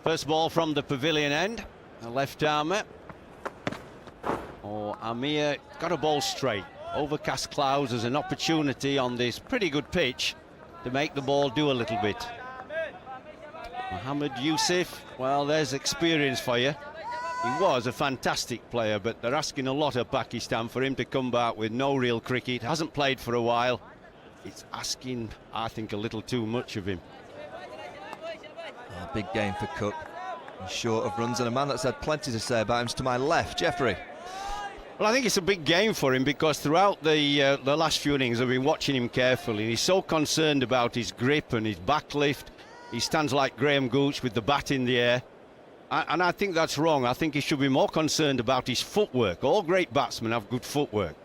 First ball from the pavilion end. A left armer. Oh, Amir got a ball straight. Overcast clouds as an opportunity on this pretty good pitch to make the ball do a little bit. Mohammed Yusuf, well, there's experience for you. He was a fantastic player, but they're asking a lot of Pakistan for him to come back with no real cricket. Hasn't played for a while. It's asking, I think, a little too much of him. A big game for Cook. He's short of runs, and a man that's had plenty to say about him's to my left, Jeffrey. Well, I think it's a big game for him because throughout the last few innings I've been watching him carefully. He's so concerned about his grip and his backlift. He stands like Graham Gooch with the bat in the air. And I think that's wrong. I think he should be more concerned about his footwork. All great batsmen have good footwork.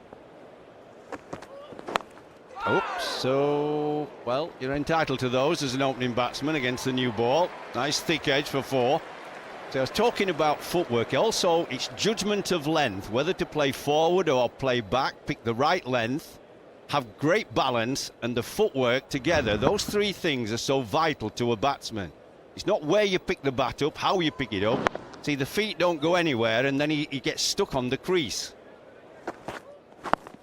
Oops, so, well, you're entitled to those as an opening batsman against the new ball. Nice thick edge for 4. So I was talking about footwork. Also, it's judgment of length, whether to play forward or play back, pick the right length, have great balance, and the footwork together. Those 3 things are so vital to a batsman. It's not where you pick the bat up, how you pick it up. See, the feet don't go anywhere, and then he gets stuck on the crease.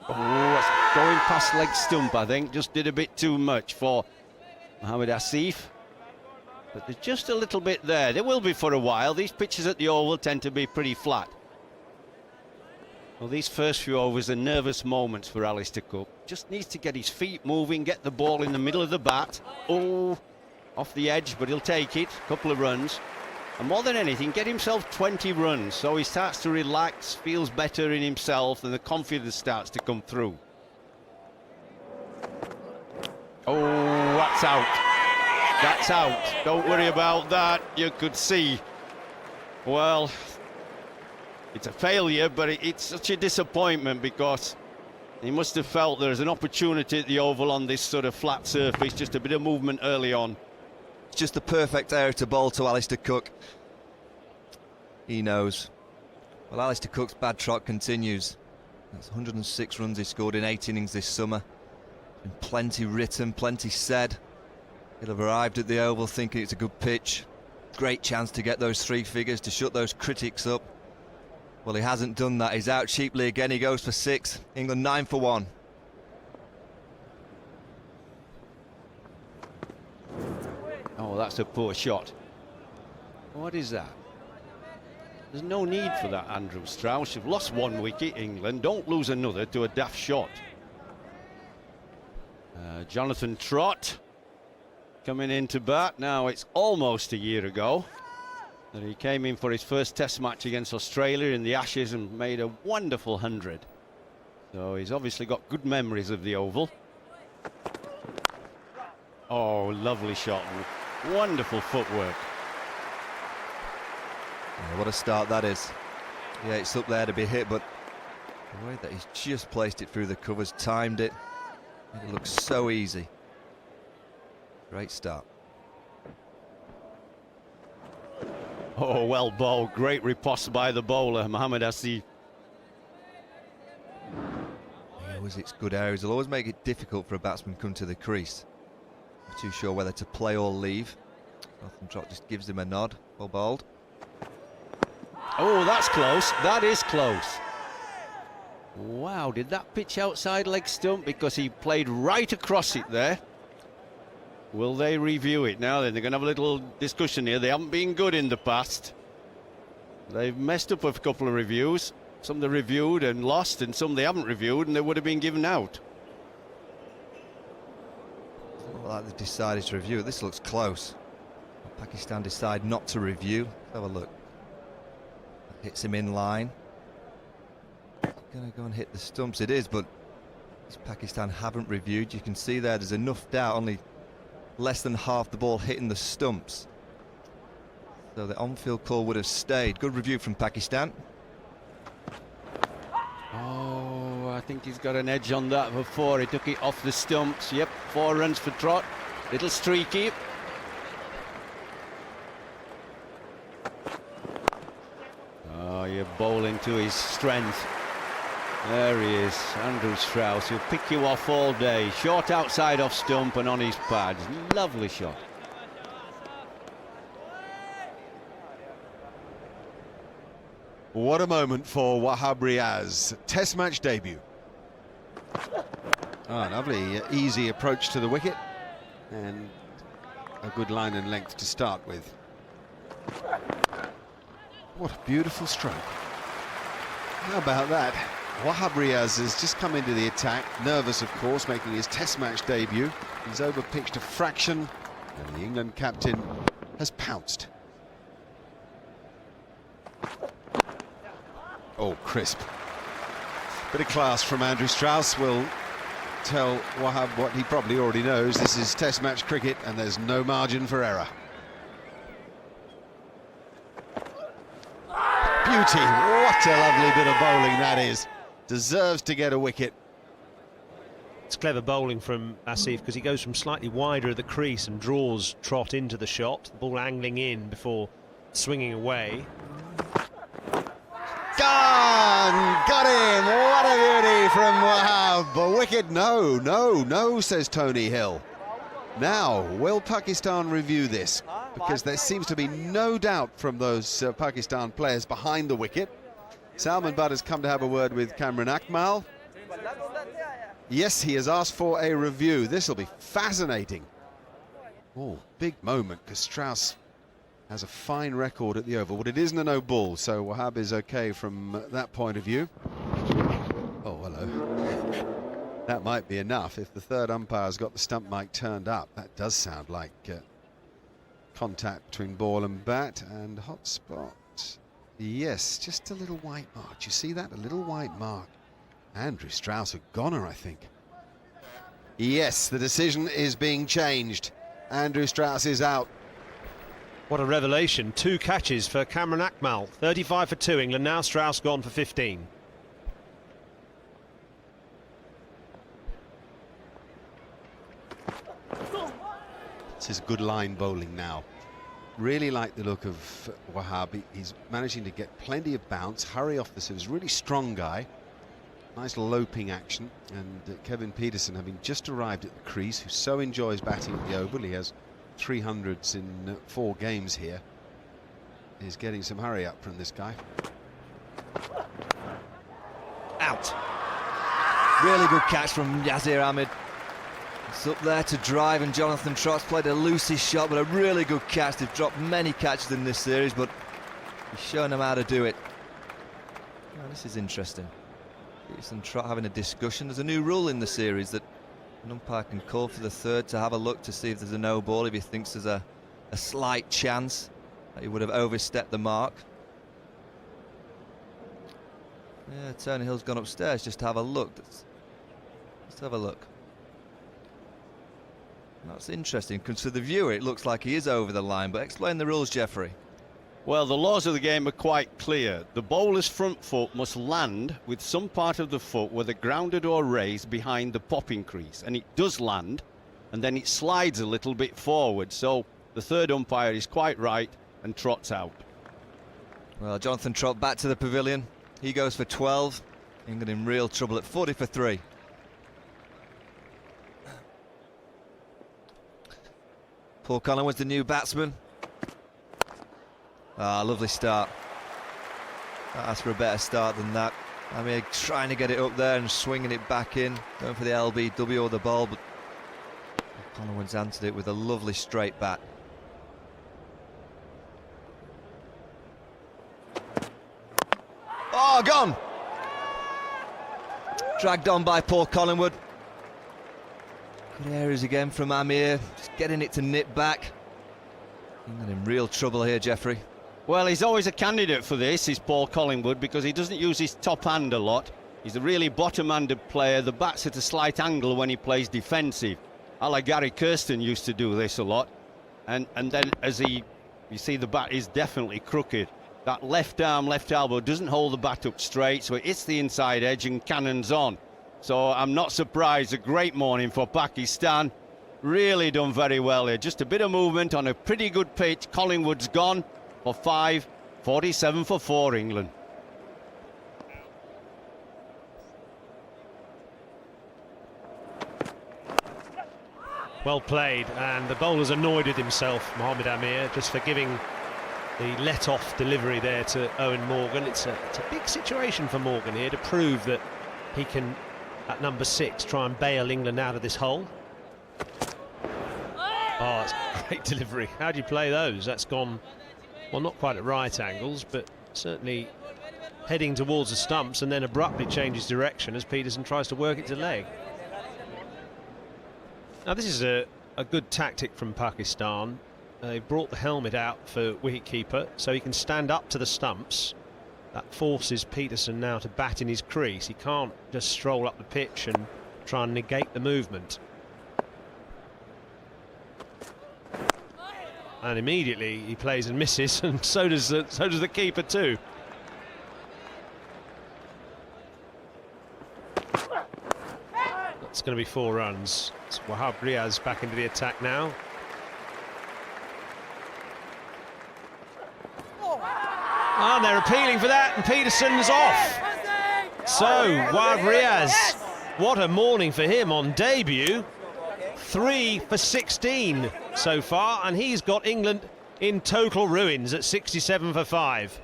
Oh, that's going past leg stump, I think. Just did a bit too much for Mohammed Asif. But there's just a little bit there. There will be for a while. These pitches at the Oval tend to be pretty flat. Well, these first few overs are nervous moments for Alistair Cook. Just needs to get his feet moving, get the ball in the middle of the bat. Oh, off the edge, but he'll take it. Couple of runs. And more than anything, get himself 20 runs so he starts to relax, feels better in himself, and the confidence starts to come through. Oh, that's out. That's out. Don't worry about that. You could see. Well, it's a failure, but it's such a disappointment because he must have felt there's an opportunity at the Oval on this sort of flat surface, just a bit of movement early on. It's just the perfect area to bowl to Alistair Cook. He knows. Well, Alistair Cook's bad trot continues. That's 106 runs he scored in 8 innings this summer. Been plenty written, plenty said. He'll have arrived at the Oval thinking it's a good pitch. Great chance to get those 3 figures, to shut those critics up. Well, he hasn't done that. He's out cheaply again. He goes for 6. England 9 for 1. Oh, that's a poor shot. What is that? There's no need for that, Andrew Strauss. You've lost 1 wicket, England. Don't lose another to a daft shot. Jonathan Trott coming into bat. Now, it's almost a year ago that he came in for his first test match against Australia in the Ashes and made a wonderful 100. So he's obviously got good memories of the Oval. Oh, lovely shot. Wonderful footwork. Yeah, what a start that is. Yeah, it's up there to be hit, but the way that he's just placed it through the covers, timed it, made it look so easy. Great start. Oh, well bowled. Great riposte by the bowler, Mohammed Asif. He always hits good areas. He'll always make it difficult for a batsman to come to the crease. Not too sure whether to play or leave. Jonathan Trott just gives him a nod. Well bowled. Oh, that's close. That is close. Wow, did that pitch outside leg stump? Because he played right across it there. Will they review it now then? They're going to have a little discussion here. They haven't been good in the past. They've messed up a couple of reviews. Some they reviewed and lost, and some they haven't reviewed, and they would have been given out. Well, like they've decided to review it. This looks close. Pakistan decide not to review. Let's have a look. Hits him in line. Going to go and hit the stumps. It is, but Pakistan haven't reviewed. You can see there's enough doubt. Only less than half the ball hitting the stumps. So the on-field call would have stayed. Good review from Pakistan. Oh, I think he's got an edge on that before. He took it off the stumps. Yep, 4 runs for Trott. Little streaky. Oh, you're bowling to his strength. There he is, Andrew Strauss. He'll pick you off all day. Short outside off stump and on his pads. Lovely shot. What a moment for Wahab Riaz. Test match debut. Oh, lovely, easy approach to the wicket. And a good line and length to start with. What a beautiful stroke. How about that? Wahab Riaz has just come into the attack, nervous of course, making his test match debut. He's overpitched a fraction, and the England captain has pounced. Oh, crisp. Bit of class from Andrew Strauss will tell Wahab what he probably already knows. This is test match cricket and there's no margin for error. Beauty, what a lovely bit of bowling that is. Deserves to get a wicket. It's clever bowling from Asif because he goes from slightly wider at the crease and draws Trott into the shot, the ball angling in before swinging away. Gone! Got him! What a beauty from Wahab. A wicket, no, says Tony Hill. Now, will Pakistan review this? Because there seems to be no doubt from those Pakistan players behind the wicket. Salman Butt has come to have a word with Kamran Akmal. Yes, he has asked for a review. This will be fascinating. Oh, big moment, because Strauss has a fine record at the Oval. But it isn't a no ball, so Wahab is okay from that point of view. Oh, hello. That might be enough. If the third umpire's got the stump mic turned up, that does sound like contact between ball and bat. And hot spot. Yes, just a little white mark. Do you see that? A little white mark. Andrew Strauss, a goner, I think. Yes, the decision is being changed. Andrew Strauss is out. What a revelation. 2 catches for Kamran Akmal. 35 for 2 England. Now Strauss gone for 15. This is good line bowling now. Really like the look of Wahab. He's managing to get plenty of bounce, hurry off the serve. Really strong guy. Nice loping action. And Kevin Peterson, having just arrived at the crease, who so enjoys batting at the Oval, he has 300s in 4 games here, is getting some hurry up from this guy. Out. Really good catch from Yazir Ahmed. It's up there to drive, and Jonathan Trott's played a loosey shot, but a really good catch. They've dropped many catches in this series, but he's shown them how to do it. Oh, this is interesting. Peterson Trott having a discussion. There's a new rule in the series that an umpire can call for the third to have a look to see if there's a no ball, if he thinks there's a slight chance that he would have overstepped the mark. Yeah, Tony Hill's gone upstairs just to have a look. Let's have a look. That's interesting, because to the viewer it looks like he is over the line, but explain the rules, Jeffrey. Well, the laws of the game are quite clear. The bowler's front foot must land with some part of the foot, whether grounded or raised, behind the popping crease. And it does land, and then it slides a little bit forward. So the third umpire is quite right, and Trott's out. Well, Jonathan Trott back to the pavilion. He goes for 12. England in real trouble at 40 for 3. Paul Collingwood's the new batsman. Ah, lovely start. Asked for a better start than that. I mean, trying to get it up there and swinging it back in, going for the LBW or the ball, but Collingwood's answered it with a lovely straight bat. Oh, gone! Dragged on by Paul Collingwood. Good areas again from Amir, just getting it to nip back. England in real trouble here, Jeffrey. Well, he's always a candidate for this, is Paul Collingwood, because he doesn't use his top hand a lot. He's a really bottom-handed player. The bat's at a slight angle when he plays defensive. I like Gary Kirsten used to do this a lot. And then you see the bat is definitely crooked. That left arm, left elbow doesn't hold the bat up straight, so it hits the inside edge and cannons on. So I'm not surprised. A great morning for Pakistan. Really done very well here. Just a bit of movement on a pretty good pitch. Collingwood's gone for 5, 47 for 4 England. Well played, and the bowler's annoyed with himself, Mohamed Amir, just for giving the let-off delivery there to Owen Morgan. It's a big situation for Morgan here to prove that he can, at number 6, try and bail England out of this hole. Oh, it's a great delivery. How do you play those? That's gone, well, not quite at right angles, but certainly heading towards the stumps, and then abruptly changes direction as Peterson tries to work it to leg. Now, this is a good tactic from Pakistan. They brought the helmet out for wicketkeeper so he can stand up to the stumps. That forces Peterson now to bat in his crease. He can't just stroll up the pitch and try and negate the movement. And immediately he plays and misses, and so does the keeper too. It's going to be 4 runs. It's Wahab Riaz back into the attack now. And they're appealing for that, and Peterson's off. So, Wahab Riaz, what a morning for him on debut. 3 for 16 so far, and he's got England in total ruins at 67 for 5.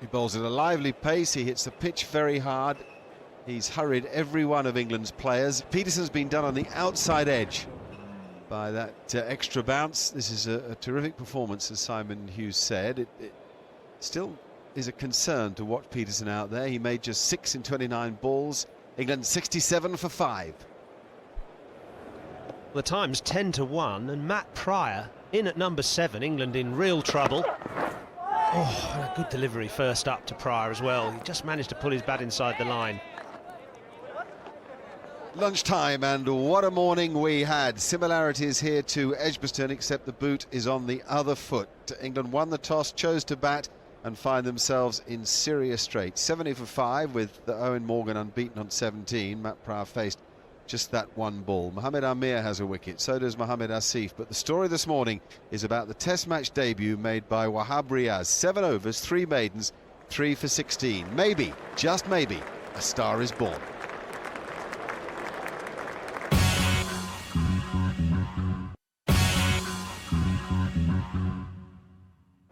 He bowls at a lively pace, he hits the pitch very hard. He's hurried every one of England's players. Peterson's been done on the outside edge by that extra bounce. This is a terrific performance, as Simon Hughes said. It still is a concern to watch Peterson out there. He made just 6 in 29 balls. England 67 for 5. The time's 10 to 1, and Matt Pryor in at number 7. England in real trouble. Oh, and a good delivery first up to Pryor as well. He just managed to pull his bat inside the line. Lunchtime, and what a morning we had. Similarities here to Edgbaston, except the boot is on the other foot. England won the toss, chose to bat, and find themselves in serious straits. 70 for 5 with Owen Morgan unbeaten on 17. Matt Pryor faced just that one ball. Mohamed Amir has a wicket, so does Mohamed Asif. But the story this morning is about the Test match debut made by Wahab Riaz. 7 overs, 3 maidens, 3 for 16. Maybe, just maybe, a star is born.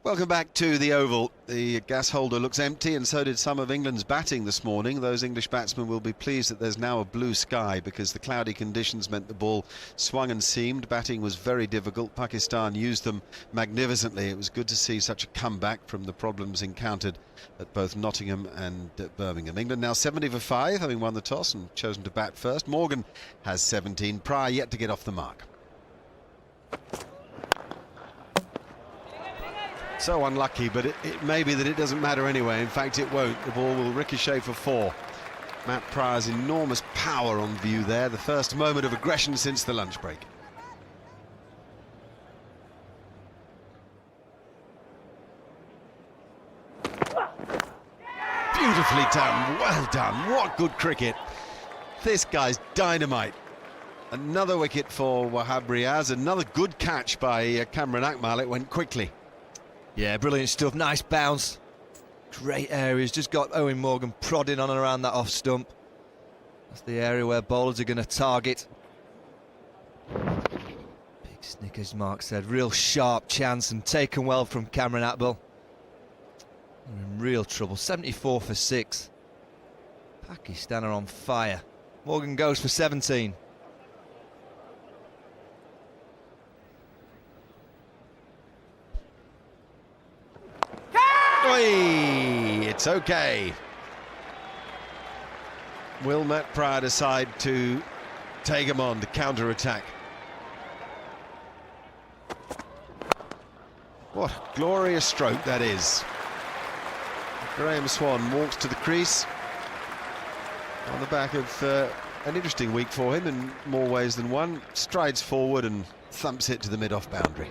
Welcome back to the Oval. The gas holder looks empty, and so did some of England's batting this morning. Those English batsmen will be pleased that there's now a blue sky, because the cloudy conditions meant the ball swung and seamed. Batting was very difficult. Pakistan used them magnificently. It was good to see such a comeback from the problems encountered at both Nottingham and Birmingham. England now 70 for 5, having won the toss and chosen to bat first. Morgan has 17. Pryor yet to get off the mark. So unlucky, but it may be that it doesn't matter anyway. In fact, it won't. The ball will ricochet for 4. Matt Pryor's enormous power on view there. The first moment of aggression since the lunch break. Beautifully done. Well done. What good cricket. This guy's dynamite. Another wicket for Wahab Riaz. Another good catch by Cameron Akmal. It went quickly. Yeah, brilliant stuff. Nice bounce. Great areas. Just got Owen Morgan prodding on and around that off stump. That's the area where bowlers are going to target. Big snickers, Mark said. Real sharp chance, and taken well from Cameron Akmal. They're in real trouble. 74 for 6. Pakistan are on fire. Morgan goes for 17. It's okay. Will Matt Pryor decide to take him on to counter-attack? What a glorious stroke that is. Graham Swan walks to the crease on the back of an interesting week for him in more ways than one. Strides forward and thumps it to the mid-off boundary.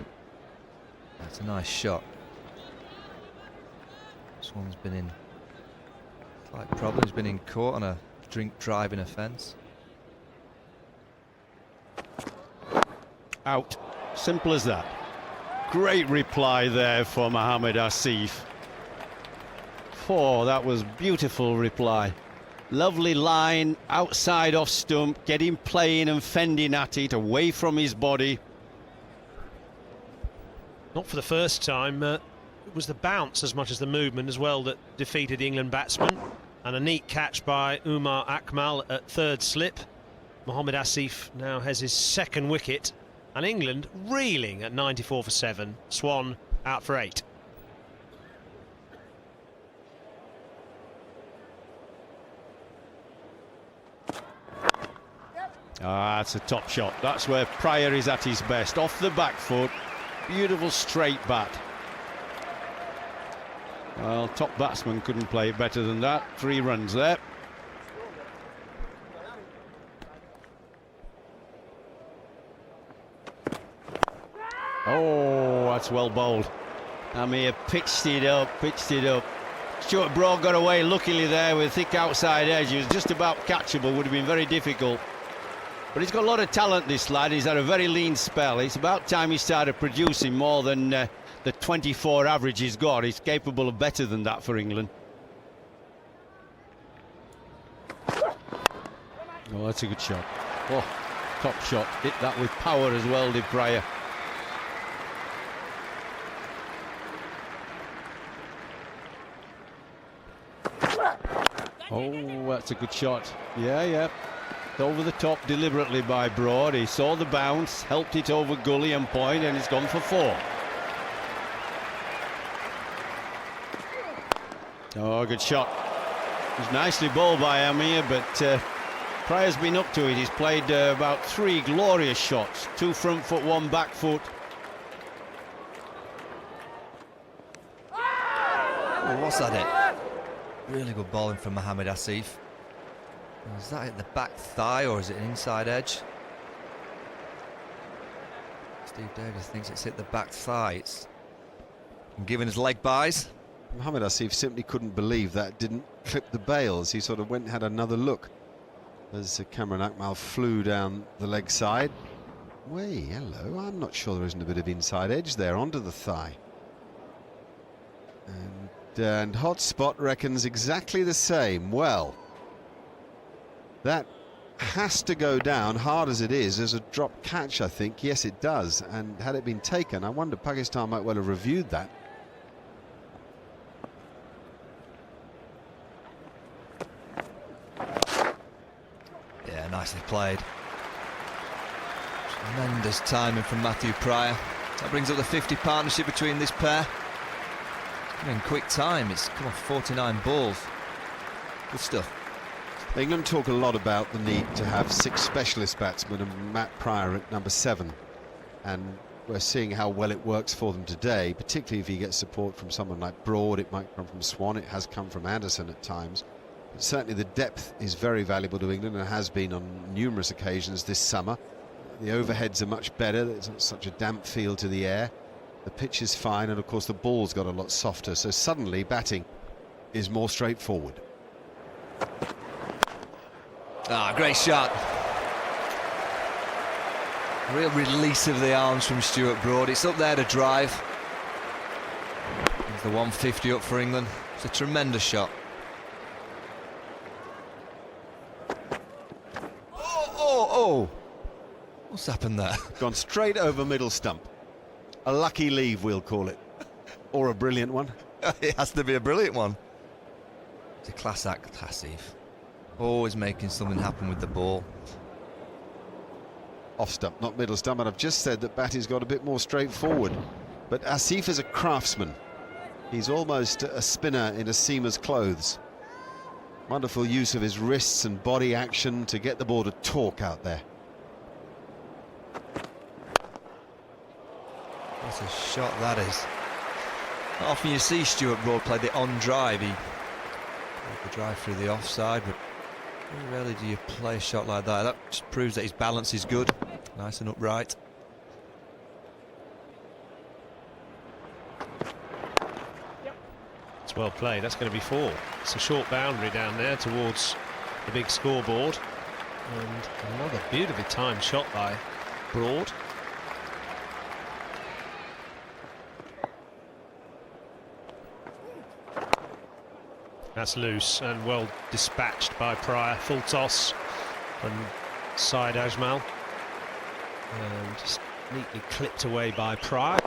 That's a nice shot. Swan's been in slight problems, been in court on a drink driving offence. Out. Simple as that. Great reply there for Mohamed Asif. That was beautiful reply. Lovely line, outside off stump, get him playing and fending at it, away from his body. Not for the first time. it was the bounce as much as the movement as well that defeated the England batsman. And a neat catch by Umar Akmal at third slip. Mohamed Asif now has his second wicket, and England reeling at 94 for 7. Swan out for 8. Ah, it's a top shot. That's where Pryor is at his best. Off the back foot, beautiful straight bat. Well, top batsman couldn't play it better than that. 3 runs there. Oh, that's well bowled. Amir pitched it up, Stuart Broad got away luckily there with thick outside edge. He was just about catchable, would have been very difficult. But he's got a lot of talent, this lad. He's had a very lean spell. It's about time he started producing more than the 24 average he's got. He's capable of better than that for England. Oh, that's a good shot. Oh, top shot. Hit that with power as well, did Pryor. Oh, that's a good shot. Yeah. Over the top deliberately by Broad. He saw the bounce, helped it over gully and point, and it's gone for 4. Oh, good shot. It was nicely bowled by Amir, but Pryor's been up to it. He's played about 3 glorious shots. 2 front foot, 1 back foot. Oh, what's that hit? Really good bowling from Mohamed Asif. Is that at the back thigh or is it an inside edge? Steve Davis thinks it's hit the back thigh. It's giving his leg byes. Mohamed Asif simply couldn't believe that didn't clip the bails. He sort of went and had another look as Cameron Akmal flew down the leg side. Way, hello, I'm not sure there isn't a bit of inside edge there onto the thigh. And Hotspot reckons exactly the same. Well, that has to go down, hard as it is, as a drop catch, I think. Yes, it does. And had it been taken, I wonder Pakistan might well have reviewed that. Yeah, nicely played. Tremendous timing from Matthew Pryor. That brings up the 50 partnership between this pair. In quick time, it's come off 49 balls. Good stuff. England talk a lot about the need to have 6 specialist batsmen and Matt Pryor at number 7. And we're seeing how well it works for them today, particularly if he gets support from someone like Broad. It might come from Swan, it has come from Anderson at times. But certainly the depth is very valuable to England and has been on numerous occasions this summer. The overheads are much better, there's not such a damp feel to the air. The pitch is fine, and of course the ball's got a lot softer, so suddenly batting is more straightforward. Ah, great shot. Real release of the arms from Stuart Broad. It's up there to drive. There's the 150 up for England. It's a tremendous shot. Oh! What's happened there? Gone straight over middle stump. A lucky leave, we'll call it. Or a brilliant one. It has to be a brilliant one. It's a class act, Asif. Always making something happen with the ball. Off stump, not middle stump, and I've just said that Batty's got a bit more straightforward. But Asif is a craftsman. He's almost a spinner in a seamer's clothes. Wonderful use of his wrists and body action to get the ball to talk out there. What a shot that is. Not often you see Stuart Broad play the on drive. He played the drive through the offside, but very rarely do you play a shot like that. That just proves that his balance is good, nice and upright. It's well played. That's going to be 4. It's a short boundary down there towards the big scoreboard. And another beautifully timed shot by Broad. That's loose and well dispatched by Pryor. Full toss from Syed Ajmal. And just neatly clipped away by Pryor.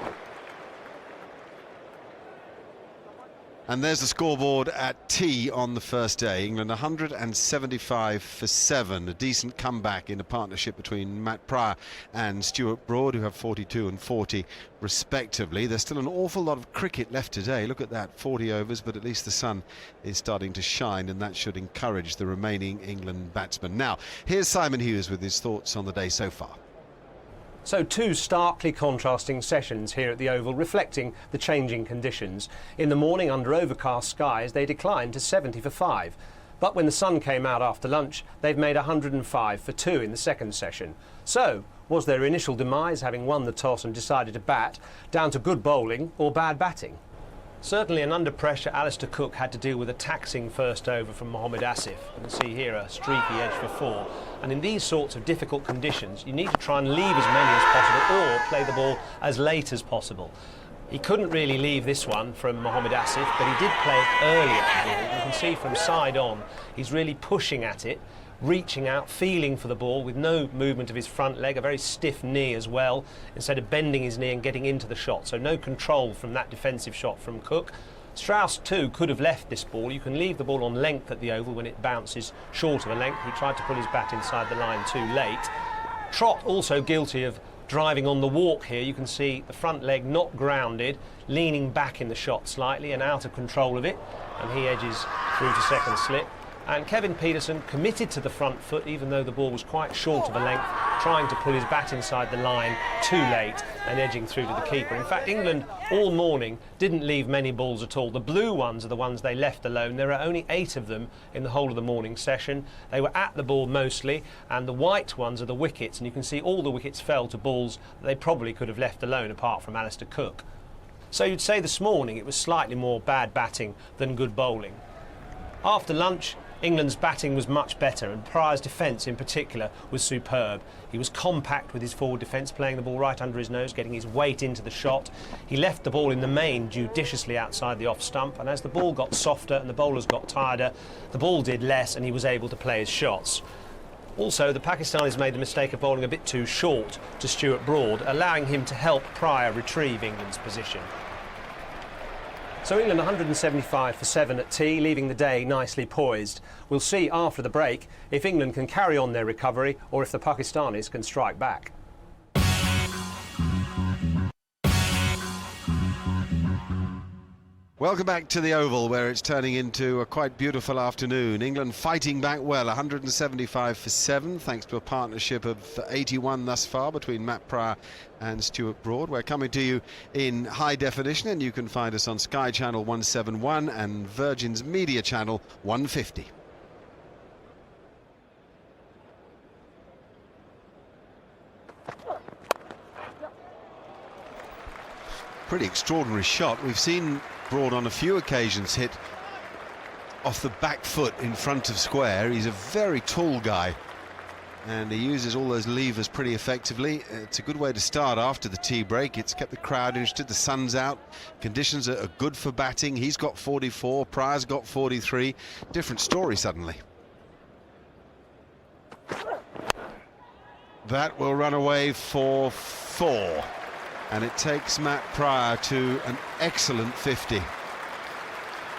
And there's the scoreboard at tea on the first day. England 175 for 7. A decent comeback in a partnership between Matt Prior and Stuart Broad, who have 42 and 40 respectively. There's still an awful lot of cricket left today. Look at that, 40 overs, but at least the sun is starting to shine, and that should encourage the remaining England batsmen. Now, here's Simon Hughes with his thoughts on the day so far. So two starkly contrasting sessions here at the Oval, reflecting the changing conditions. In the morning, under overcast skies, they declined to 70 for 5. But when the sun came out after lunch, they've made 105 for 2 in the second session. So, was their initial demise, having won the toss and decided to bat, down to good bowling or bad batting? Certainly, and under pressure, Alistair Cook had to deal with a taxing first over from Mohammad Asif. You can see here a streaky edge for 4. And in these sorts of difficult conditions, you need to try and leave as many as possible or play the ball as late as possible. He couldn't really leave this one from Mohammad Asif, but he did play it early at the ball. You can see from side on, he's really pushing at it, reaching out, feeling for the ball with no movement of his front leg, a very stiff knee as well, instead of bending his knee and getting into the shot. So no control from that defensive shot from Cook. Strauss too could have left this ball. You can leave the ball on length at the Oval when it bounces short of a length. He tried to pull his bat inside the line too late. Trott also guilty of driving on the walk here. You can see the front leg not grounded, leaning back in the shot slightly and out of control of it, and he edges through to second slip. And Kevin Pietersen committed to the front foot, even though the ball was quite short of a length, trying to pull his bat inside the line too late and edging through to the keeper. In fact, England all morning didn't leave many balls at all. The blue ones are the ones they left alone. There are only 8 of them in the whole of the morning session. They were at the ball mostly, and the white ones are the wickets, and you can see all the wickets fell to balls that they probably could have left alone apart from Alistair Cook. So you'd say this morning it was slightly more bad batting than good bowling. After lunch, England's batting was much better, and Prior's defence in particular was superb. He was compact with his forward defence, playing the ball right under his nose, getting his weight into the shot. He left the ball in the main judiciously outside the off stump, and as the ball got softer and the bowlers got tireder, the ball did less and he was able to play his shots. Also, the Pakistanis made the mistake of bowling a bit too short to Stuart Broad, allowing him to help Prior retrieve England's position. So England 175 for 7 at tea, leaving the day nicely poised. We'll see after the break if England can carry on their recovery or if the Pakistanis can strike back. Welcome back to the Oval, where it's turning into a quite beautiful afternoon. England fighting back well, 175 for 7, thanks to a partnership of 81 thus far between Matt Prior and Stuart Broad. We're coming to you in high definition, and you can find us on Sky Channel 171 and Virgin's Media Channel 150. Pretty extraordinary shot. We've seen Broad on a few occasions hit off the back foot in front of square. He's a very tall guy, and he uses all those levers pretty effectively. It's a good way to start after the tea break. It's kept the crowd interested. The sun's out, conditions are good for batting. He's got 44, Prior's got 43. Different story suddenly. That will run away for 4. And it takes Matt Prior to an excellent 50.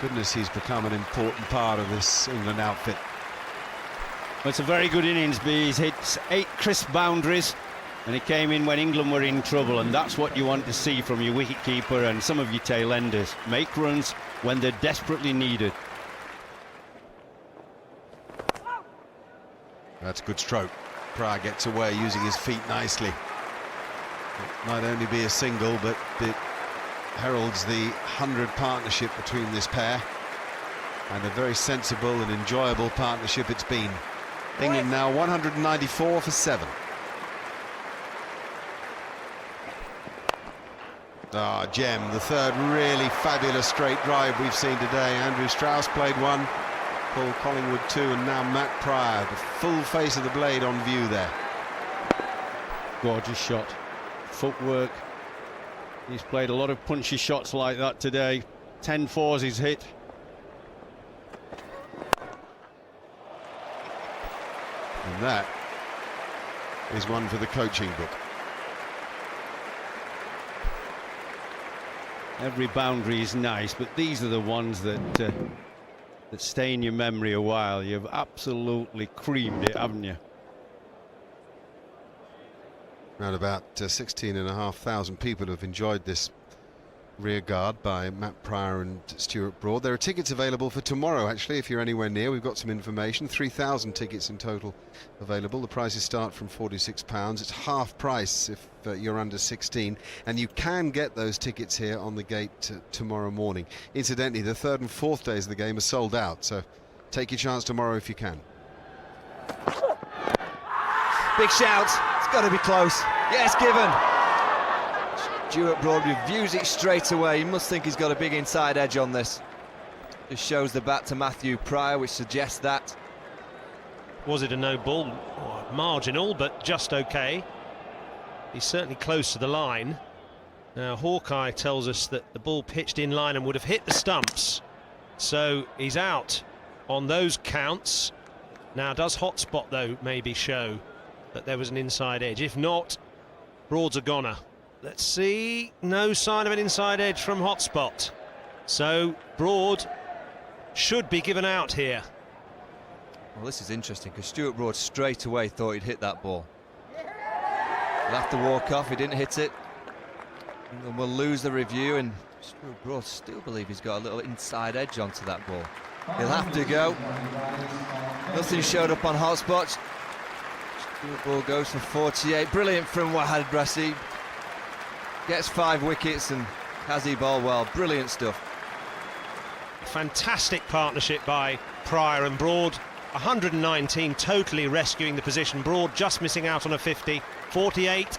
Goodness, he's become an important part of this England outfit. Well, it's a very good innings, but he's hit 8 crisp boundaries, and he came in when England were in trouble, and that's what you want to see from your wicketkeeper and some of your tail enders. Make runs when they're desperately needed. That's a good stroke. Prior gets away using his feet nicely. It might only be a single, but it heralds the 100 partnership between this pair, and a very sensible and enjoyable partnership it's been. England now 194 for 7. Gem, the third really fabulous straight drive we've seen today. Andrew Strauss played one, Paul Collingwood 2, and now Matt Prior, the full face of the blade on view there. Gorgeous shot. Footwork. He's played a lot of punchy shots like that today. 10 fours he's hit. And that is one for the coaching book. Every boundary is nice, but these are the ones that stay in your memory a while. You've absolutely creamed it, haven't you? Around about 16,500 people have enjoyed this rear guard by Matt Prior and Stuart Broad. There are tickets available for tomorrow, actually, if you're anywhere near. We've got some information. 3,000 tickets in total available. The prices start from £46. It's half price if you're under 16, and you can get those tickets here on the gate tomorrow morning. Incidentally, the third and fourth days of the game are sold out, so take your chance tomorrow if you can. Big shout. It's got to be close. Yes, given. Stuart Broad reviews it straight away. He must think he's got a big inside edge on this. Just shows the bat to Matthew Prior, which suggests that. Was it a no ball? Oh, marginal, but just okay. He's certainly close to the line. Now, Hawkeye tells us that the ball pitched in line and would have hit the stumps. So he's out on those counts. Now, does Hotspot, though, maybe show that there was an inside edge? If not, Broad's a goner. Let's see. No sign of an inside edge from Hotspot. So Broad should be given out here. Well, this is interesting because Stuart Broad straight away thought he'd hit that ball. He'll have to walk off. He didn't hit it. And we'll lose the review, and Stuart Broad still believe he's got a little inside edge onto that ball. He'll have to go. Nothing showed up on Hotspot. Stuart Broad goes for 48. Brilliant from Wahad Brassi. Gets 5 wickets and Kazi Bolwell. Brilliant stuff. Fantastic partnership by Prior and Broad. 119 totally rescuing the position. Broad just missing out on a 50. 48.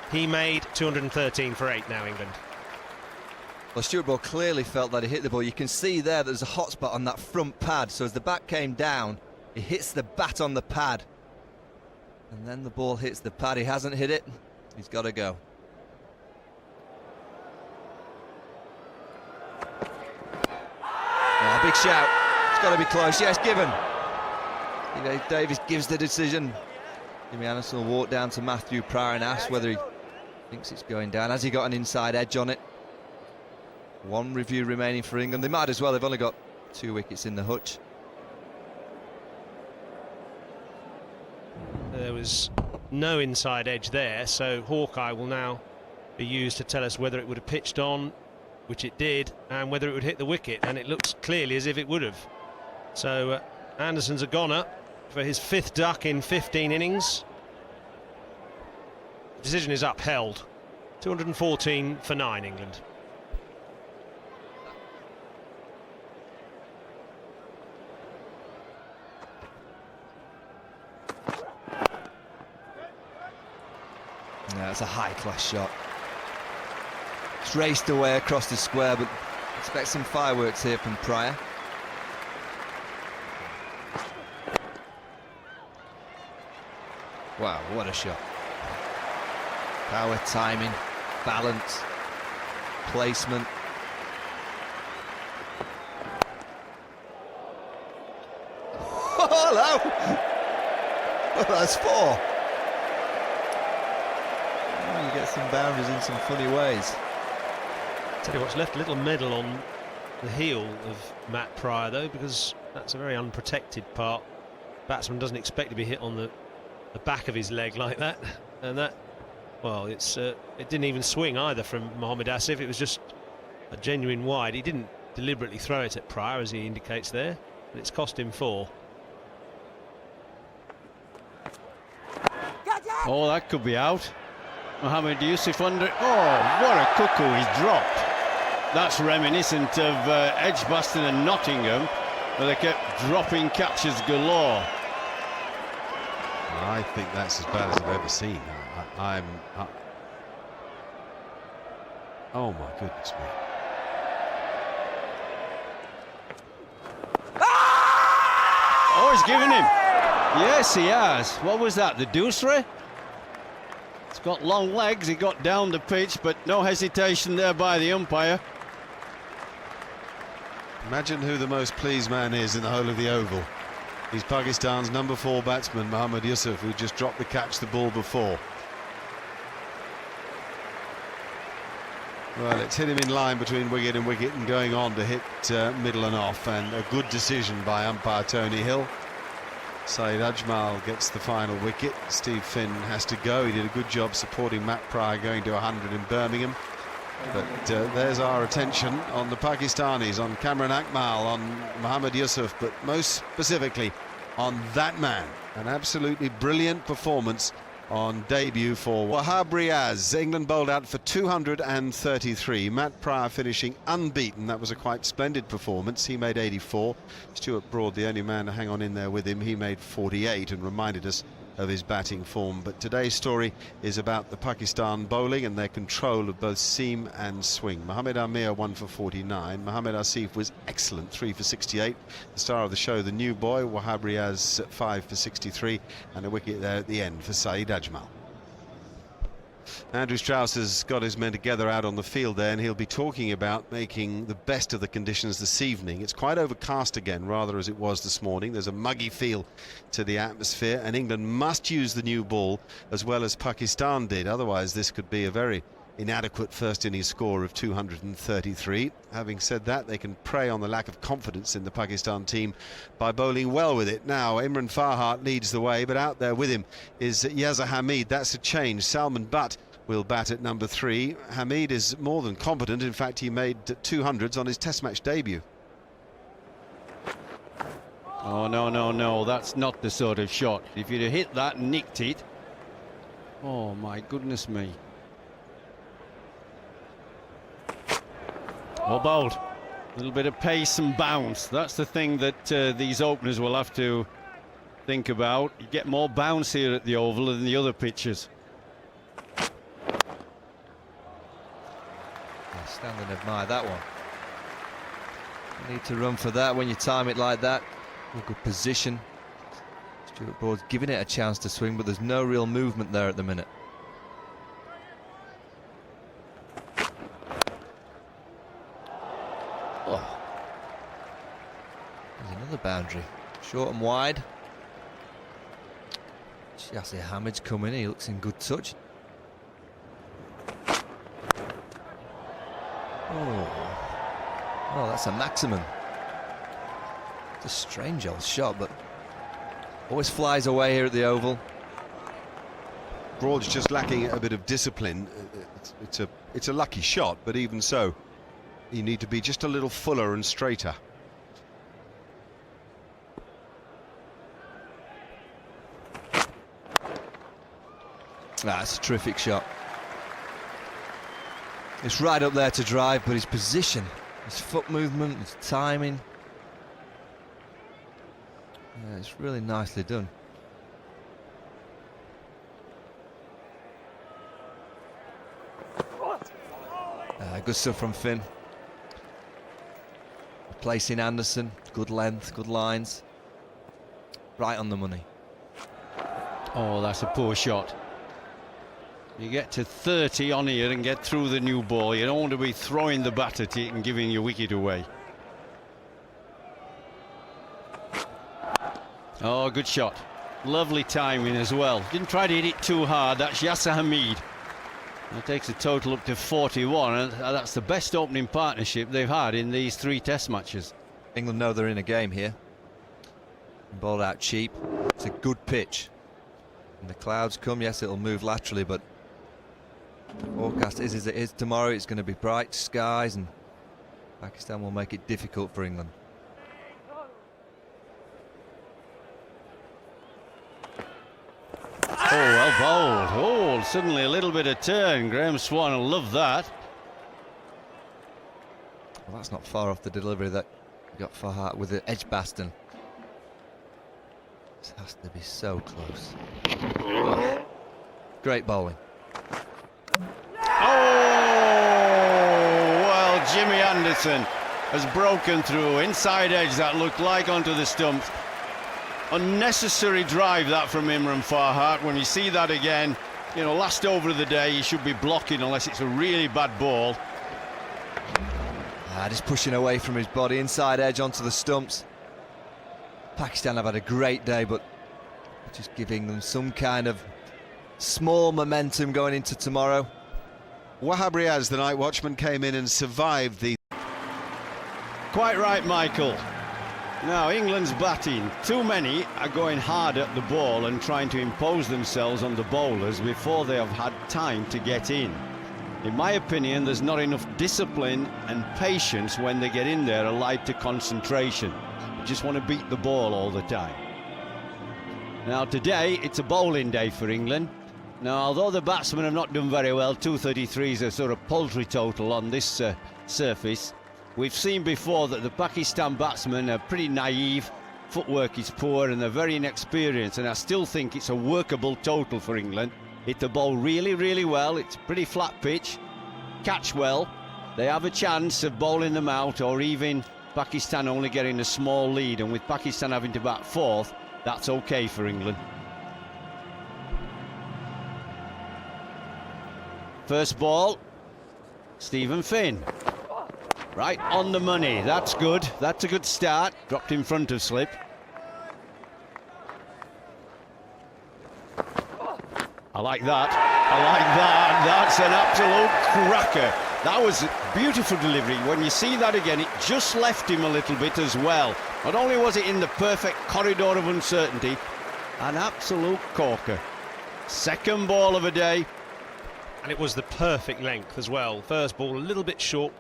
He made 213 for 8 now, England. Well, Stuart Broad clearly felt that he hit the ball. You can see there that there's a hot spot on that front pad. So as the bat came down, he hits the bat on the pad. And then the ball hits the pad. He hasn't hit it. He's got to go. Oh, big shout. It's got to be close. Yes, given. Davis gives the decision. Jimmy Anderson will walk down to Matthew Prior and ask whether he thinks it's going down. Has he got an inside edge on it? One review remaining for England. They might as well. They've only got 2 wickets in the hutch. There was no inside edge there, so Hawkeye will now be used to tell us whether it would have pitched on, which it did, and whether it would hit the wicket, and it looks clearly as if it would have. So Anderson's a goner for his 5th duck in 15 innings. The decision is upheld. 214 for 9, England. Yeah, it's a high-class shot. It's raced away across the square, but expect some fireworks here from Prior. Wow, what a shot. Power, timing, balance, placement. Oh, hello! Well, that's 4. You get some boundaries in some funny ways. Tell you what's left a little medal on the heel of Matt Prior, though, because that's a very unprotected part. Batsman doesn't expect to be hit on the back of his leg like that, and that, well, it didn't even swing either from Mohammad Asif. It was just a genuine wide. He didn't deliberately throw it at Prior, as he indicates there, but it's cost him 4. Oh, that could be out. Mohammad Yusuf under. Oh, what a cuckoo he's dropped. That's reminiscent of Edgbaston and Nottingham, where they kept dropping catches galore. I think that's as bad as I've ever seen. Oh my goodness me. Oh, he's given him. Yes, he has. What was that, the Dusra? It's got long legs. He got down the pitch, but no hesitation there by the umpire. Imagine who the most pleased man is in the whole of the Oval. He's Pakistan's number 4 batsman, Mohammad Yusuf, who just dropped the catch the ball before. Well, it's hit him in line between wicket and wicket and going on to hit middle and off, and a good decision by umpire Tony Hill. Saeed Ajmal gets the final wicket. Steve Finn has to go. He did a good job supporting Matt Pryor going to 100 in Birmingham. But there's our attention on the Pakistanis, on Kamran Akmal, on Mohammad Yusuf, but most specifically on that man. An absolutely brilliant performance on debut for Wahab Riaz. England bowled out for 233. Matt Pryor finishing unbeaten. That was a quite splendid performance. He made 84. Stuart Broad, the only man to hang on in there with him, he made 48 and reminded us of his batting form. But today's story is about the Pakistan bowling and their control of both seam and swing. Mohammad Amir 1 for 49. Mohammad Asif was excellent, 3 for 68. The star of the show, the new boy, Wahab Riaz, 5 for 63, and a wicket there at the end for Saeed Ajmal. Andrew Strauss has got his men together out on the field there, and he'll be talking about making the best of the conditions this evening. It's quite overcast again, rather as it was this morning. There's a muggy feel to the atmosphere, and England must use the new ball as well as Pakistan did. Otherwise, this could be a very inadequate first innings score of 233. Having said that, they can prey on the lack of confidence in the Pakistan team by bowling well with it. Now Imran Farhat leads the way, but out there with him is Yazza Hamid. That's a change. Salman Butt will bat at number 3. Hamid is more than competent. In fact, he made 200s on his Test match debut. Oh, no, that's not the sort of shot. If you'd have hit that and nicked it, oh my goodness me. Well bowled. A little bit of pace and bounce. That's the thing that these openers will have to think about. You get more bounce here at the Oval than the other pitches. Stand and admire that one. You need to run for that when you time it like that. A good position. Stuart Broad's giving it a chance to swing, but there's no real movement there at the minute. Oh. There's another boundary. Short and wide. Yasir Hamid's come in. He looks in good touch. Oh, that's a maximum. It's a strange old shot, but always flies away here at the Oval. Broad's just lacking a bit of discipline. It's a lucky shot, but even so, you need to be just a little fuller and straighter. That's a terrific shot. It's right up there to drive, but his position, his foot movement, his timing, yeah, it's really nicely done. Good stuff from Finn. Placing Anderson, good length, good lines. Right on the money. Oh, that's a poor shot. You get to 30 on here and get through the new ball. You don't want to be throwing the bat at it and giving your wicket away. Oh, good shot. Lovely timing as well. Didn't try to hit it too hard. That's Yasir Hamid. That takes a total up to 41, and that's the best opening partnership they've had in these 3 Test matches. England know they're in a game here. Bowled out cheap. It's a good pitch. When the clouds come, yes, it'll move laterally, but the forecast is as it is tomorrow. It's going to be bright skies, and Pakistan will make it difficult for England. Oh, well bowled. Oh, suddenly a little bit of turn. Graham Swan will love that. Well, that's not far off the delivery that got Farhat with the Edgbaston. This has to be so close. Oh, great bowling. Oh, well, Jimmy Anderson has broken through. Inside edge that looked like onto the stumps. Unnecessary drive that from Imran Farhat. When you see that again, you know, last over of the day, you should be blocking unless it's a really bad ball. Just pushing away from his body, inside edge onto the stumps. Pakistan have had a great day, but just giving them some kind of small momentum going into tomorrow. Wahab Riaz, the night watchman, came in and survived the... Quite right, Michael. Now, England's batting. Too many are going hard at the ball and trying to impose themselves on the bowlers before they have had time to get in. In my opinion, there's not enough discipline and patience when they get in there allied to concentration. You just want to beat the ball all the time. Now, today, it's a bowling day for England. Now, although the batsmen have not done very well, 233 is a sort of paltry total on this surface. We've seen before that the Pakistan batsmen are pretty naive, footwork is poor and they're very inexperienced, and I still think it's a workable total for England. Hit the ball really, really well. It's a pretty flat pitch, catch well. They have a chance of bowling them out, or even Pakistan only getting a small lead, and with Pakistan having to bat fourth, that's okay for England. First ball, Stephen Finn. Right on the money, that's good. That's a good start. Dropped in front of slip. I like that. I like that. That's an absolute cracker. That was beautiful delivery. When you see that again, it just left him a little bit as well. Not only was it in the perfect corridor of uncertainty, an absolute corker. Second ball of the day. And it was the perfect length as well. First ball a little bit short.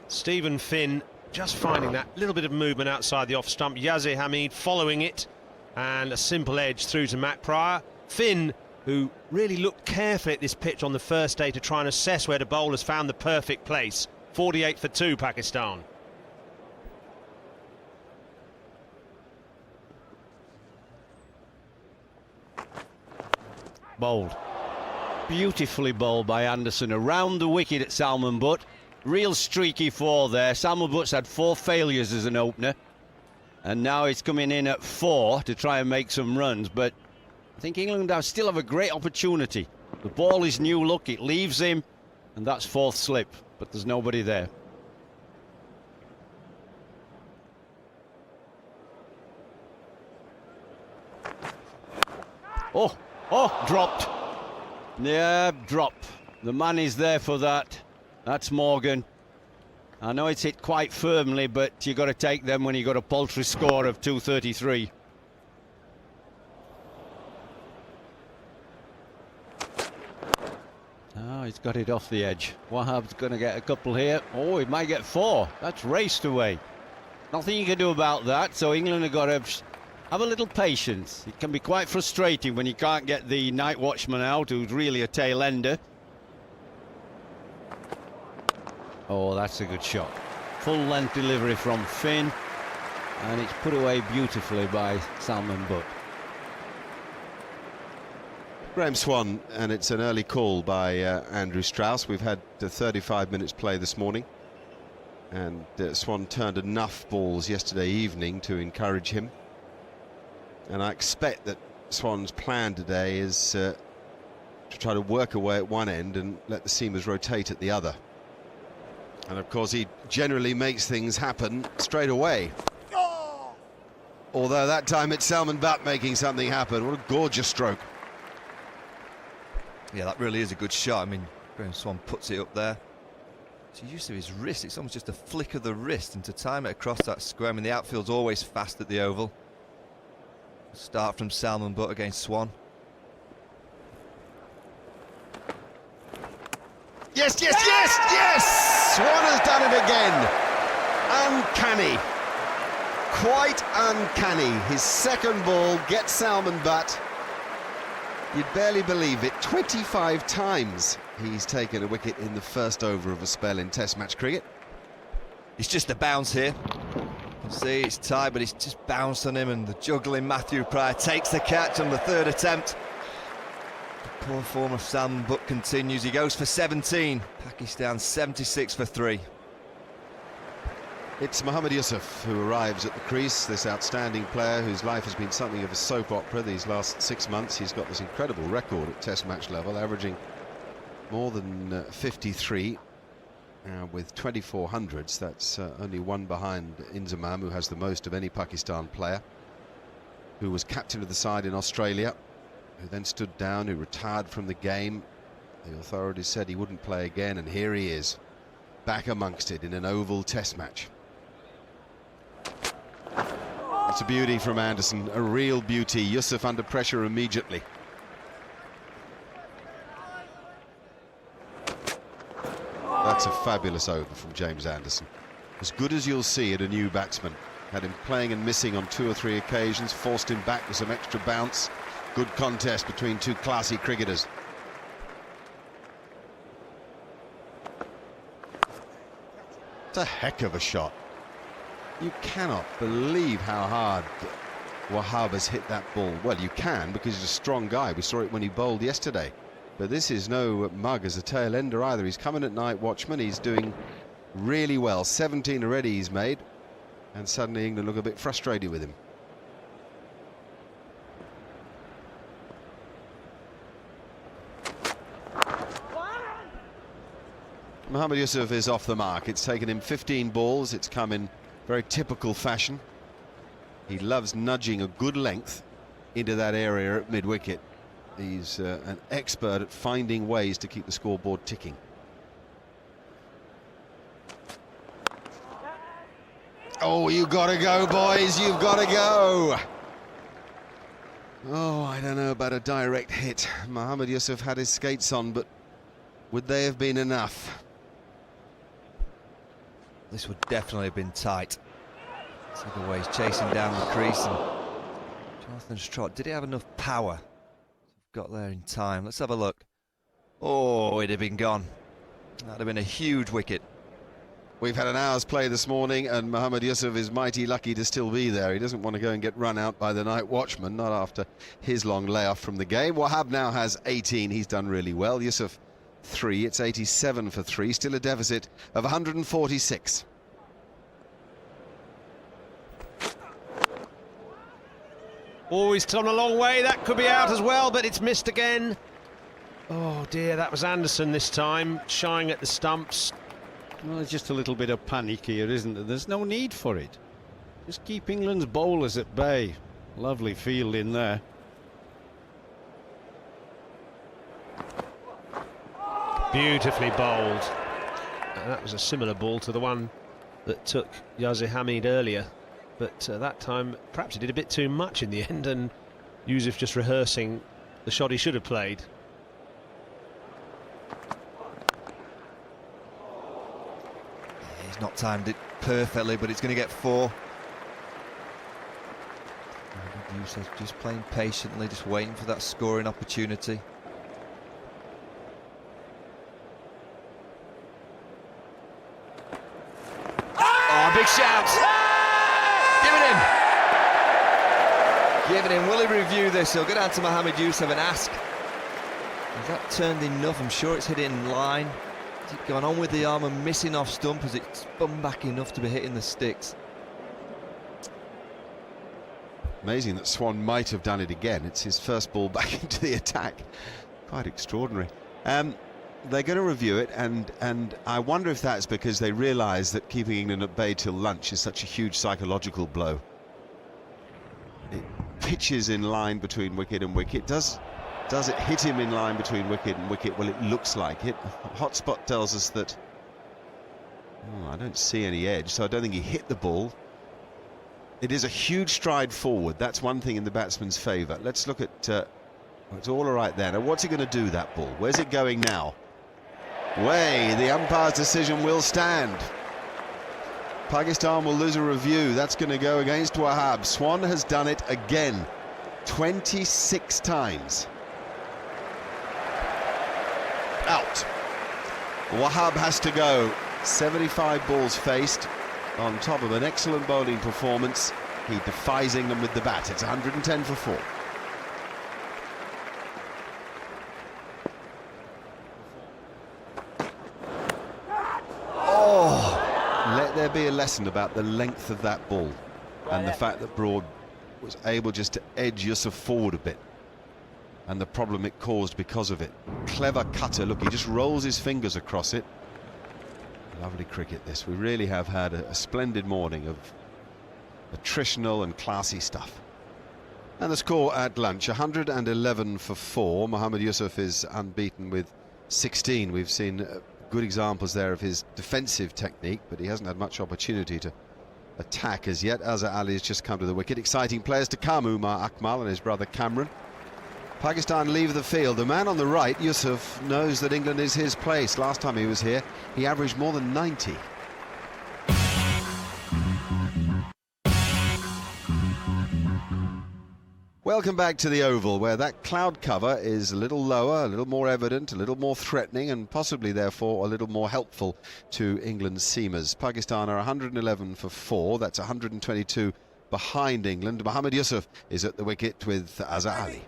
Stephen Finn just finding that little bit of movement outside the off stump. Yazir Hamid following it, and a simple edge through to Matt Pryor. Finn, who really looked carefully at this pitch on the first day to try and assess where the bowlers found the perfect place. 48 for 2, Pakistan. Bowled. Beautifully bowled by Anderson around the wicket at Salman Butt. Real streaky 4 there. Salman Butt's had 4 failures as an opener, and now he's coming in at 4 to try and make some runs, but I think England still have a great opportunity. The ball is new look, it leaves him, and that's 4th slip, but there's nobody there. Oh, dropped. Yeah, drop. The man is there for that. That's Morgan. I know it's hit quite firmly, but you've got to take them when you've got a paltry score of 233. Oh, he's got it off the edge. Wahab's going to get a couple here. Oh, he might get 4. That's raced away. Nothing you can do about that, so England have got to have a little patience. It can be quite frustrating when you can't get the night watchman out, who's really a tail ender. Oh, that's a good shot. Full length delivery from Finn, and it's put away beautifully by Salman Butt. Graham Swan, and it's an early call by Andrew Strauss. We've had 35 minutes play this morning, and Swan turned enough balls yesterday evening to encourage him. And I expect that Swan's plan today is to try to work away at one end and let the seamers rotate at the other. And of course he generally makes things happen straight away. Although that time it's Salman Butt making something happen. What a gorgeous stroke. Yeah, that really is a good shot. I mean, Graham Swan puts it up there. It's the use of his wrist. It's almost just a flick of the wrist, and to time it across that square. I mean, the outfield's always fast at the Oval. Start from Salman Butt against Swan. Yes, yes, yes, yes! Swan has done it again. Uncanny. Quite uncanny. His second ball gets Salman Butt. You'd barely believe it. 25 times he's taken a wicket in the first over of a spell in Test match cricket. It's just a bounce here. See, it's tied, but it's just bounced on him, and the juggling Matthew Pryor takes the catch on the 3rd attempt. The poor form of Salman Butt continues. He goes for 17. Pakistan 76 for 3. It's Mohammad Yusuf who arrives at the crease, this outstanding player whose life has been something of a soap opera these last 6 months. He's got this incredible record at Test match level, averaging more than 53 with 24 hundreds. That's only one behind Inzamam, who has the most of any Pakistan player, who was captain of the side in Australia, who then stood down, who retired from the game The authorities said he wouldn't play again, and here he is, back amongst it in an oval test match. It's a beauty from Anderson, a real beauty. Yusuf under pressure immediately. That's a fabulous over from James Anderson. As good as you'll see at a new batsman. Had him playing and missing on 2 or 3 occasions, forced him back with some extra bounce. Good contest between two classy cricketers. It's a heck of a shot. You cannot believe how hard Wahab has hit that ball. Well, you can, because he's a strong guy. We saw it when he bowled yesterday. But this is no mug as a tail ender either. He's coming at night watchman. He's doing really well. 17 already he's made. And suddenly England look a bit frustrated with him. Mohammad Yusuf is off the mark. It's taken him 15 balls. It's come in very typical fashion. He loves nudging a good length into that area at mid-wicket. He's an expert at finding ways to keep the scoreboard ticking. Oh, you've got to go, boys. You've got to go. Oh, I don't know about a direct hit. Mohammad Yusuf had his skates on, but would they have been enough? This would definitely have been tight. Look at the way he's chasing down the crease. And Jonathan Trott, did he have enough power? Got there in time. Let's have a look. Oh, it'd have been gone. That'd have been a huge wicket. We've had an hour's play this morning, and Mohammad Yusuf is mighty lucky to still be there. He doesn't want to go and get run out by the night watchman, not after his long layoff from the game. Wahab now has 18. He's done really well. Yusuf 3. It's 87 for 3. Still a deficit of 146. Oh, he's gone a long way. That could be out as well, but it's missed again. Oh dear, that was Anderson this time, shying at the stumps. Well, there's just a little bit of panic here, isn't there? There's no need for it. Just keep England's bowlers at bay. Lovely field in there. Beautifully bowled. That was a similar ball to the one that took Yazir Hamid earlier. But that time, perhaps he did a bit too much in the end, and Yusuf just rehearsing the shot he should have played. He's not timed it perfectly, but it's going to get 4. Yusuf just playing patiently, just waiting for that scoring opportunity. Oh, big shout! Giving him. Will he review this? He'll go down to Mohammad Yusuf and ask, has that turned enough? I'm sure it's hit it in line. Has it gone on with the arm and missing off stump? Has it spun back enough to be hitting the sticks? Amazing that Swan might have done it again. It's his first ball back into the attack. Quite extraordinary. They're going to review it, and I wonder if that's because they realise that keeping England at bay till lunch is such a huge psychological blow. It pitches in line between wicket and wicket. Does it hit him in line between wicket and wicket? Well, it looks like it. Hotspot tells us that I don't see any edge, so I don't think he hit the ball. It is a huge stride forward. That's one thing in the batsman's favour. Let's look at it's all right there. Now what's he going to do, that ball? Where's it going now? Way. The umpire's decision will stand. Pakistan will lose a review. That's going to go against Wahab. Swan has done it again, 26 times. Out. Wahab has to go. 75 balls faced on top of an excellent bowling performance. He defies England with the bat. It's 110 for 4. Let there be a lesson about the length of that ball and the fact that Broad was able just to edge Yusuf forward a bit and the problem it caused because of it. Clever cutter. Look, he just rolls his fingers across it. Lovely cricket this. We really have had a splendid morning of attritional and classy stuff. And the score at lunch, 111 for 4. Mohammad Yusuf is unbeaten with 16. We've seen good examples there of his defensive technique, but he hasn't had much opportunity to attack as yet. Azhar Ali has just come to the wicket. Exciting players to come, Umar Akmal and his brother Cameron. Pakistan leave the field. The man on the right, Yusuf, knows that England is his place. Last time he was here, he averaged more than 90. Welcome back to the Oval, where that cloud cover is a little lower, a little more evident, a little more threatening, and possibly, therefore, a little more helpful to England's seamers. Pakistan are 111 for 4. That's 122 behind England. Mohammad Yusuf is at the wicket with Azhar Ali.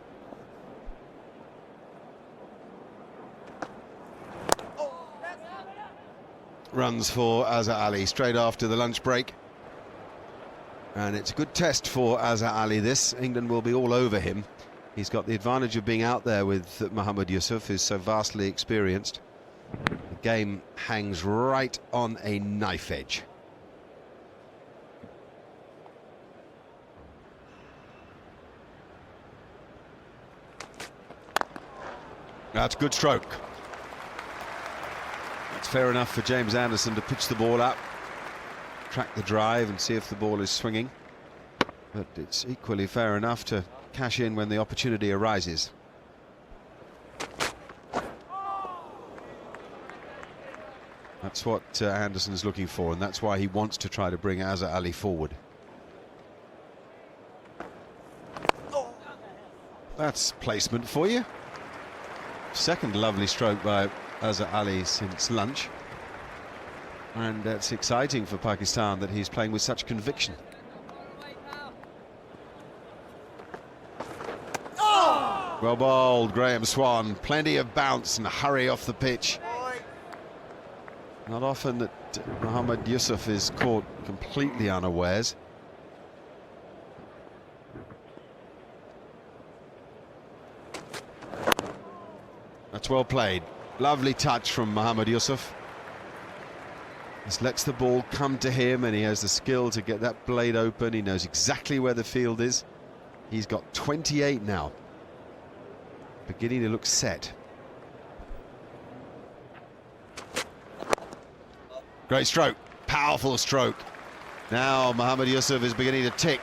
Runs for Azhar Ali straight after the lunch break. And it's a good test for Azhar Ali, this. England will be all over him. He's got the advantage of being out there with Mohammad Yusuf, who's so vastly experienced. The game hangs right on a knife edge. That's a good stroke. It's fair enough for James Anderson to pitch the ball up, track the drive and see if the ball is swinging, but it's equally fair enough to cash in when the opportunity arises. That's what Anderson's looking for, and that's why he wants to try to bring Azhar Ali forward. That's placement for you. Second lovely stroke by Azhar Ali since lunch. And it's exciting for Pakistan that he's playing with such conviction. Well bowled, Graham Swan. Plenty of bounce and hurry off the pitch. Not often that Mohammad Yusuf is caught completely unawares. That's well played. Lovely touch from Mohammad Yusuf. Just lets the ball come to him, and he has the skill to get that blade open. He knows exactly where the field is. He's got 28 now. Beginning to look set. Great stroke. Powerful stroke. Now Mohammad Yusuf is beginning to tick.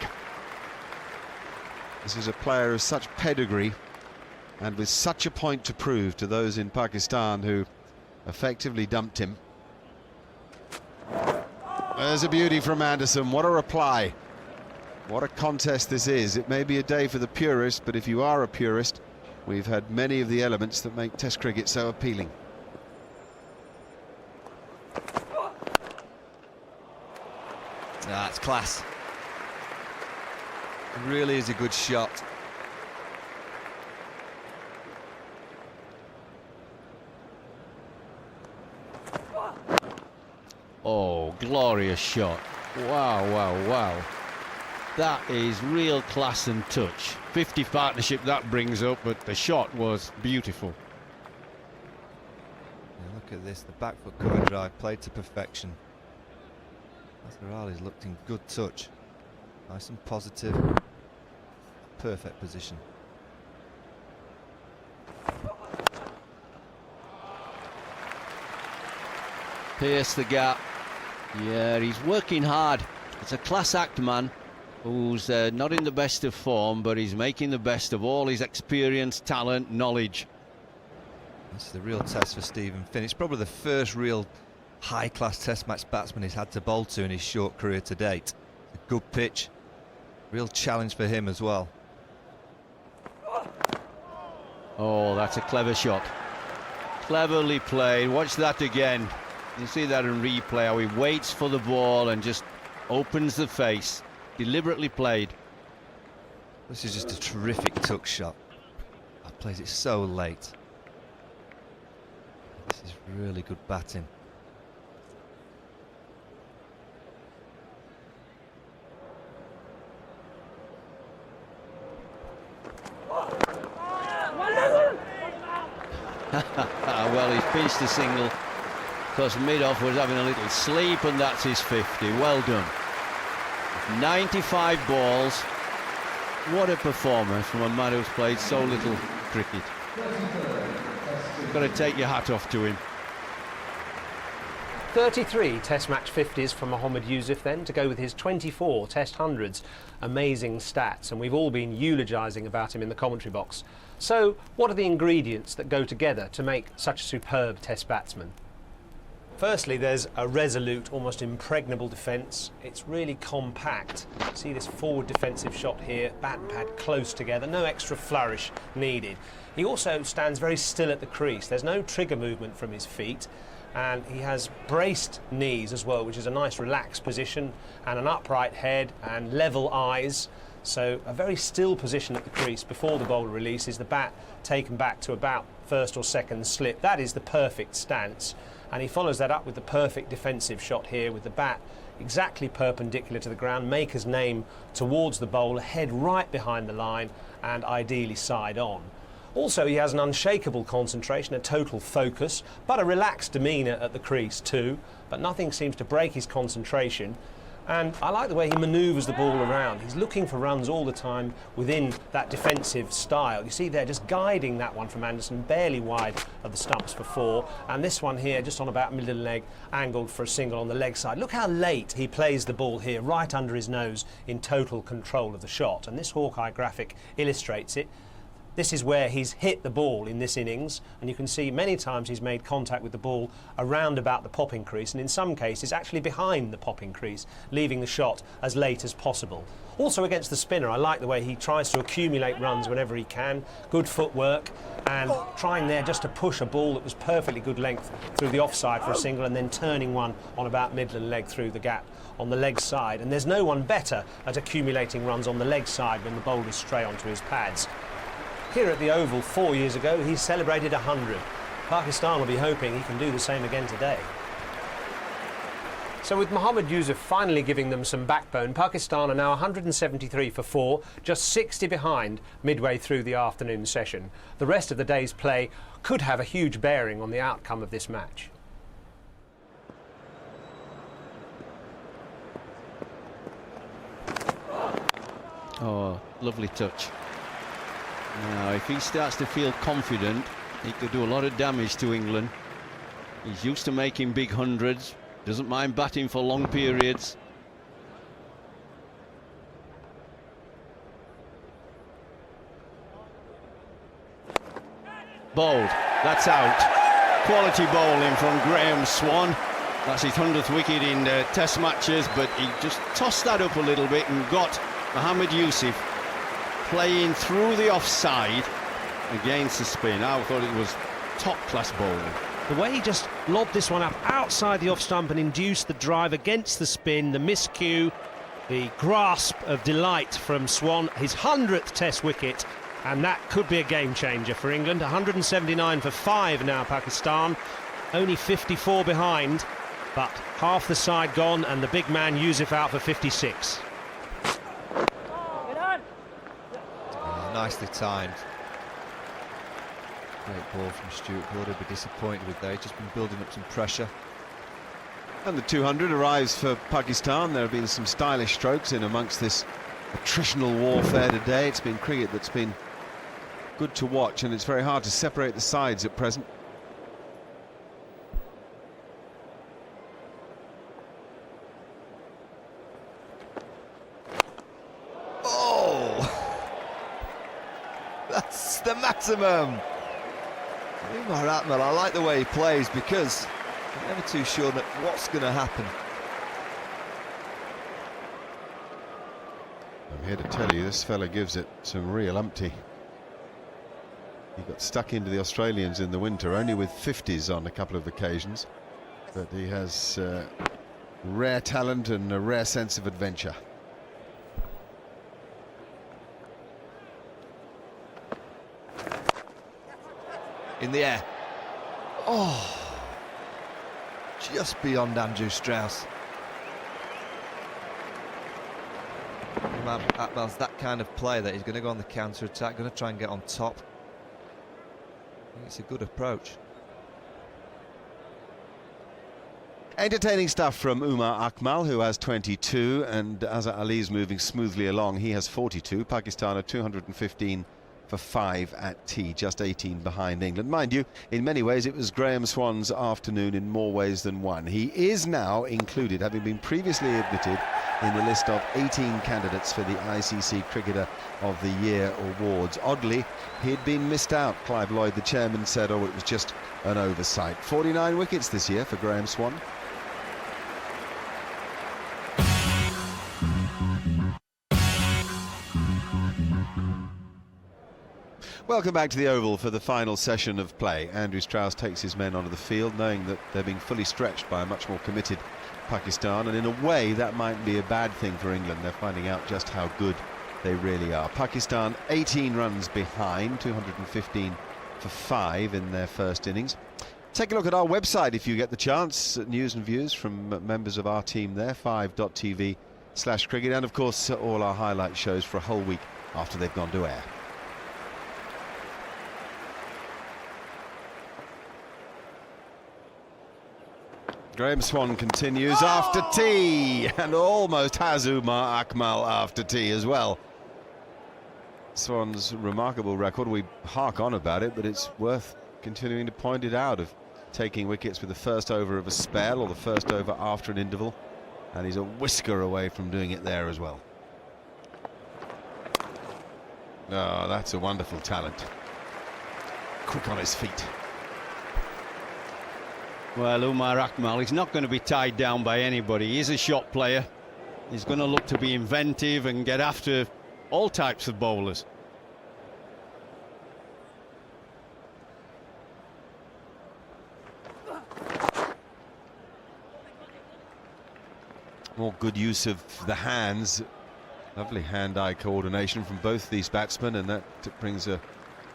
This is a player of such pedigree and with such a point to prove to those in Pakistan who effectively dumped him. There's a beauty from Anderson. What a reply. What a contest this is. It may be a day for the purist, but if you are a purist, we've had many of the elements that make Test cricket so appealing. That's class. It really is a good shot. Oh, glorious shot. Wow, wow, wow. That is real class and touch. 50 partnership that brings up, but the shot was beautiful. Yeah, look at this, the back foot cover drive played to perfection. Azhar Ali's looked in good touch. Nice and positive. Perfect position. Pierce the gap. Yeah, he's working hard. It's a class act man who's not in the best of form, but he's making the best of all his experience, talent, knowledge. This is the real test for Stephen Finn. It's probably the first real high-class Test match batsman he's had to bowl to in his short career to date. A good pitch, real challenge for him as well. Oh, that's a clever shot. Cleverly played. Watch that again. You see that in replay, how he waits for the ball and just opens the face. Deliberately played. This is just a terrific tuck shot. He plays it so late. This is really good batting. Well, he's pinched a single because mid-off was having a little sleep, and that's his 50. Well done. 95 balls. What a performance from a man who's played so little cricket. You've got to take your hat off to him. 33 Test match 50s for Mohammad Yusuf then, to go with his 24 Test hundreds. Amazing stats, and we've all been eulogising about him in the commentary box. So, what are the ingredients that go together to make such a superb Test batsman? Firstly, there's a resolute, almost impregnable defence. It's really compact. See this forward defensive shot here, bat and pad close together, no extra flourish needed. He also stands very still at the crease. There's no trigger movement from his feet. And he has braced knees as well, which is a nice relaxed position, and an upright head and level eyes. So a very still position at the crease before the bowler releases, the bat taken back to about first or second slip. That is the perfect stance, and he follows that up with the perfect defensive shot here, with the bat exactly perpendicular to the ground, maker's name towards the bowler, head right behind the line, and ideally side on. Also, he has an unshakable concentration, a total focus, but a relaxed demeanour at the crease too, but nothing seems to break his concentration. And I like the way he manoeuvres the ball around. He's looking for runs all the time within that defensive style. You see there, just guiding that one from Anderson, barely wide of the stumps for 4. And this one here, just on about middle leg, angled for a single on the leg side. Look how late he plays the ball here, right under his nose, in total control of the shot. And this Hawkeye graphic illustrates it. This is where he's hit the ball in this innings, and you can see many times he's made contact with the ball around about the popping crease, and in some cases actually behind the popping crease, leaving the shot as late as possible. Also against the spinner, I like the way he tries to accumulate runs whenever he can. Good footwork, and trying there just to push a ball that was perfectly good length through the offside for a single, and then turning one on about middle leg through the gap on the leg side. And there's no one better at accumulating runs on the leg side when the bowlers stray onto his pads. Here at the Oval 4 years ago, he celebrated 100. Pakistan will be hoping he can do the same again today. So with Mohammad Yusuf finally giving them some backbone, Pakistan are now 173 for 4, just 60 behind midway through the afternoon session. The rest of the day's play could have a huge bearing on the outcome of this match. Oh, lovely touch. Now, if he starts to feel confident, he could do a lot of damage to England. He's used to making big hundreds, doesn't mind batting for long periods. Bowled, that's out. Quality bowling from Graham Swan. That's his 100th wicket in Test matches, but he just tossed that up a little bit and got Mohammad Yusuf playing through the offside against the spin. I thought it was top-class bowling. The way he just lobbed this one up outside the off stump and induced the drive against the spin, the miscue, the grasp of delight from Swan, his 100th Test wicket, and that could be a game changer for England. 179 for 5 now, Pakistan, only 54 behind, but half the side gone and the big man Yusuf out for 56. Nicely timed. Great ball from Stuart Broad. He'll be disappointed with that. He's just been building up some pressure. And the 200 arrives for Pakistan. There have been some stylish strokes in amongst this attritional warfare today. It's been cricket that's been good to watch, and it's very hard to separate the sides at present. That's the maximum. Umar Akmal, I like the way he plays because I'm never too sure that what's going to happen. I'm here to tell you, this fella gives it some real umpty. He got stuck into the Australians in the winter, only with 50s on a couple of occasions. But he has rare talent and a rare sense of adventure. In the air. Oh, just beyond Andrew Strauss. Akmal's that kind of player that he's going to go on the counter-attack, going to try and get on top. I think it's a good approach. Entertaining stuff from Umar Akmal, who has 22, and Azhar Ali is moving smoothly along. He has 42. Pakistan are 215 for 5 at tea, just 18 behind England. Mind you, in many ways it was Graham Swan's afternoon in more ways than one. He is now included, having been previously admitted in the list of 18 candidates for the ICC Cricketer of the Year awards. Oddly, he'd been missed out. Clive Lloyd, the chairman, said, oh, it was just an oversight. 49 wickets this year for Graham Swan. Welcome back to the Oval for the final session of play. Andrew Strauss takes his men onto the field, knowing that they're being fully stretched by a much more committed Pakistan, and in a way that might be a bad thing for England. They're finding out just how good they really are. Pakistan 18 runs behind, 215 for 5 in their first innings. Take a look at our website if you get the chance. News and views from members of our team there, 5.tv/cricket, and of course all our highlight shows for a whole week after they've gone to air. Graham Swan continues after tea, and almost has Umar Akmal after tea as well. Swan's remarkable record, we hark on about it, but it's worth continuing to point it out, of taking wickets with the first over of a spell or the first over after an interval, and he's a whisker away from doing it there as well. Oh, that's a wonderful talent. Quick on his feet. Well, Umar Akmal, he's not going to be tied down by anybody. He's a shot player. He's going to look to be inventive and get after all types of bowlers. More good use of the hands. Lovely hand-eye coordination from both these batsmen, and that brings a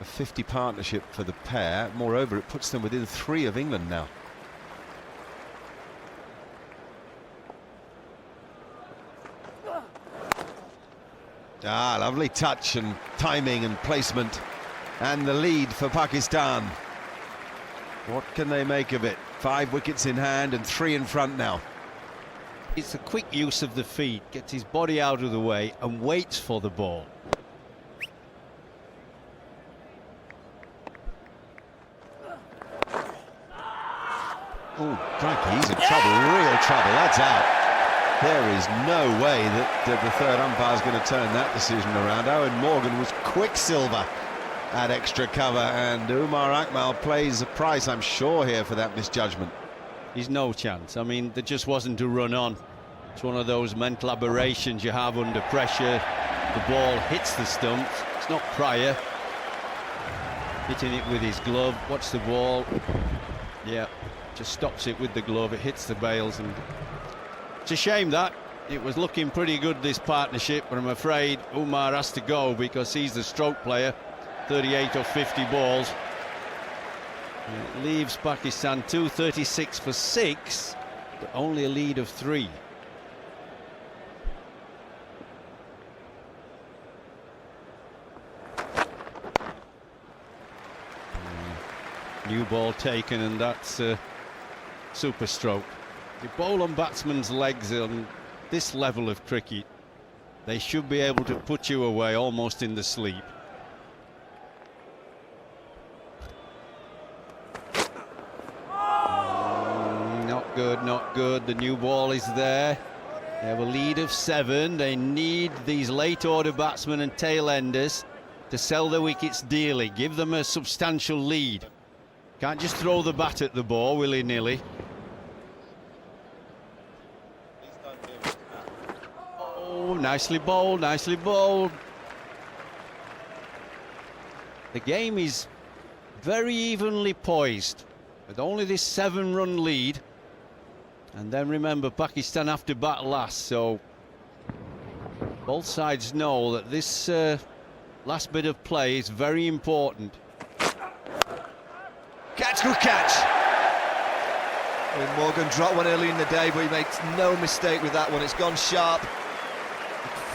50 partnership for the pair. Moreover, it puts them within 3 of England now. Ah, lovely touch and timing and placement, and the lead for Pakistan. What can they make of it? 5 wickets in hand and 3 in front now. It's a quick use of the feet, gets his body out of the way and waits for the ball. Oh, crikey, he's in trouble, real trouble. That's out. There is no way that the third umpire's going to turn that decision around. Owen Morgan was quicksilver at extra cover, and Umar Akmal pays a price, I'm sure, here for that misjudgment. He's no chance. I mean, there just wasn't a run on. It's one of those mental aberrations you have under pressure. The ball hits the stumps. It's not Pryor hitting it with his glove. Watch the ball. Yeah, just stops it with the glove. It hits the bails, and it's a shame that. It was looking pretty good, this partnership, but I'm afraid Umar has to go because he's the stroke player. 38 or 50 balls. It leaves Pakistan 236 for 6, but only a lead of 3. New ball taken, and that's a super stroke. You bowl on batsmen's legs on this level of cricket, they should be able to put you away almost in the sleep. Not good, not good. The new ball is there. They have a lead of 7. They need these late order batsmen and tail enders to sell their wickets dearly, give them a substantial lead. Can't just throw the bat at the ball willy-nilly. Oh, nicely bowled, nicely bowled. The game is very evenly poised with only this 7-run lead. And then remember, Pakistan have to bat last, so both sides know that this last bit of play is very important. Catch, good catch. Well, Morgan dropped one early in the day, but he makes no mistake with that one. It's gone sharp. A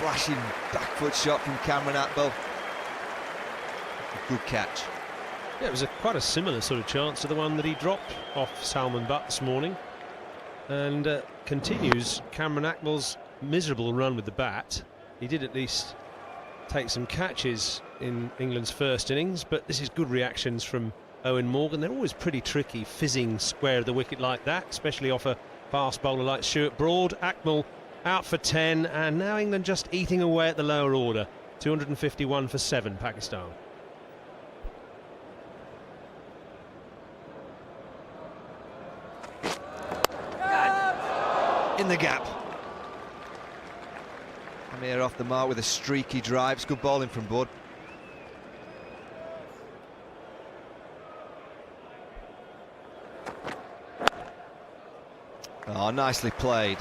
flashing back foot shot from Cameron Atwell. Good catch. Yeah, it was quite a similar sort of chance to the one that he dropped off Salman Butt this morning. And continues Cameron Atwell's miserable run with the bat. He did at least take some catches in England's first innings, but this is good reactions from Owen Morgan. They're always pretty tricky, fizzing square of the wicket like that, especially off a fast bowler like Stuart Broad. Akmal out for 10, and now England just eating away at the lower order. 251 for 7, Pakistan. In the gap. Amir off the mark with a streaky drive. It's good bowling from Broad. Oh, nicely played.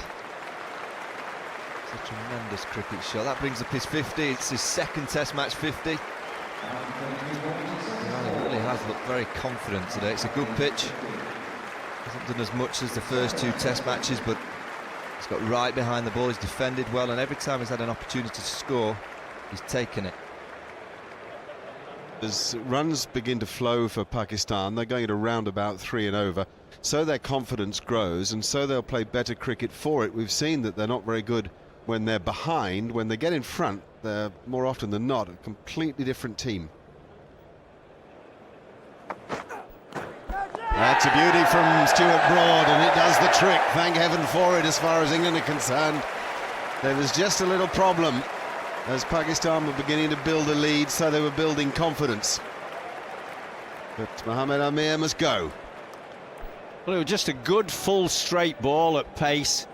It's a tremendous cricket shot. That brings up his 50. It's his second Test match 50. He really has looked very confident today. It's a good pitch. Hasn't done as much as the first 2 Test matches, but he's got right behind the ball. He's defended well, and every time he's had an opportunity to score, he's taken it. As runs begin to flow for Pakistan, they're going at around about 3 and over, so their confidence grows, and so they'll play better cricket for it. We've seen that they're not very good when they're behind. When they get in front, they're more often than not a completely different team. That's a beauty from Stuart Broad, and it does the trick. Thank heaven for it as far as England are concerned. There was just a little problem as Pakistan were beginning to build a lead, so they were building confidence. But Mohammad Amir must go. Well, it was just a good full straight ball at pace,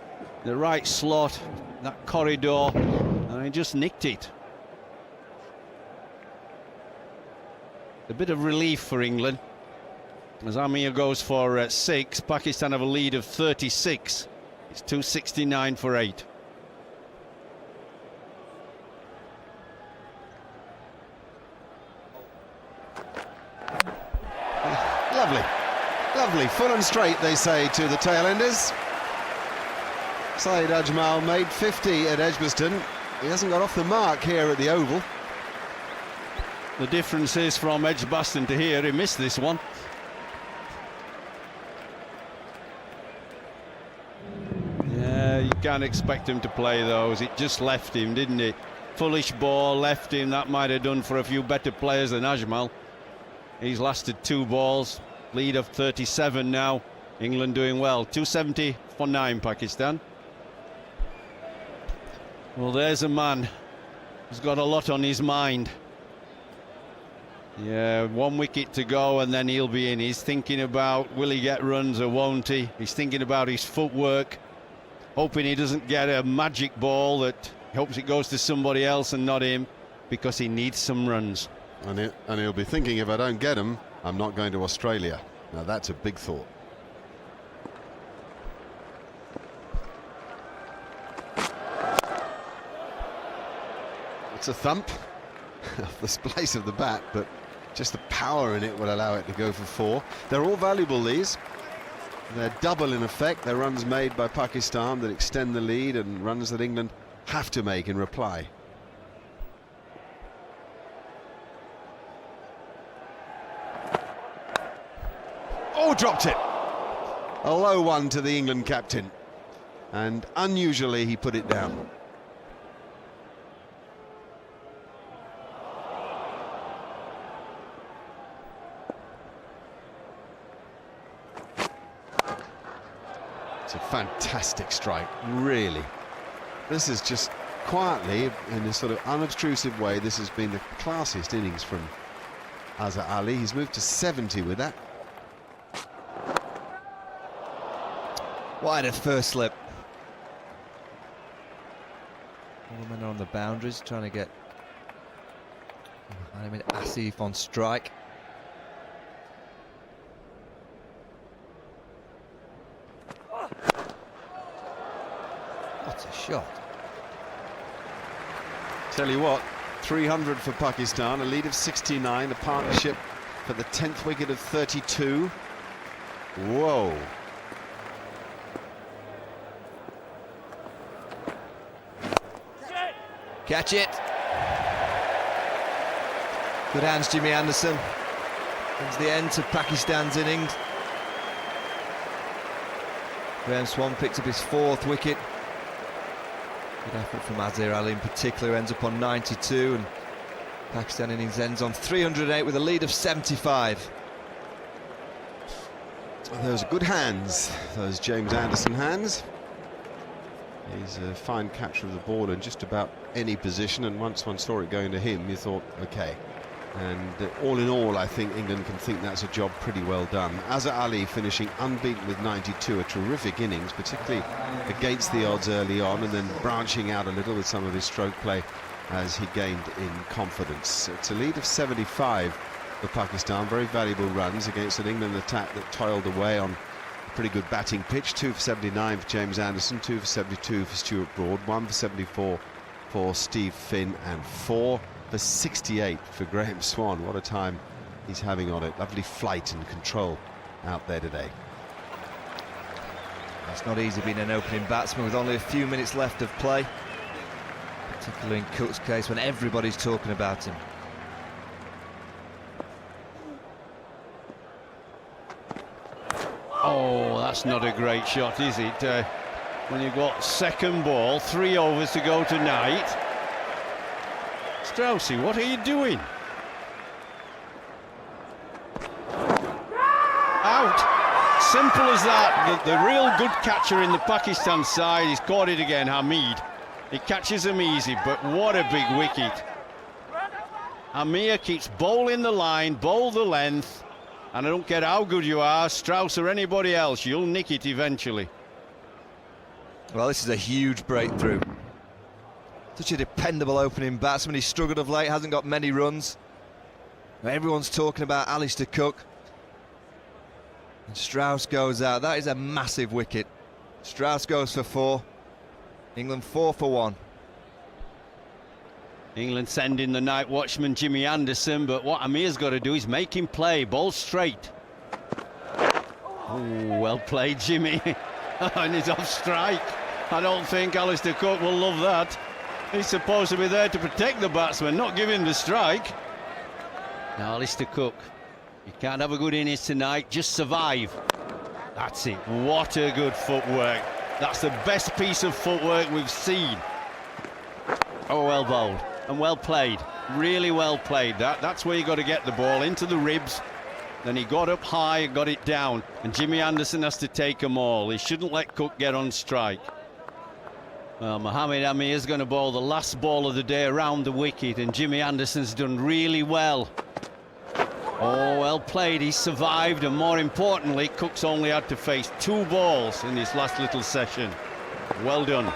the right slot, that corridor, and he just nicked it. A bit of relief for England. As Amir goes for 6, Pakistan have a lead of 36. It's 269 for 8. Lovely, lovely, full and straight, they say to the tail-enders. Saeed Ajmal made 50 at Edgbaston. He hasn't got off the mark here at the Oval. The difference is from Edgbaston to here, he missed this one. Yeah, you can't expect him to play those. It just left him, didn't it? Foolish ball, left him. That might have done for a few better players than Ajmal. He's lasted 2 balls. Lead of 37 now. England doing well. 270 for 9, Pakistan. Well, there's a man who's got a lot on his mind. Yeah, 1 wicket to go and then he'll be in. He's thinking about, will he get runs or won't he? He's thinking about his footwork, hoping he doesn't get a magic ball that he hopes it goes to somebody else and not him, because he needs some runs. And he'll be thinking, if I don't get him, I'm not going to Australia. Now that's a big thought. It's a thump off the place of the bat, but just the power in it will allow it to go for 4. They're all valuable, these. They're double in effect. They're runs made by Pakistan that extend the lead and runs that England have to make in reply. Oh, dropped it. A low one to the England captain. And unusually, he put it down. It's a fantastic strike, really. This is just quietly, in a sort of unobtrusive way, this has been the classiest innings from Azhar Ali. He's moved to 70 with that. Wide at first slip. All the men are on the boundaries trying to get Asif on strike. What a shot. Tell you what, 300 for Pakistan, a lead of 69, a partnership for the 10th wicket of 32. Whoa. Catch it. Good hands, Jimmy Anderson. It's the end to Pakistan's innings. Graham Swan picked up his 4th wicket. Good effort from Azhar Ali in particular, ends up on 92, and Pakistan innings ends on 308 with a lead of 75. Those are good hands, those James Anderson hands. He's a fine catcher of the ball in just about any position, and once one saw it going to him, you thought, okay. And all in all, I think England can think that's a job pretty well done. Azhar Ali finishing unbeaten with 92, a terrific innings, particularly against the odds early on, and then branching out a little with some of his stroke play as he gained in confidence. It's a lead of 75 for Pakistan. Very valuable runs against an England attack that toiled away on a pretty good batting pitch. 2 for 79 for James Anderson, 2 for 72 for Stuart Broad, 1 for 74 for Steve Finn, and 4 for 68 for Graham Swan. What a time he's having on it. Lovely flight and control out there today. It's not easy being an opening batsman with only a few minutes left of play, particularly in Cook's case when everybody's talking about him. Oh, that's not a great shot, is it? When you've got second ball, 3 overs to go tonight. Straussy, what are you doing? Out. Simple as that. The real good catcher in the Pakistan side, he's caught it again, Hamid. He catches them easy, but what a big wicket. Amir keeps bowling the line, bowl the length, and I don't care how good you are, Strauss or anybody else, you'll nick it eventually. Well, this is a huge breakthrough. Such a dependable opening batsman. He's struggled of late, hasn't got many runs. Everyone's talking about Alistair Cook. And Strauss goes out. That is a massive wicket. Strauss goes for 4. England 4 for 1. England sending the night watchman Jimmy Anderson, but what Amir's got to do is make him play, ball straight. Oh, well played, Jimmy. And he's off strike. I don't think Alistair Cook will love that. He's supposed to be there to protect the batsman, not give him the strike. Now, Alistair Cook, you can't have a good innings tonight, just survive. That's it. What a good footwork. That's the best piece of footwork we've seen. Oh, well bowled and well played. Really well played. That's where you got to get the ball into the ribs. Then he got up high and got it down. And Jimmy Anderson has to take them all. He shouldn't let Cook get on strike. Well, Mohamed Amir is going to bowl the last ball of the day around the wicket, and Jimmy Anderson's done really well. Oh, well played. He survived, and more importantly, Cook's only had to face 2 balls in this last little session. Well done.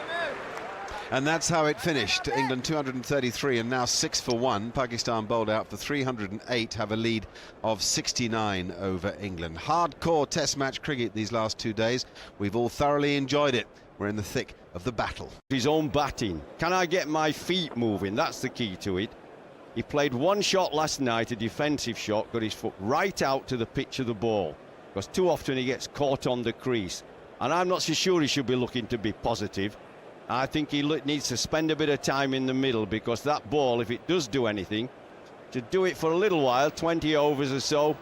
And that's how it finished. England 233 and now 6 for 1. Pakistan bowled out for 308, have a lead of 69 over England. Hardcore test match cricket these last 2 days. We've all thoroughly enjoyed it. We're in the thick of the battle. His own batting. Can I get my feet moving? That's the key to it. He played one shot last night, a defensive shot, got his foot right out to the pitch of the ball, because too often he gets caught on the crease. And I'm not so sure he should be looking to be positive. I think he needs to spend a bit of time in the middle, because that ball, if it does do anything, to do it for a little while, 20 overs or so,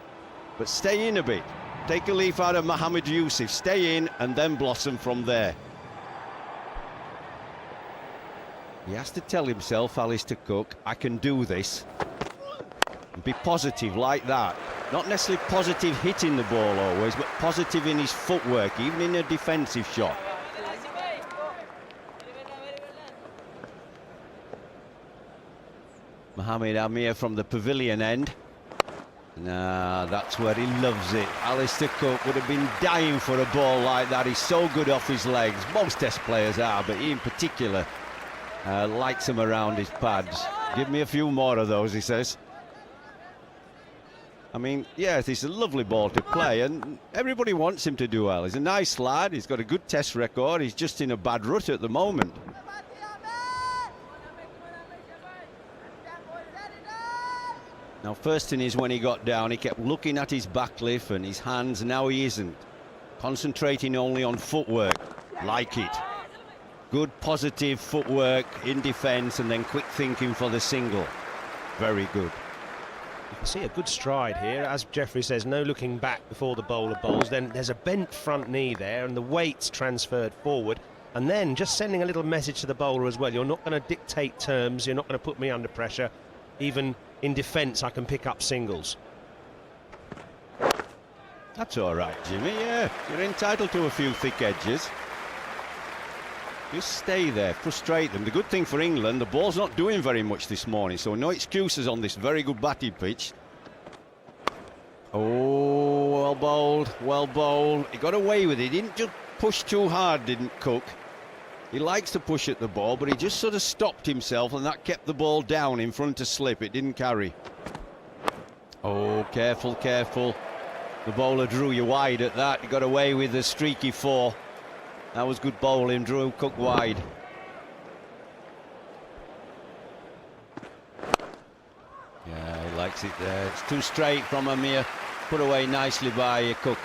but stay in a bit. Take a leaf out of Mohammad Yusuf, stay in and then blossom from there. He has to tell himself, Alistair Cook, I can do this. And be positive like that. Not necessarily positive hitting the ball always, but positive in his footwork, even in a defensive shot. Mohamed Amir from the pavilion end. Nah, that's where he loves it. Alistair Cook would have been dying for a ball like that. He's so good off his legs. Most test players are, but he in particular likes him around his pads. Give me a few more of those, he says. I mean, yes, it's a lovely ball to play, and everybody wants him to do well. He's a nice lad, he's got a good test record, he's just in a bad rut at the moment. Now, first thing is when he got down, he kept looking at his backlift and his hands, now he isn't. Concentrating only on footwork. Like it. Good positive footwork in defence and then quick thinking for the single. Very good. You can see a good stride here. As Jeffrey says, no looking back before the bowler bowls. Then there's a bent front knee there and the weight's transferred forward. And then just sending a little message to the bowler as well. You're not going to dictate terms. You're not going to put me under pressure. Even in defence I can pick up singles. That's all right, Jimmy, yeah. You're entitled to a few thick edges. Just stay there, frustrate them. The good thing for England, the ball's not doing very much this morning, so no excuses on this very good batting pitch. Oh, well bowled, well bowled. He got away with it. He didn't just push too hard, didn't Cook. He likes to push at the ball, but he just sort of stopped himself, and that kept the ball down in front of slip. It didn't carry. Oh, careful, careful. The bowler drew you wide at that. He got away with the streaky 4. That was good bowling, drew Cook wide. Yeah, he likes it there. It's too straight from Amir. Put away nicely by Cook.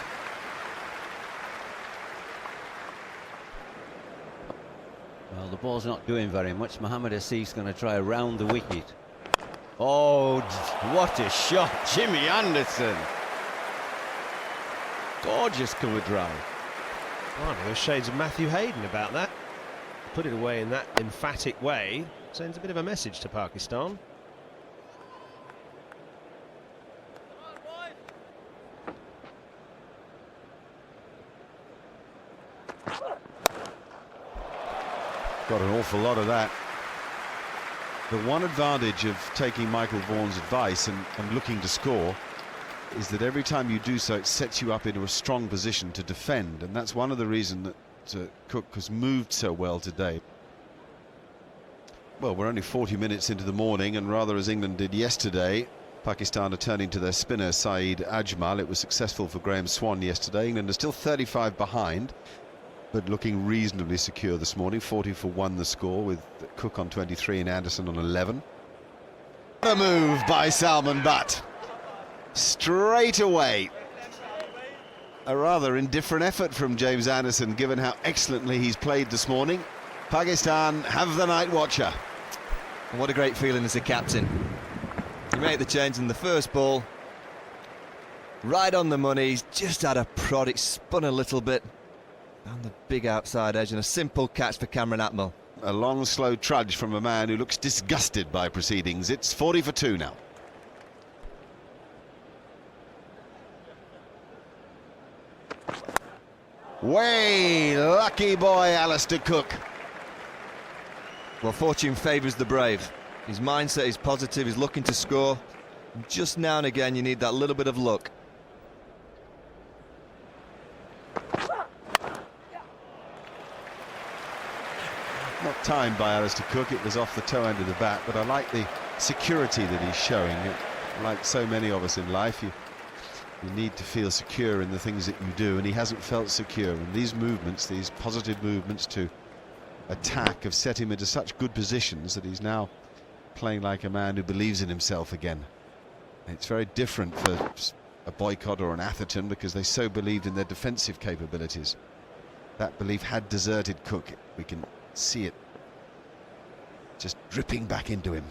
Well, the ball's not doing very much. Mohammad Asif's going to try around the wicket. Oh, what a shot, Jimmy Anderson. Gorgeous cover drive. Oh, there were shades of Matthew Hayden about that. Put it away in that emphatic way. Sends a bit of a message to Pakistan. Got an awful lot of that. The one advantage of taking Michael Vaughan's advice and looking to score is that every time you do so, it sets you up into a strong position to defend, and that's one of the reasons that Cook has moved so well today. Well, we're only 40 minutes into the morning, and rather as England did yesterday, Pakistan are turning to their spinner Saeed Ajmal. It was successful for Graham Swan yesterday. England are still 35 behind, but looking reasonably secure this morning. 40-for-1 the score, with Cook on 23 and Anderson on 11. What a move by Salman Butt. Straight away. A rather indifferent effort from James Anderson, given how excellently he's played this morning. Pakistan have the night watcher. And what a great feeling as a captain. He made the change in the first ball. Right on the money. He's just had a prod. It spun a little bit on the big outside edge, and a simple catch for Cameron Atmel. A long, slow trudge from a man who looks disgusted by proceedings. It's 40-for-2 now. Way lucky boy, Alistair Cook. Well, fortune favours the brave. His mindset is positive, he's looking to score. And just now and again you need that little bit of luck. Not timed by Alistair Cook, it was off the toe end of the bat, but I like the security that he's showing. Like so many of us in life, you need to feel secure in the things that you do, and he hasn't felt secure. And these movements, these positive movements to attack, have set him into such good positions that he's now playing like a man who believes in himself again. It's very different for a Boycott or an Atherton, because they so believed in their defensive capabilities. That belief had deserted Cook. We can see it just dripping back into him.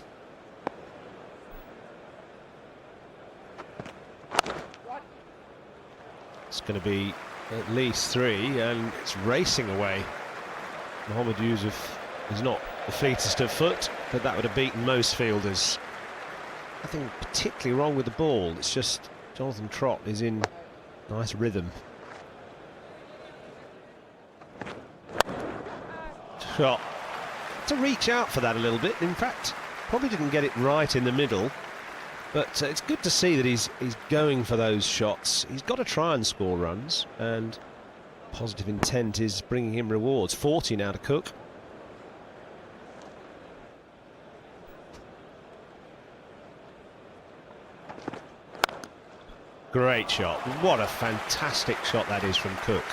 It's going to be at least 3, and it's racing away. Mohammad Yusuf is not the fleetest of foot, but that would have beaten most fielders. Nothing particularly wrong with the ball, it's just Jonathan Trott is in nice rhythm. Shot to reach out for that a little bit. In fact, probably didn't get it right in the middle, but it's good to see that he's going for those shots. He's got to try and score runs, and positive intent is bringing him rewards. 40 now to Cook. Great shot. What a fantastic shot that is from Cook.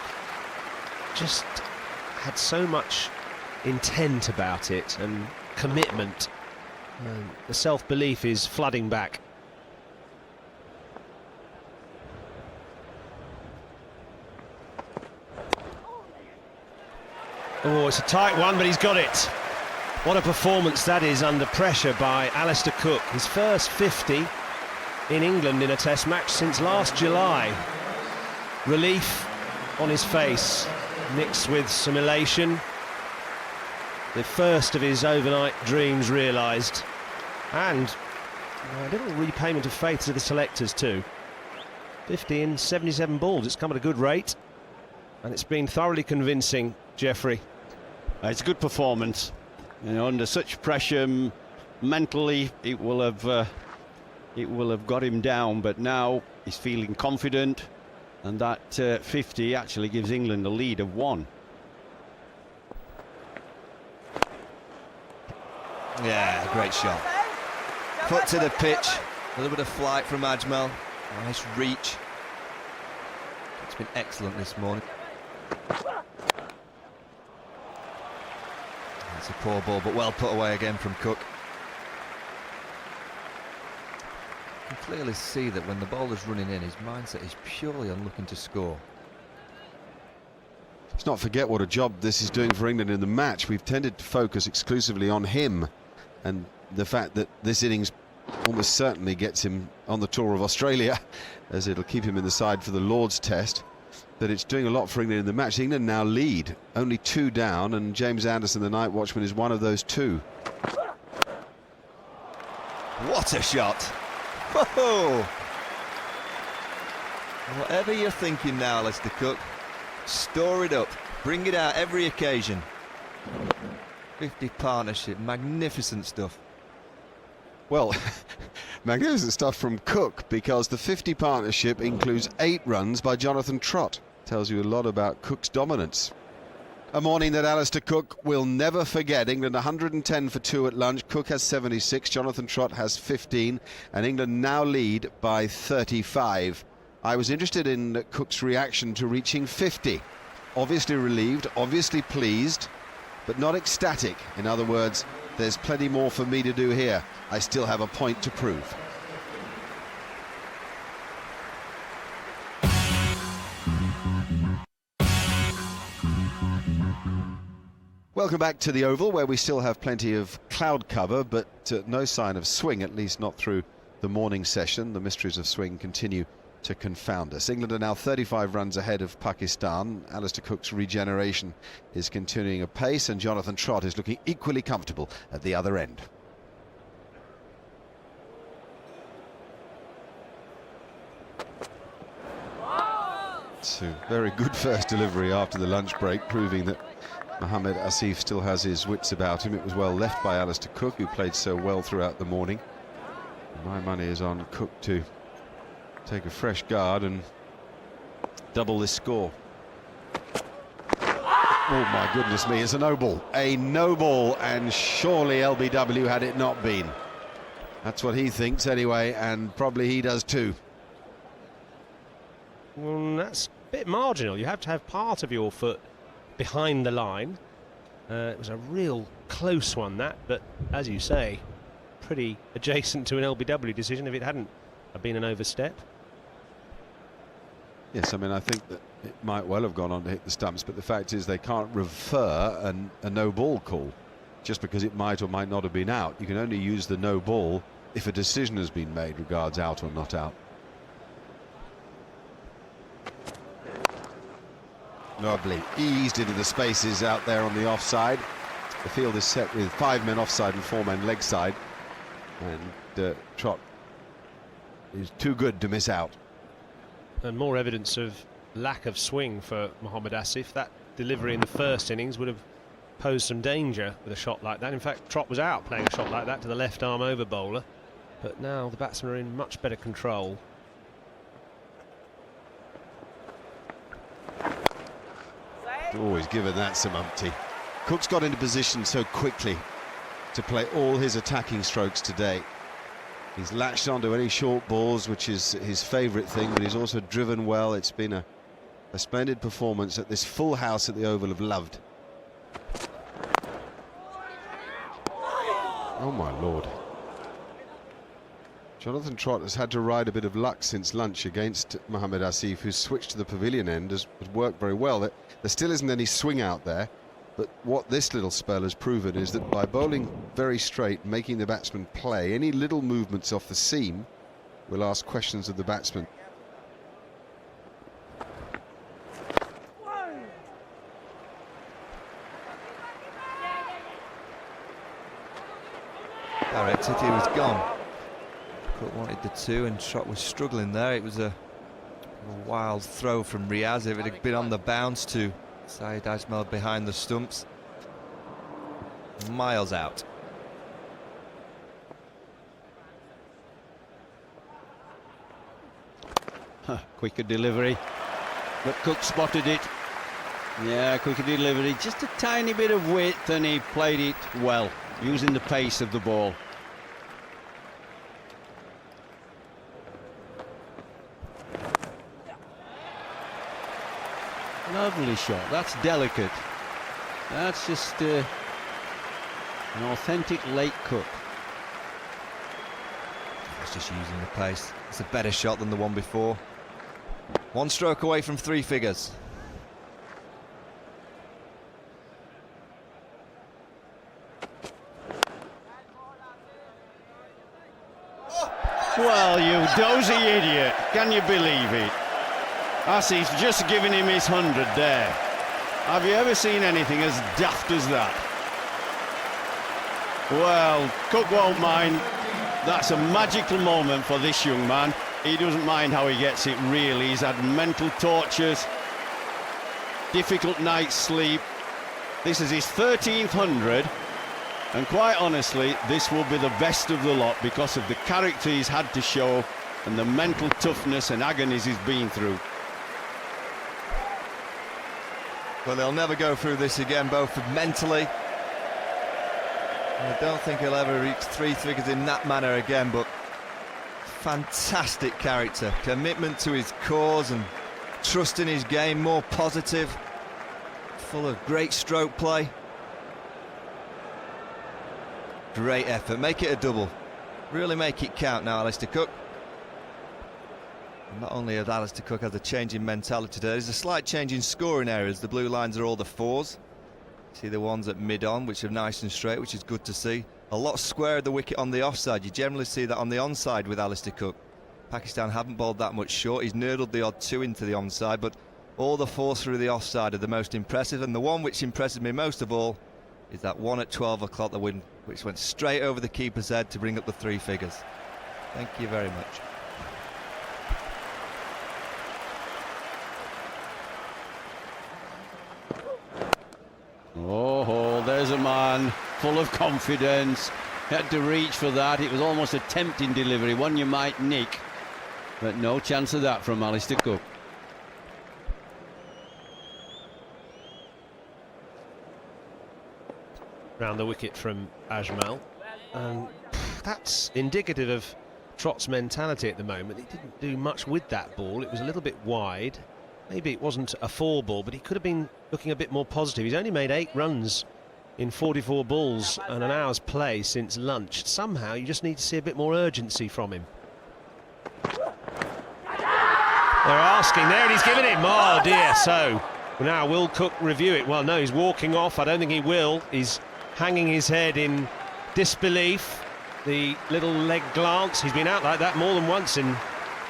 Just had so much intent about it and commitment. The self-belief is flooding back. Oh, it's a tight one, but he's got it. What a performance that is under pressure by Alistair Cook. His first 50 in England in a test match since last July. Relief on his face, mixed with some elation. The first of his overnight dreams realised. And A little repayment of faith to the selectors too. 50 in 77 balls. It's come at a good rate, and it's been thoroughly convincing, Geoffrey. It's a good performance. You know, under such pressure, mentally it will have got him down, but now he's feeling confident, and that 50 actually gives England a lead of 1. Yeah, great shot. Foot to the pitch, a little bit of flight from Ajmal. Nice reach. It's been excellent this morning. It's a poor ball, but well put away again from Cook. You can clearly see that when the bowler's running in, his mindset is purely on looking to score. Let's not forget what a job this is doing for England in the match. We've tended to focus exclusively on him, and the fact that this innings almost certainly gets him on the tour of Australia, as it'll keep him in the side for the Lord's Test. But it's doing a lot for England in the match. England now lead, only 2 down, and James Anderson, the night watchman, is one of those 2. What a shot! Whoa! Whatever you're thinking now, Alistair Cook, store it up, bring it out every occasion. 50 partnership, magnificent stuff. Well, magnificent stuff from Cook, because the 50 partnership includes 8 runs by Jonathan Trott. Tells you a lot about Cook's dominance. A morning that Alistair Cook will never forget. England 110 for 2 at lunch. Cook has 76, Jonathan Trott has 15, and England now lead by 35. I was interested in Cook's reaction to reaching 50. Obviously relieved, obviously pleased, but not ecstatic. In other words, there's plenty more for me to do here. I still have a point to prove. Welcome back to the Oval, where we still have plenty of cloud cover, but no sign of swing, at least not through the morning session. The mysteries of swing continue to confound us. England are now 35 runs ahead of Pakistan. Alistair Cook's regeneration is continuing apace, and Jonathan Trott is looking equally comfortable at the other end. It's a very good first delivery after the lunch break, proving that Mohammad Asif still has his wits about him. It was well left by Alistair Cook, who played so well throughout the morning. My money is on Cook to take a fresh guard and double this score. Oh my goodness me, it's a no ball. A no ball, and surely LBW had it not been. That's what he thinks anyway, and probably he does too. Well, that's a bit marginal. You have to have part of your foot behind the line. It was a real close one, that, but as you say, pretty adjacent to an LBW decision if it hadn't been an overstep. Yes, I mean, I think that it might well have gone on to hit the stumps, but the fact is they can't refer a no ball call just because it might or might not have been out. You can only use the no ball if a decision has been made regards out or not out. Lovely, eased into the spaces out there on the offside. The field is set with 5 men offside and 4 men leg side, and Trott is too good to miss out. And more evidence of lack of swing for Mohammad Asif. That delivery in the first innings would have posed some danger with a shot like that. In fact, Trott was out playing a shot like that to the left arm over bowler, but now the batsmen are in much better control. Always given that some umpty. Cook's got into position so quickly to play all his attacking strokes today. He's latched onto any short balls, which is his favourite thing, but he's also driven well. It's been a splendid performance that this full house at the Oval have loved. Oh my lord. Jonathan Trott has had to ride a bit of luck since lunch against Mohammad Asif, who's switched to the pavilion end, has worked very well. There still isn't any swing out there, but what this little spell has proven is that by bowling very straight, making the batsman play, any little movements off the seam will ask questions of the batsman. Directed, he was gone. Cook wanted the 2 and Trott was struggling there. It was a wild throw from Riaz. If it had been on the bounce to Saeed Ajmal behind the stumps, miles out. Quicker delivery, but Cook spotted it. Yeah, quicker delivery, just a tiny bit of width, and he played it well, using the pace of the ball. Lovely shot, that's delicate. That's just an authentic late Cook. It's just using the pace. It's a better shot than the one before. One stroke away from 3 figures. Well, you dozy idiot, can you believe it? Assie's just giving him his 100 there. Have you ever seen anything as daft as that? Well, Cook won't mind. That's a magical moment for this young man. He doesn't mind how he gets it, really. He's had mental tortures, difficult night's sleep. This is his 13th 100, and quite honestly, this will be the best of the lot because of the character he's had to show and the mental toughness and agonies he's been through. Well, they'll never go through this again, both mentally. I don't think he'll ever reach 3 figures in that manner again, but fantastic character, commitment to his cause and trust in his game, more positive, full of great stroke play. Great effort, make it a double. Really make it count now, Alistair Cook. And not only has Alistair Cook has a change in mentality today, there's a slight change in scoring areas. The blue lines are all the 4s. See the ones at mid-on, which are nice and straight, which is good to see. A lot square of the wicket on the offside. You generally see that on the onside with Alistair Cook. Pakistan haven't bowled that much short. He's nurdled the odd 2 into the onside, but all the 4s through the offside are the most impressive. And the one which impresses me most of all is that one at 12 o'clock, the win, which went straight over the keeper's head to bring up the 3 figures. Thank you very much. Oh, there's a man full of confidence. Had to reach for that. It was almost a tempting delivery, one you might nick, but no chance of that from Alistair Cook. Round the wicket from Ajmal, and that's indicative of Trott's mentality at the moment. He didn't do much with that ball. It was a little bit wide. Maybe it wasn't a 4 ball, but he could have been looking a bit more positive. He's only made 8 runs in 44 balls and an hour's play since lunch. Somehow you just need to see a bit more urgency from him. They're asking there, and he's given him. Oh dear. So now will Cook review it? Well, no, he's walking off. I don't think he will. He's hanging his head in disbelief. The little leg glance. He's been out like that more than once in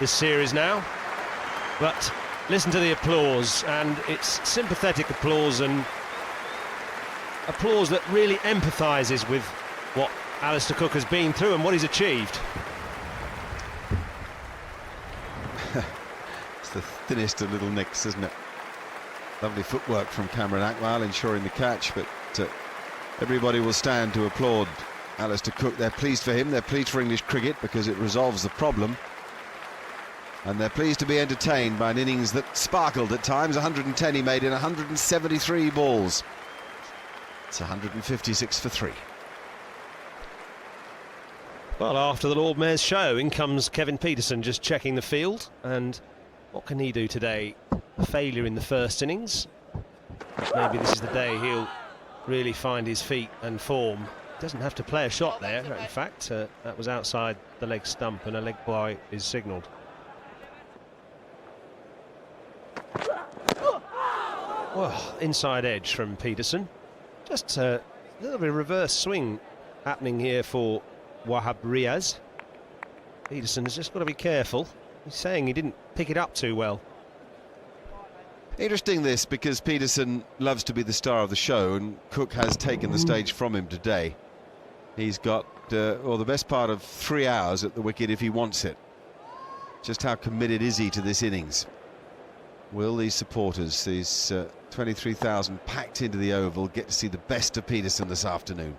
this series now. But listen to the applause, and it's sympathetic applause, and applause that really empathises with what Alistair Cook has been through and what he's achieved. It's the thinnest of little nicks, isn't it? Lovely footwork from Kamran Akmal ensuring the catch, but everybody will stand to applaud Alistair Cook. They're pleased for him, they're pleased for English cricket because it resolves the problem. And they're pleased to be entertained by an innings that sparkled at times. 110 he made in 173 balls. It's 156 for 3. Well, after the Lord Mayor's show, in comes Kevin Pietersen just checking the field. And what can he do today? A failure in the first innings. Maybe this is the day he'll really find his feet and form. Doesn't have to play a shot there, in fact. That was outside the leg stump and a leg bye is signalled. Well, inside edge from Pietersen. Just a little bit of reverse swing happening here for Wahab Riaz. Pietersen's just got to be careful. He's saying he didn't pick it up too well. Interesting this, because Pietersen loves to be the star of the show, and Cook has taken the stage from him today. He's got or the best part of 3 hours at the wicket if he wants it. Just how committed is he to this innings? Will these supporters, these 23,000 packed into the Oval, get to see the best of Peterson this afternoon?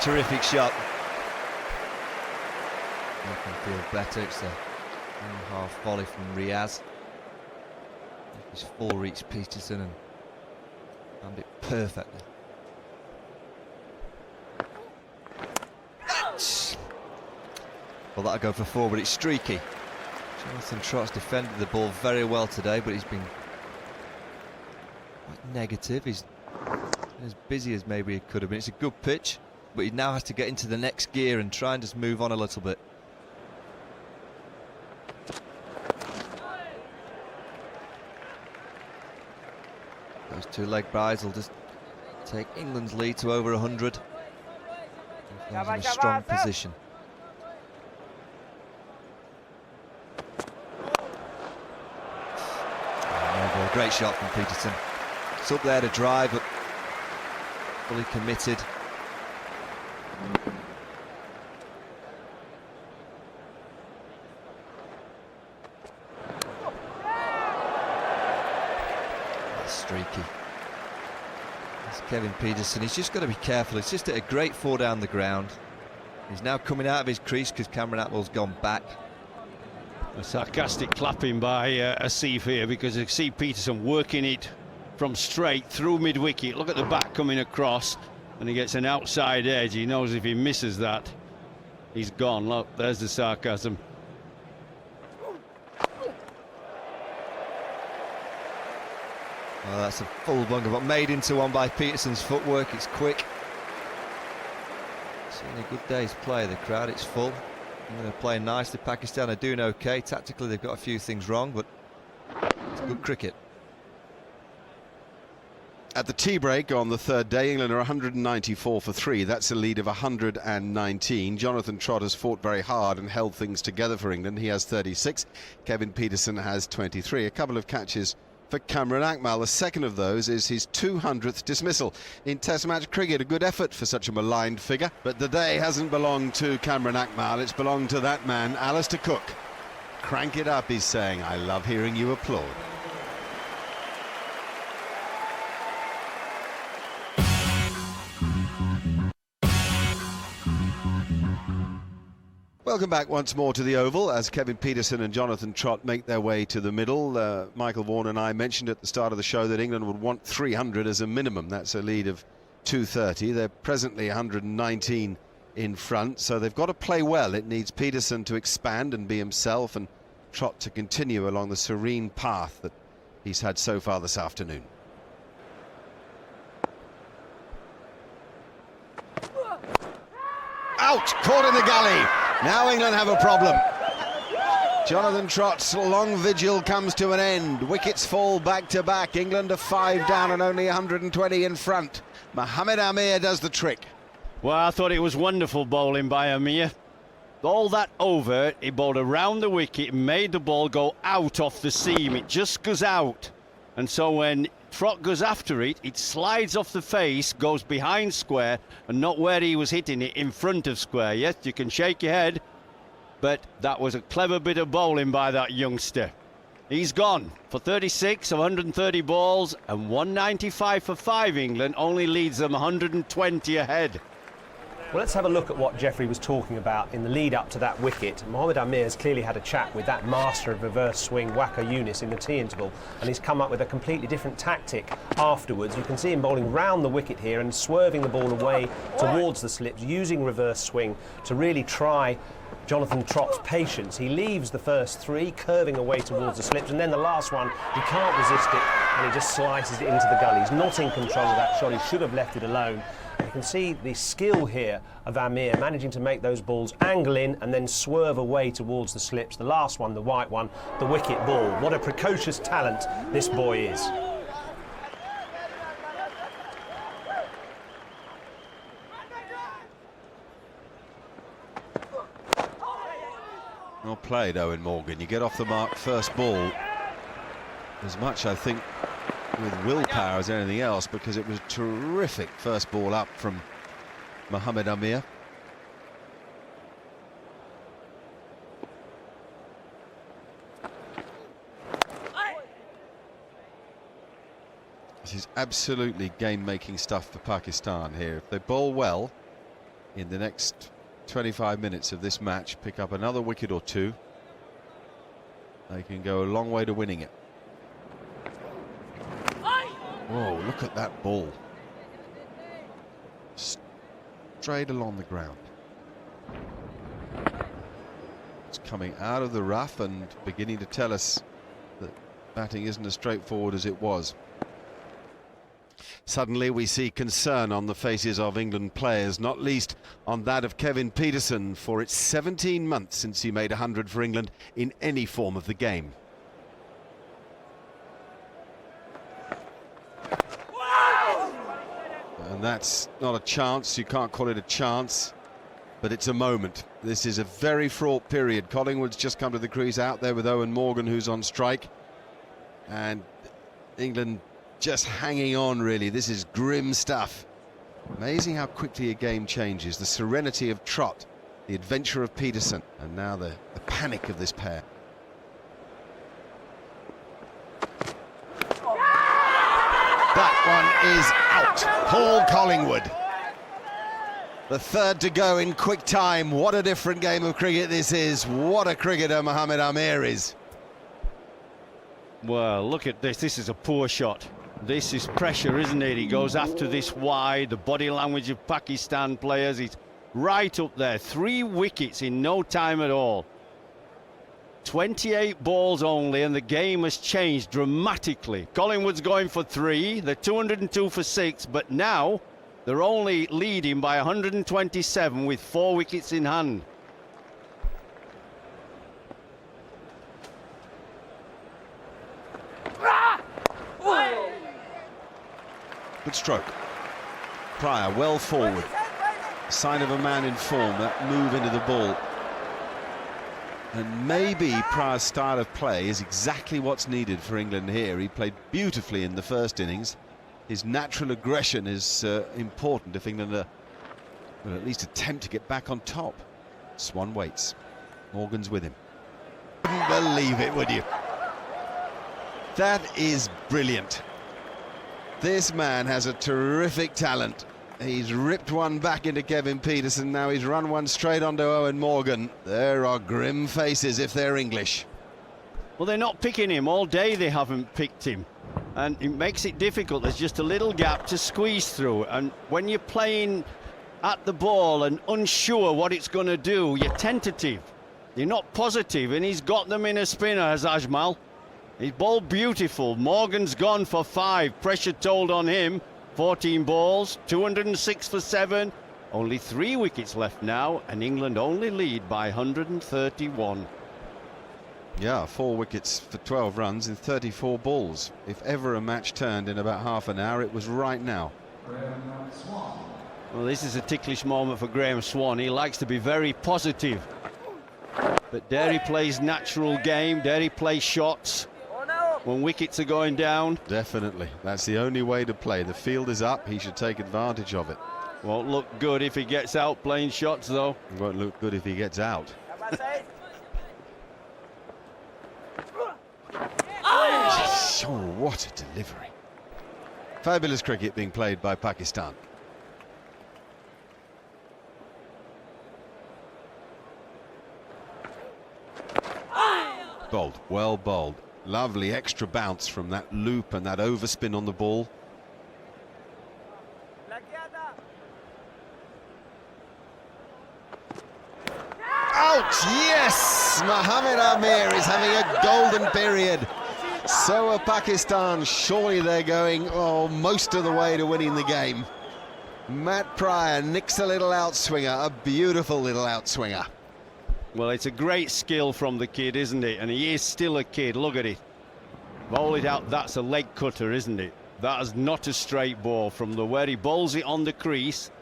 Terrific shot. You can feel better. It's a half volley from Riaz. He's full reach Peterson and found it perfectly. Well, that'll go for 4, but it's streaky. Jonathan Trott's defended the ball very well today, but he's been quite negative. He's as busy as maybe he could have been. It's a good pitch, but he now has to get into the next gear and try and just move on a little bit. Those 2 leg byes will just take England's lead to over 100. He's in a strong position. Great shot from Peterson. It's up there to drive, but fully committed. That's streaky. That's Kevin Peterson. He's just got to be careful. It's just a great 4 down the ground. He's now coming out of his crease because Cameron Atwell's gone back. A sarcastic clapping by Asif here, because you see Peterson working it from straight through mid-wicket. Look at the bat coming across, and he gets an outside edge. He knows if he misses that, he's gone. Look, there's the sarcasm. Well, that's a full bunker, but made into one by Peterson's footwork. It's quick. Seen a good day's play. The crowd, it's full. They're playing nicely. Pakistan are doing okay. Tactically, they've got a few things wrong, but it's good cricket. At the tea break on the 3rd day, England are 194 for 3. That's a lead of 119. Jonathan Trott has fought very hard and held things together for England. He has 36. Kevin Peterson has 23. A couple of catches for Cameron Akmal. The second of those is his 200th dismissal in Test match cricket. A good effort for such a maligned figure, but the day hasn't belonged to Cameron Akmal. It's belonged to that man, Alistair Cook. Crank it up, he's saying. I love hearing you applaud. Welcome back once more to the Oval as Kevin Peterson and Jonathan Trott make their way to the middle. Michael Vaughan and I mentioned at the start of the show that England would want 300 as a minimum. That's a lead of 230. They're presently 119 in front, so they've got to play well. It needs Peterson to expand and be himself, and Trott to continue along the serene path that he's had so far this afternoon. Out! Caught in the gully! Now England have a problem. Jonathan Trott's long vigil comes to an end. Wickets fall back to back. England are 5 down and only 120 in front. Mohamed Amir does the trick. Well, I thought it was wonderful bowling by Amir. All that over, he bowled around the wicket and made the ball go out off the seam. It just goes out. And so when Trott goes after it, it slides off the face, goes behind square, and not where he was hitting it, in front of square. Yes, you can shake your head, but that was a clever bit of bowling by that youngster. He's gone for 36 of 130 balls, and 195 for 5. England only leads them 120 ahead. Well, let's have a look at what Jeffrey was talking about in the lead up to that wicket. Mohamed Amir has clearly had a chat with that master of reverse swing, Waqar Younis, in the tea interval, and he's come up with a completely different tactic afterwards. You can see him bowling round the wicket here and swerving the ball away towards the slips, using reverse swing to really try Jonathan Trott's patience. He leaves the first 3, curving away towards the slips, and then the last one, he can't resist it, and he just slices it into the gully. He's not in control of that shot. He should have left it alone. You can see the skill here of Amir managing to make those balls angle in and then swerve away towards the slips. The last one, the white one, the wicket ball. What a precocious talent this boy is. Well played, Owen Morgan. You get off the mark first ball. As much, I think, with willpower as anything else, because it was a terrific first ball up from Mohamed Amir. This is absolutely game-making stuff for Pakistan here. If they bowl well in the next 25 minutes of this match, pick up another wicket or two, they can go a long way to winning it. Whoa, look at that ball. Straight along the ground. It's coming out of the rough and beginning to tell us that batting isn't as straightforward as it was. Suddenly we see concern on the faces of England players, not least on that of Kevin Pietersen, for it's 17 months since he made 100 for England in any form of the game. And that's not a chance, you can't call it a chance, but it's a moment. This is a very fraught period. Collingwood's just come to the crease out there with Owen Morgan, who's on strike, and England just hanging on, really. This is grim stuff. Amazing how quickly a game changes. The serenity of Trott, the adventure of Pietersen, and now the panic of this pair. That one is out. Paul Collingwood. The third to go in quick time. What a different game of cricket this is. What a cricketer Mohamed Amir is. Well, look at this. This is a poor shot. This is pressure, isn't it? He goes after this wide. The body language of Pakistan players is right up there. 3 wickets in no time at all. 28 balls only, and the game has changed dramatically. Collingwood's going for 3. They're 202 for 6, but now they're only leading by 127 with 4 wickets in hand. Good stroke. Pryor well forward. Sign of a man in form, that move into the ball. And maybe Pryor's style of play is exactly what's needed for England here. He played beautifully in the first innings. His natural aggression is important if England will at least attempt to get back on top. Swan waits. Morgan's with him. Wouldn't believe it, would you? That is brilliant. This man has a terrific talent. He's ripped one back into Kevin Pietersen. Now he's run one straight onto Owen Morgan. There are grim faces if they're English. Well, they're not picking him. All day they haven't picked him. And it makes it difficult. There's just a little gap to squeeze through. And when you're playing at the ball and unsure what it's going to do, you're tentative. You're not positive. And he's got them in a spinner, as Ajmal. He's bowled beautiful. Morgan's gone for 5. Pressure told on him. 14 balls, 206 for 7. Only 3 wickets left now, and England only lead by 131. Yeah, 4 wickets for 12 runs in 34 balls. If ever a match turned in about half an hour, it was right now. Well, this is a ticklish moment for Graham Swan. He likes to be very positive. But there he plays natural game, there he plays shots when wickets are going down. Definitely. That's the only way to play. The field is up. He should take advantage of it. Won't look good if he gets out playing shots, though. It won't look good if he gets out. Oh, what a delivery. Fabulous cricket being played by Pakistan. Bowled, well bowled. Lovely extra bounce from that loop and that overspin on the ball. Out! Yes! Mohamed Amir is having a golden period. So are Pakistan. Surely they're going, most of the way to winning the game. Matt Pryor nicks a little outswinger, a beautiful little outswinger. Well, it's a great skill from the kid, isn't it? And he is still a kid. Look at it. Bowl it out. That's a leg cutter, isn't it? That is not a straight ball. From the where he bowls it on the crease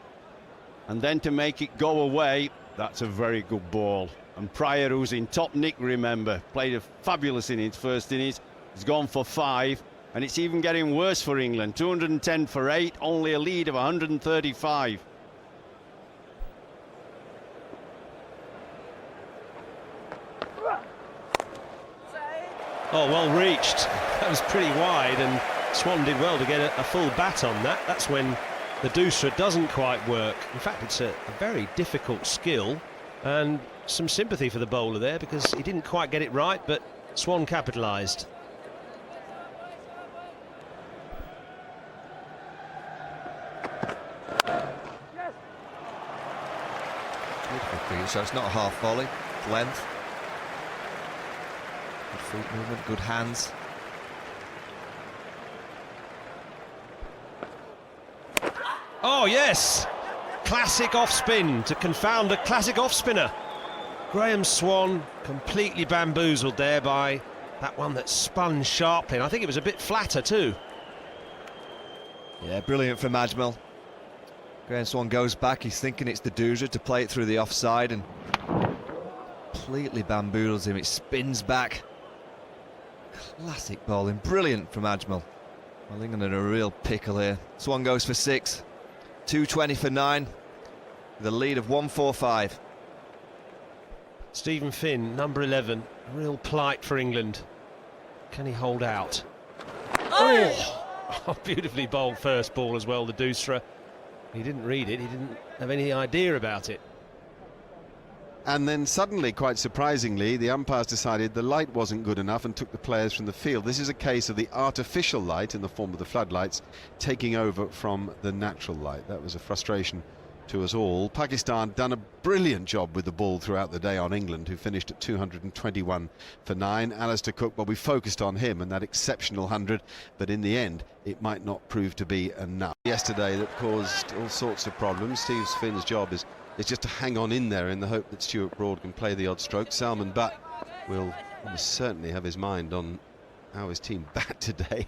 and then to make it go away, that's a very good ball. And Pryor, who's in top nick, remember, played a fabulous innings, first innings. He's gone for 5. And it's even getting worse for England. 210 for 8, only a lead of 135. Oh, well reached. That was pretty wide, and Swan did well to get a full bat on that. That's when the doosra doesn't quite work. In fact, it's a very difficult skill, and some sympathy for the bowler there because he didn't quite get it right, but Swan capitalised. Beautiful cricket shot. It's not a half volley. Length. Good feet movement, good hands. Oh, yes! Classic off-spin to confound a classic off-spinner. Graham Swan completely bamboozled there by that one that spun sharply, and I think it was a bit flatter too. Yeah, brilliant from Ajmal. Graham Swan goes back, he's thinking it's the doosra to play it through the offside and completely bamboozles him. It spins back. Classic bowling, brilliant from Ajmal. Well, England in a real pickle here. Swan goes for 6, 220 for 9, with a lead of 145. Stephen Finn, number 11, a real plight for England. Can he hold out? Oh, beautifully bowled first ball as well, the doosra. He didn't read it, he didn't have any idea about it. And then suddenly, quite surprisingly, the umpires decided the light wasn't good enough and took the players from the field. This is a case of the artificial light in the form of the floodlights taking over from the natural light. That was a frustration to us all. Pakistan done a brilliant job with the ball throughout the day on England, who finished at 221 for 9. Alistair Cook, well, we focused on him and that exceptional 100, but in the end it might not prove to be enough. Yesterday that caused all sorts of problems. Steve Finn's job is just to hang on in there in the hope that Stuart Broad can play the odd stroke. Salman Butt will almost certainly have his mind on how his team bat today.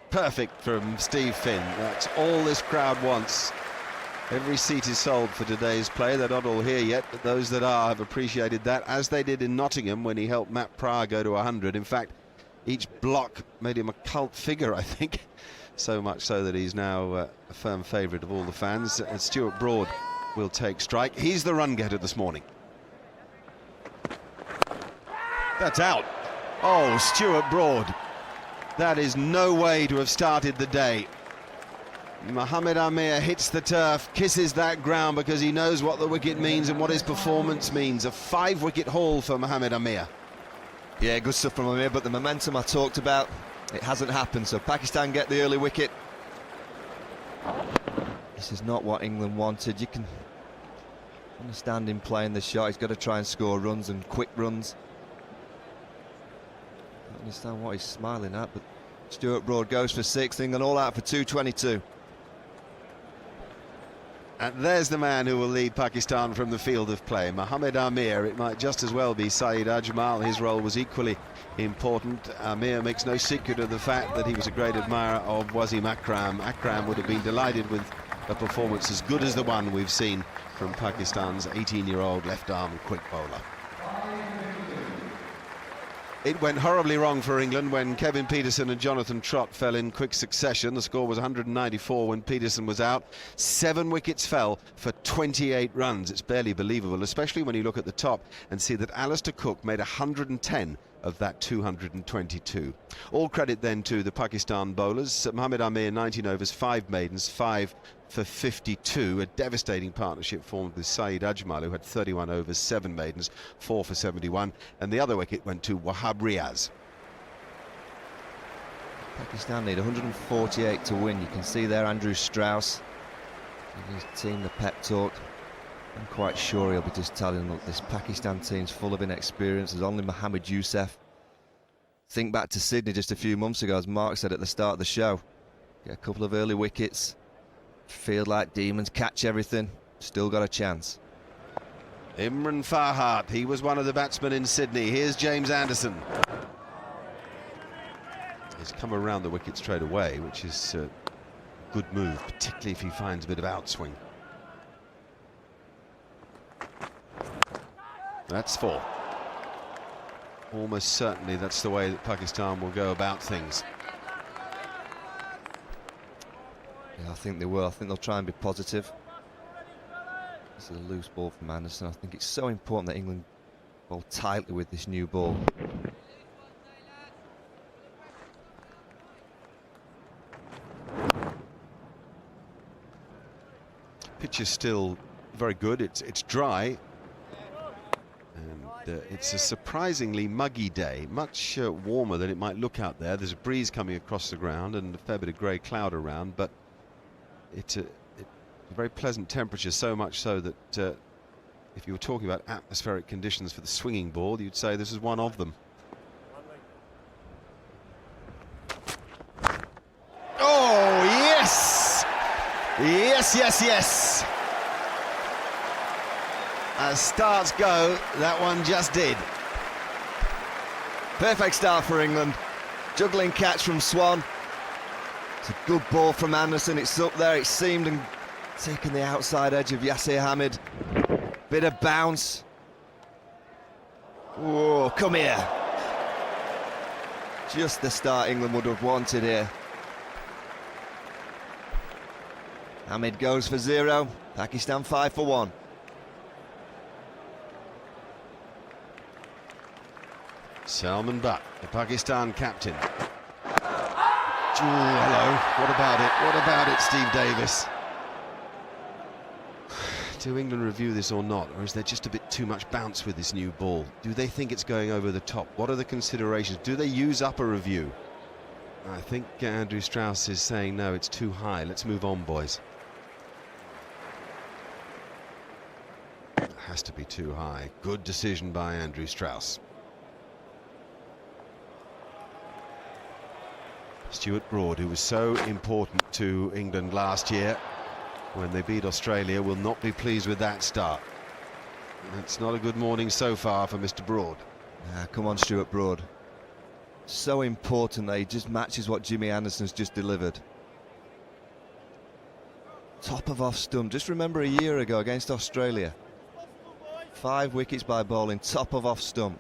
Perfect from Steve Finn. That's all this crowd wants. Every seat is sold for today's play. They're not all here yet, but those that are have appreciated that, as they did in Nottingham when he helped Matt Pryor go to 100. In fact, each block made him a cult figure, I think. So much so that he's now a firm favourite of all the fans. And Stuart Broad will take strike. He's the run getter this morning. That's out. Oh, Stuart Broad. That is no way to have started the day. Mohamed Amir hits the turf, kisses that ground because he knows what the wicket means and what his performance means. A 5-wicket haul for Mohamed Amir. Yeah, good stuff from Amir, but the momentum I talked about, it hasn't happened, so Pakistan get the early wicket. This is not what England wanted. You can understand him playing the shot. He's got to try and score runs and quick runs. I don't understand what he's smiling at, but Stuart Broad goes for 6, England all out for 222. And there's the man who will lead Pakistan from the field of play, Mohamed Amir. It might just as well be Saeed Ajmal. His role was equally important. Amir makes no secret of the fact that he was a great admirer of Wasim Akram. Akram would have been delighted with a performance as good as the one we've seen from Pakistan's 18-year-old left-arm quick bowler. It went horribly wrong for England when Kevin Pietersen and Jonathan Trott fell in quick succession. The score was 194 when Pietersen was out. 7 wickets fell for 28 runs. It's barely believable, especially when you look at the top and see that Alistair Cook made 110 of that 222. All credit then to the Pakistan bowlers. Mohamed Amir, 19 overs, 5 maidens, 5 for 52. A devastating partnership formed with Saeed Ajmal, who had 31 overs, 7 maidens, 4 for 71. And the other wicket went to Wahab Riaz. Pakistan need 148 to win. You can see there Andrew Strauss giving his team the pep talk. I'm quite sure he'll be just telling them, look, this Pakistan team's full of inexperience. There's only Mohammad Youssef. Think back to Sydney just a few months ago, as Mark said at the start of the show. Get a couple of early wickets, field like demons, catch everything, still got a chance. Imran Farhat, he was one of the batsmen in Sydney. Here's James Anderson. He's come around the wicket straight away, which is a good move, particularly if he finds a bit of outswing. That's 4. almost certainly that's the way that Pakistan will go about things. Yeah, I think they will. I think they'll try and be positive. This is a loose ball from Anderson. I think it's so important that England bowl tightly with this new ball. Pitch is still very good. It's dry, and it's a surprisingly muggy day, much warmer than it might look out there. There's a breeze coming across the ground and a fair bit of grey cloud around, but it's a very pleasant temperature, so much so that if you were talking about atmospheric conditions for the swinging ball, you'd say this is one of them. Oh, yes! Yes, yes, yes! As starts go, that one just did. Perfect start for England. Juggling catch from Swan. It's a good ball from Anderson. It's up there, it's seamed and taken the outside edge of Yasir Hamid. Bit of bounce. Whoa, come here. Just the start England would have wanted here. Hamid goes for 0. Pakistan 5 for 1. Salman Butt, the Pakistan captain. Oh, hello. What about it? What about it, Steve Davis? Do England review this or not? Or is there just a bit too much bounce with this new ball? Do they think it's going over the top? What are the considerations? Do they use up a review? I think Andrew Strauss is saying, no, it's too high. Let's move on, boys. It has to be too high. Good decision by Andrew Strauss. Stuart Broad, who was so important to England last year when they beat Australia, will not be pleased with that start. It's not a good morning so far for Mr. Broad. Come on, Stuart Broad. So important that he just matches what Jimmy Anderson's just delivered. Top of off stump. Just remember a year ago against Australia. 5 wickets by bowling, top of off stump.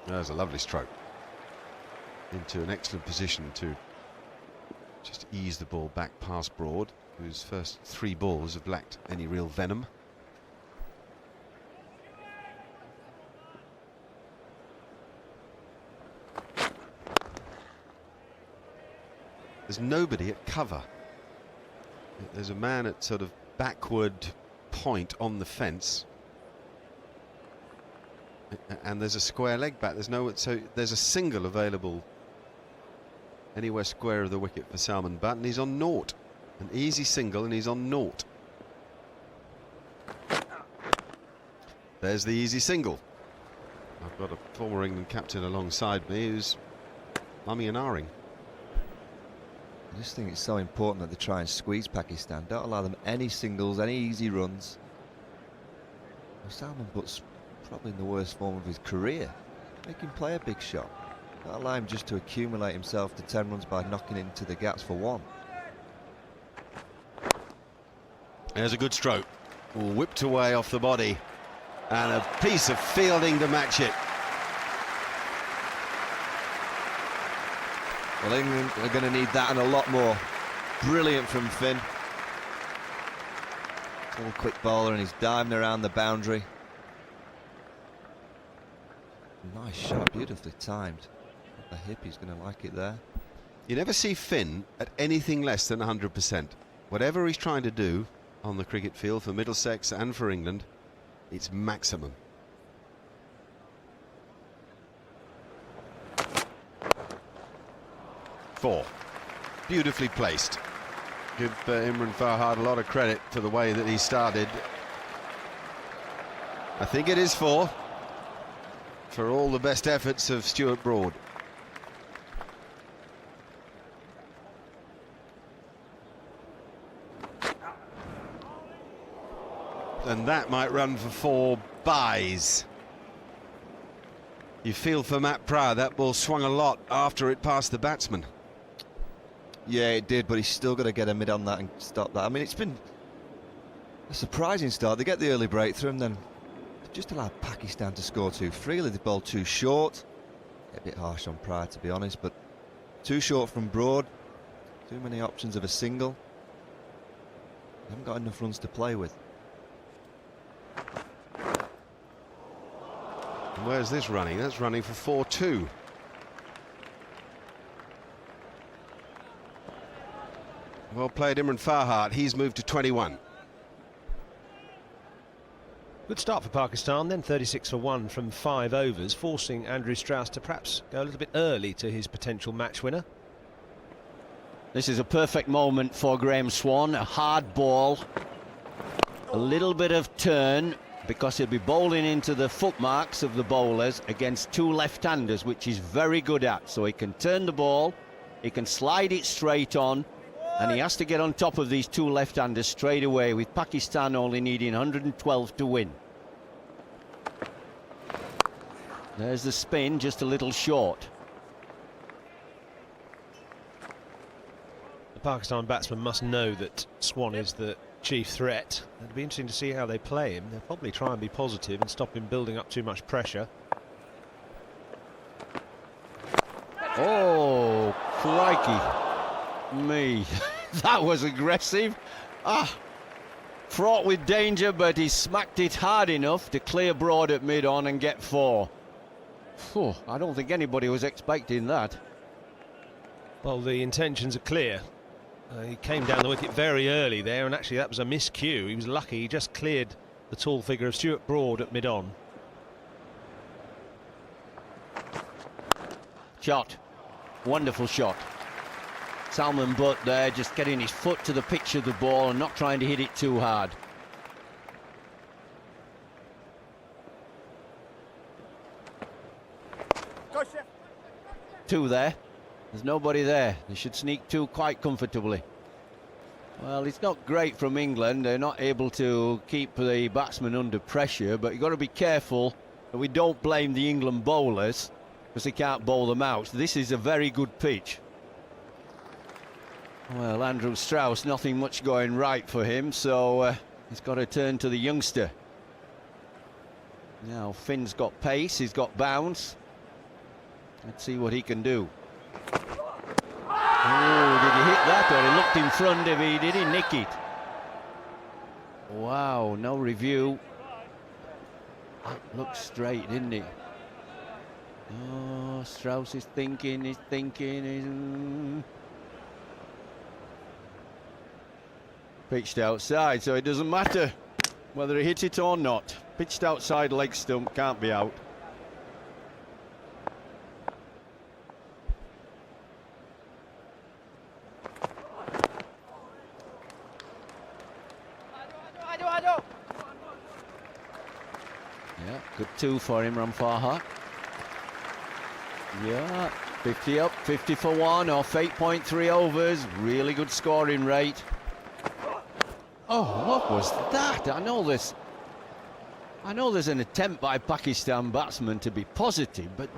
There's a lovely stroke into an excellent position to just ease the ball back past Broad, whose first 3 balls have lacked any real venom. There's nobody at cover. There's a man at sort of backward point on the fence, and there's a square leg back. There's no, so there's a single available anywhere square of the wicket for Salman Butt, and he's on naught. An easy single, and he's on naught. There's the easy single. I've got a former England captain alongside me who's umming and ahhing. I just think it's so important that they try and squeeze Pakistan. Don't allow them any singles, any easy runs. Well, Salman Butt's probably in the worst form of his career. Make him play a big shot. Don't allow him just to accumulate himself to 10 runs by knocking into the gaps for 1. There's a good stroke. Whipped away off the body, and a piece of fielding to match it. Well, England are going to need that and a lot more. Brilliant from Finn. Little quick bowler, and he's diving around the boundary. Nice shot, beautifully timed. The hip, he's going to like it there. You never see Finn at anything less than 100%. Whatever he's trying to do on the cricket field for Middlesex and for England, it's maximum. Four. Beautifully placed. Give Imran Farhad a lot of credit for the way that he started. I think it is 4 for all the best efforts of Stuart Broad. And that might run for 4 byes. You feel for Matt Pryor, that ball swung a lot after it passed the batsman. Yeah, it did, but he's still got to get a mid on that and stop that. I mean, it's been A surprising start. They get the early breakthrough and then just allowed Pakistan to score too freely. They bowled too short. A bit harsh on Pryor, to be honest, but too short from Broad. Too many options of a single. They haven't got enough runs to play with. And where's this running? That's running for 4-2. Well played, Imran Farhat. He's moved to 21. Good start for Pakistan, then 36 for 1 from 5 overs, forcing Andrew Strauss to perhaps go a little bit early to his potential match winner. This is a perfect moment for Graham Swan. A hard ball, a little bit of turn, because he'll be bowling into the footmarks of the bowlers against two left-handers, which he's very good at. So he can turn the ball, he can slide it straight on, and he has to get on top of these two left-handers straight away, with Pakistan only needing 112 to win. There's the spin, just a little short. The Pakistan batsmen must know that Swan is the chief threat. It'll be interesting to see how they play him. They'll probably try and be positive and stop him building up too much pressure. Oh, crikey me. That was aggressive. Fraught with danger, but he smacked it hard enough to clear Broad at mid-on and get 4. Phew, I don't think anybody was expecting that. Well, the intentions are clear. He came down the wicket very early there, and actually that was a miscue. He was lucky, he just cleared the tall figure of Stuart Broad at mid-on. Shot. Wonderful shot. Salman Butt there, just getting his foot to the pitch of the ball and not trying to hit it too hard. Two there. There's nobody there. They should sneak 2 quite comfortably. Well, it's not great from England. They're not able to keep the batsmen under pressure, but you've got to be careful that we don't blame the England bowlers because they can't bowl them out. This is a very good pitch. Well, Andrew Strauss, nothing much going right for him, so he's got to turn to the youngster. Now, Finn's got pace, he's got bounce. Let's see what he can do. Oh, did he hit that, or he looked in front of it? Did he nick it? Wow, no review. That looks straight, didn't it? Oh, Strauss is thinking, Pitched outside, so it doesn't matter whether he hit it or not. Pitched outside leg stump, can't be out. Yeah, good 2 for Imran Farhat. Yeah, 50 up, 50 for 1 off 8.3 overs. Really good scoring rate. Oh, what was that? I know there's an attempt by Pakistan batsmen to be positive, but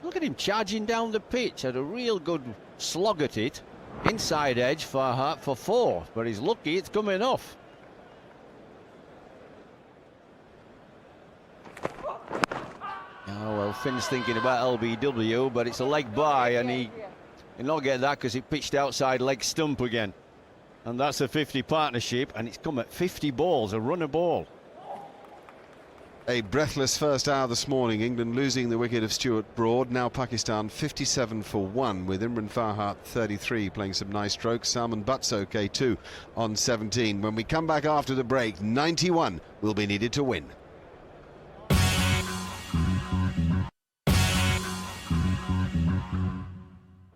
look at him charging down the pitch. Had a real good slog at it. Inside edge, Farhat for 4, but he's lucky it's coming off. Oh, well, Finn's thinking about LBW, but it's a leg by, and he'll not get that because he pitched outside leg stump again. And that's a 50 partnership, and it's come at 50 balls, a run a ball. A breathless first hour this morning. England losing the wicket of Stuart Broad. Now Pakistan 57 for 1 with Imran Farhat 33 playing some nice strokes. Salman Butt's okay too on 17. When we come back after the break, 91 will be needed to win.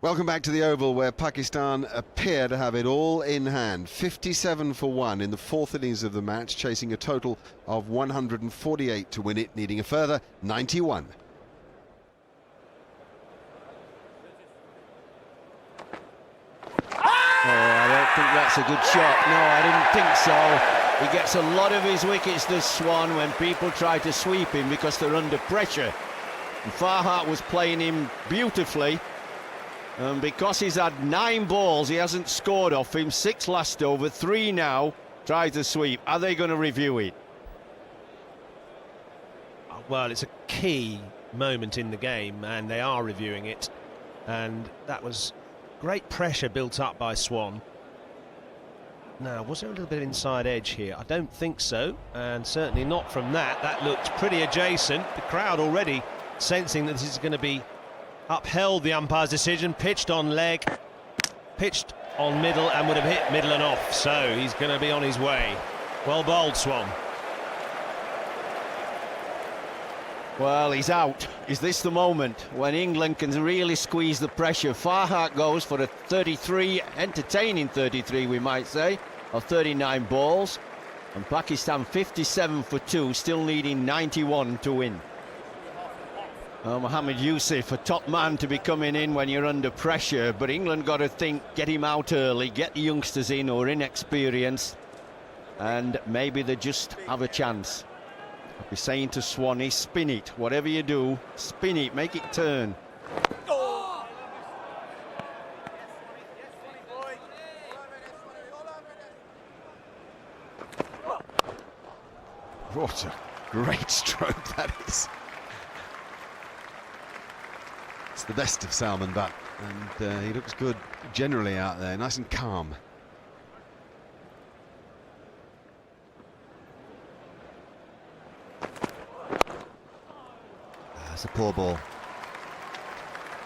Welcome back to the Oval, where Pakistan appear to have it all in hand. 57 for 1 in the 4th innings of the match, chasing a total of 148 to win it, needing a further 91. Oh, I don't think that's a good shot. No, I didn't think so. He gets a lot of his wickets, this Swan, when people try to sweep him because they're under pressure. And Farhat was playing him beautifully. Because he's had 9 balls, he hasn't scored off him. 6 last over, 3 now. tries the sweep. Are they going to review it? Well, it's a key moment in the game, and they are reviewing it. And that was great pressure built up by Swan. Now, was there a little bit of inside edge here? I don't think so, and certainly not from that. That looked pretty adjacent. The crowd already sensing that this is going to be upheld, the umpire's decision. Pitched on leg, pitched on middle, and would have hit middle and off. So he's going to be on his way. Well bowled, Swan. Well, he's out. Is this the moment when England can really squeeze the pressure? Farhat goes for a 33, entertaining 33 we might say, of 39 balls. And Pakistan 57 for 2, still needing 91 to win. Mohammad Yusuf, a top man to be coming in when you're under pressure, but England got to think, get him out early, get the youngsters in who are inexperienced, and maybe they just have a chance. I'll be saying to Swanee, spin it, whatever you do, spin it, make it turn. What a great stroke that is. It's the best of Salman Butt, and he looks good generally out there, nice and calm. That's a poor ball.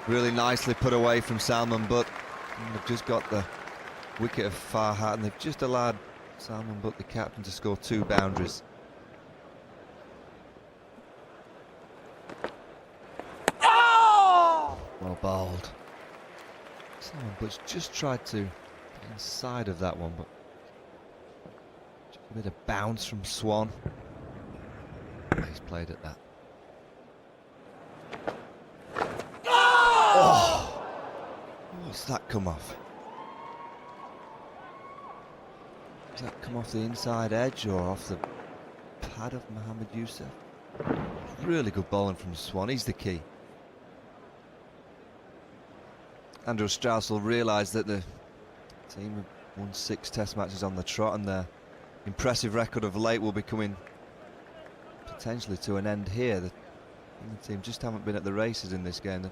Really nicely put away from Salman Butt. And they've just got the wicket of Farhat, and they've just allowed Salman Butt, the captain, to score 2 boundaries. Well bowled. Salman Butt's just tried to get inside of that one, but just a bit of bounce from Swan. He's played at that. Oh! What's that come off? Does that come off the inside edge or off the pad of Mohammad Yusuf? Really good bowling from Swan, he's the key. Andrew Strauss will realise that the team have won 6 test matches on the trot, and their impressive record of late will be coming potentially to an end here. The team just haven't been at the races in this game. The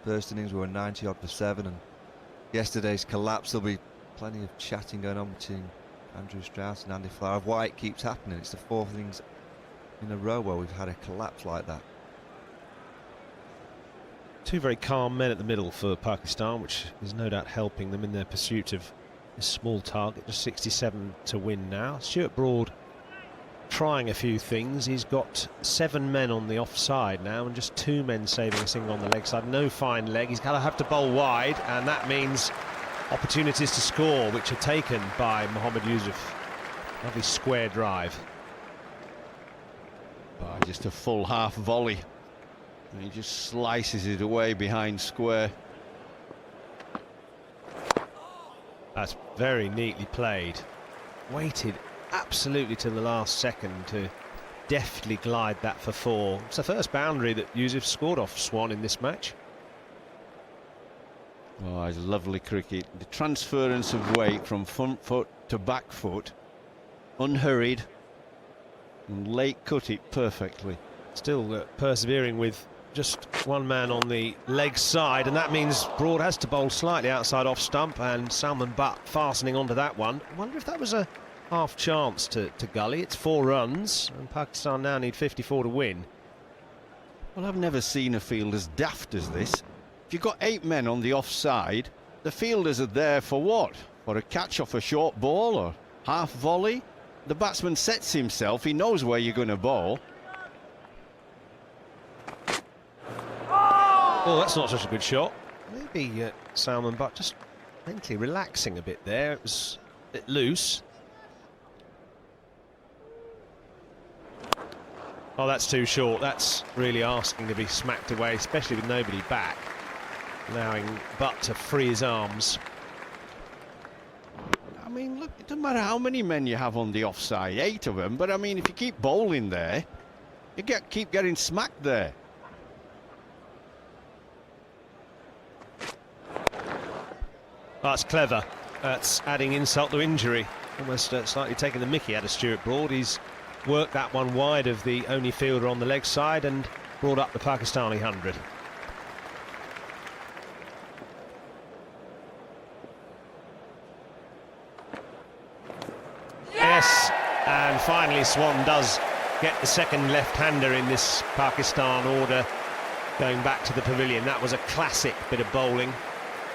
first innings were 90-odd for 7, and yesterday's collapse, there'll be plenty of chatting going on between Andrew Strauss and Andy Flower of why it keeps happening. It's the 4th innings in a row where we've had a collapse like that. 2 very calm men at the middle for Pakistan, which is no doubt helping them in their pursuit of this small target. Just 67 to win now. Stuart Broad trying a few things. He's got 7 men on the offside now and just 2 men saving a single on the leg side. No fine leg. He's going to have to bowl wide, and that means opportunities to score, which are taken by Mohammad Yusuf. Lovely square drive. Oh, just a full half volley. And he just slices it away behind square. That's very neatly played. Waited absolutely to the last second to deftly glide that for 4. It's the first boundary that Yusuf scored off Swan in this match. Oh, it's lovely cricket. The transference of weight from front foot to back foot, unhurried, and late cut it perfectly. Still persevering with just 1 man on the leg side, and that means Broad has to bowl slightly outside off stump, and Salman Butt fastening onto that one. I wonder if that was a half chance to Gully. It's 4 runs, and Pakistan now need 54 to win. Well, I've never seen a field as daft as this. If you've got 8 men on the offside, the fielders are there for what? For a catch off a short ball or half volley? The batsman sets himself, he knows where you're going to bowl. Oh, that's not such a good shot. Maybe Salman Butt just mentally relaxing a bit there. It was a bit loose. Oh, that's too short. That's really asking to be smacked away, especially with nobody back. Allowing Butt to free his arms. I mean, look, it doesn't matter how many men you have on the offside, 8 of them, but I mean, if you keep bowling there, you keep getting smacked there. That's clever. That's adding insult to injury. almost slightly taking the mickey out of Stuart Broad. He's worked that one wide of the only fielder on the leg side and brought up the Pakistani 100. Yes, and finally Swan does get the second left-hander in this Pakistan order going back to the pavilion. That was a classic bit of bowling,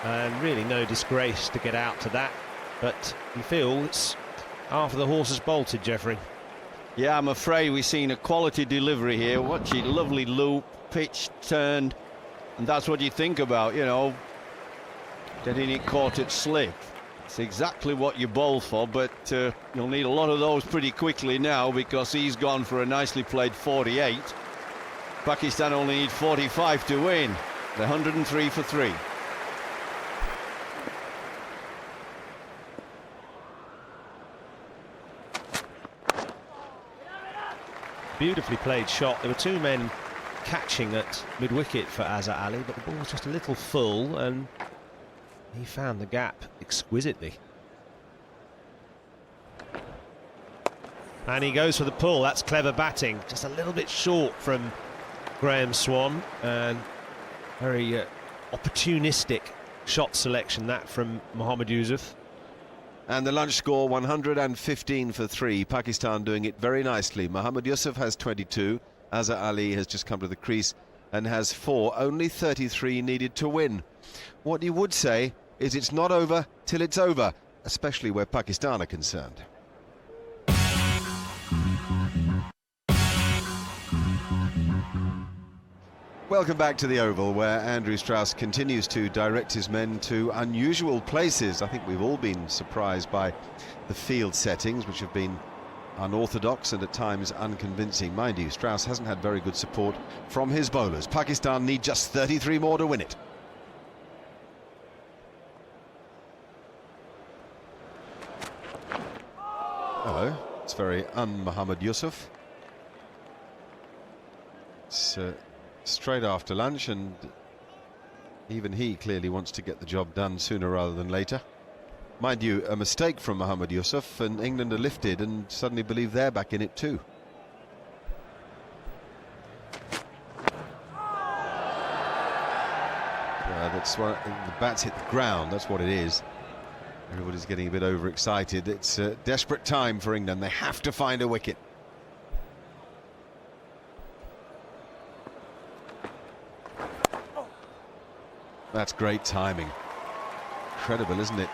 and really no disgrace to get out to that, but you feel it's after the horse has bolted, Jeffrey. Yeah, I'm afraid we've seen a quality delivery here. Watch it, lovely loop, pitch, turned, and that's what you think about, you know, getting it caught at slip. It's exactly what you bowl for, but you'll need a lot of those pretty quickly now, because he's gone for a nicely played 48. Pakistan only need 45 to win. They're 103 for 3. Beautifully played shot. There were two men catching at mid-wicket for Azhar Ali, but the ball was just a little full and he found the gap exquisitely. And he goes for the pull. That's clever batting. Just a little bit short from Graham Swan, and very opportunistic shot selection that from Mohammad Yusuf. And the lunch score 115 for 3. Pakistan doing it very nicely. Mohammad Yusuf has 22. Azhar Ali has just come to the crease and has 4. Only 33 needed to win. What you would say is it's not over till it's over, especially where Pakistan are concerned. Welcome back to the Oval, where Andrew Strauss continues to direct his men to unusual places. I think we've all been surprised by the field settings, which have been unorthodox and at times unconvincing. Mind you, Strauss hasn't had very good support from his bowlers. Pakistan need just 33 more to win it. Hello, it's very un-Mohammad Yusuf. It's straight after lunch, and even he clearly wants to get the job done sooner rather than later. Mind you, a mistake from Mohammad Yusuf and England are lifted and suddenly believe they're back in it too. That's why the bats hit the ground, that's what it is. Everybody's getting a bit overexcited. It's a desperate time for England. They have to find a wicket. That's great timing. Incredible, isn't it,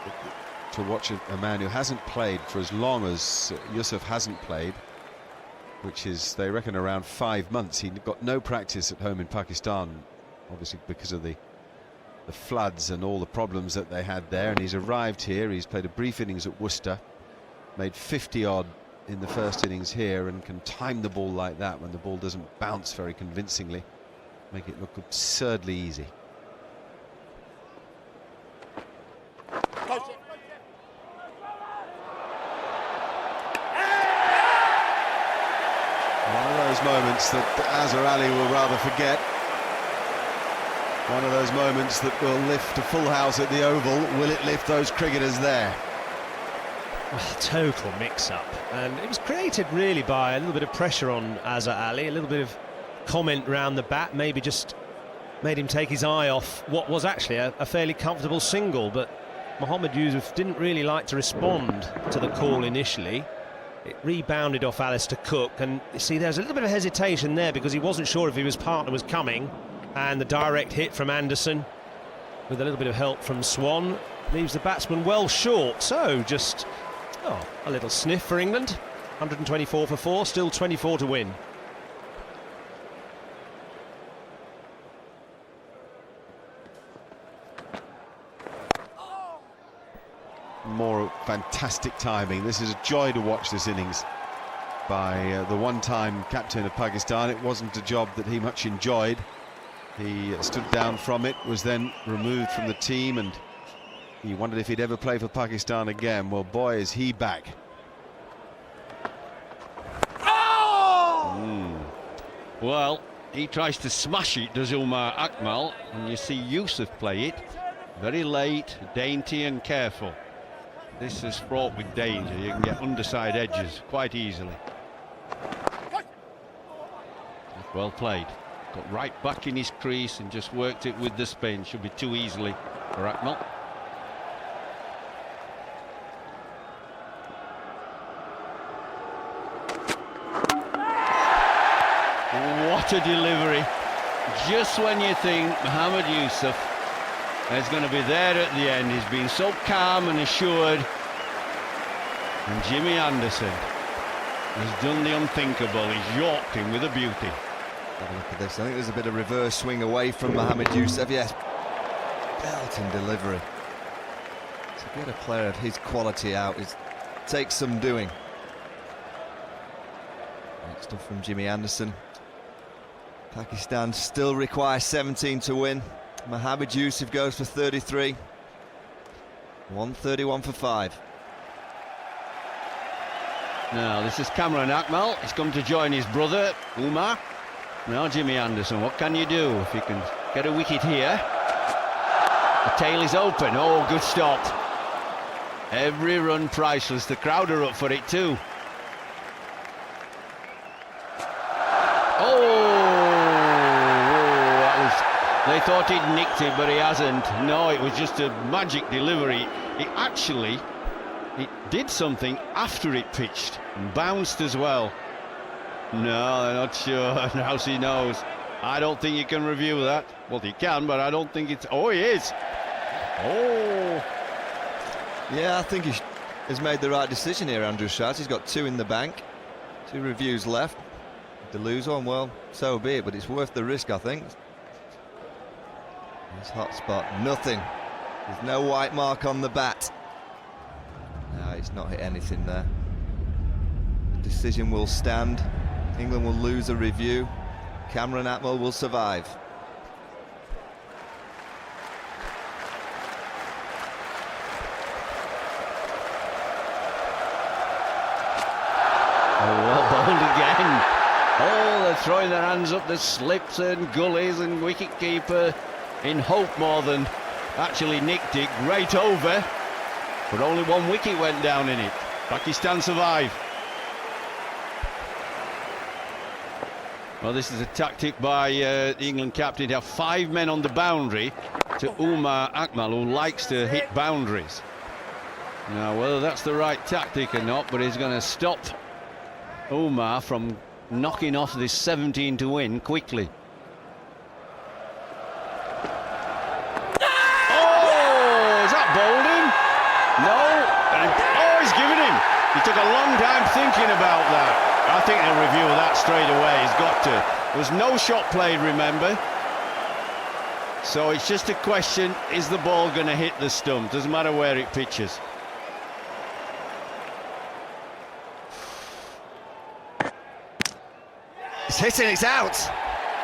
to watch a man who hasn't played for as long as Yusuf hasn't played, which is, they reckon, around 5 months. He got no practice at home in Pakistan, obviously because of the floods and all the problems that they had there, and he's arrived here. He's played a brief innings at Worcester, made 50-odd in the first innings here, and can time the ball like that when the ball doesn't bounce very convincingly, make it look absurdly easy. One of those moments that Azhar Ali will rather forget. One of those moments that will lift a full house at the Oval. Will it lift those cricketers there? Oh, total mix-up, and it was created really by a little bit of pressure on Azhar Ali, a little bit of comment round the bat, maybe just made him take his eye off what was actually a fairly comfortable single, but Mohammad Yusuf didn't really like to respond to the call initially. It rebounded off Alistair Cook, and you see there's a little bit of hesitation there because he wasn't sure if his partner was coming, and the direct hit from Anderson with a little bit of help from Swan leaves the batsman well short. So just a little sniff for England. 124 for 4, still 24 to win. More fantastic timing. This is a joy to watch this innings by the one-time captain of Pakistan. It wasn't a job that he much enjoyed. He stood down from it, was then removed from the team, and he wondered if he'd ever play for Pakistan again. Well, boy, is he back. Well, he tries to smash it, does Umar Akmal, and you see Yusuf play it very late, dainty and careful. This is fraught with danger. You can get underside edges quite easily. Well played. Got right back in his crease and just worked it with the spin. Should be too easily for Akmal. What a delivery. Just when you think Mohammed Yusuf is going to be there at the end, he's been so calm and assured. And Jimmy Anderson has done the unthinkable. He's yorked him with a beauty. Have a look at this. I think there's a bit of reverse swing away from Mohammed Yusuf. Yes, belting delivery. To get a player of his quality out takes some doing. Great stuff from Jimmy Anderson. Pakistan still require 17 to win. Mohammed Yusuf goes for 33. 131 for 5. Now this is Kamran Akmal. He's come to join his brother Umar. Now Jimmy Anderson, what can you do if you can get a wicket here? The tail is open. Oh, good stop. Every run priceless. The crowd are up for it too. They thought he'd nicked it, but he hasn't. No, it was just a magic delivery. It did something after it pitched and bounced as well. No, they're not sure. Now he knows. I don't think you can review that. Well, he can, but I don't think it's... Oh, he is. Oh. Yeah, I think he has made the right decision here, Andrew Shard. He's got 2 in the bank. 2 reviews left. To lose one, well, so be it, but it's worth the risk, I think. This hot spot, nothing. There's no white mark on the bat. No, it's not hit anything there. The decision will stand. England will lose a review. Kamran Akmal will survive. Oh, well bowled again. Oh, they're throwing their hands up the slips and gullies, and wicketkeeper in hope more than actually nicked it. Great over, but only 1 wicket went down in it. Pakistan survive. Well, this is a tactic by the England captain to have 5 men on the boundary to Umar Akmal, who likes to hit boundaries. Now, whether that's the right tactic or not, but he's going to stop Umar from knocking off this 17 to win quickly. Bowling? No. Oh, he's given him. He took a long time thinking about that. I think they'll review that straight away. He's got to. There was no shot played, remember? So it's just a question, is the ball going to hit the stump? Doesn't matter where it pitches. It's hitting, it's out.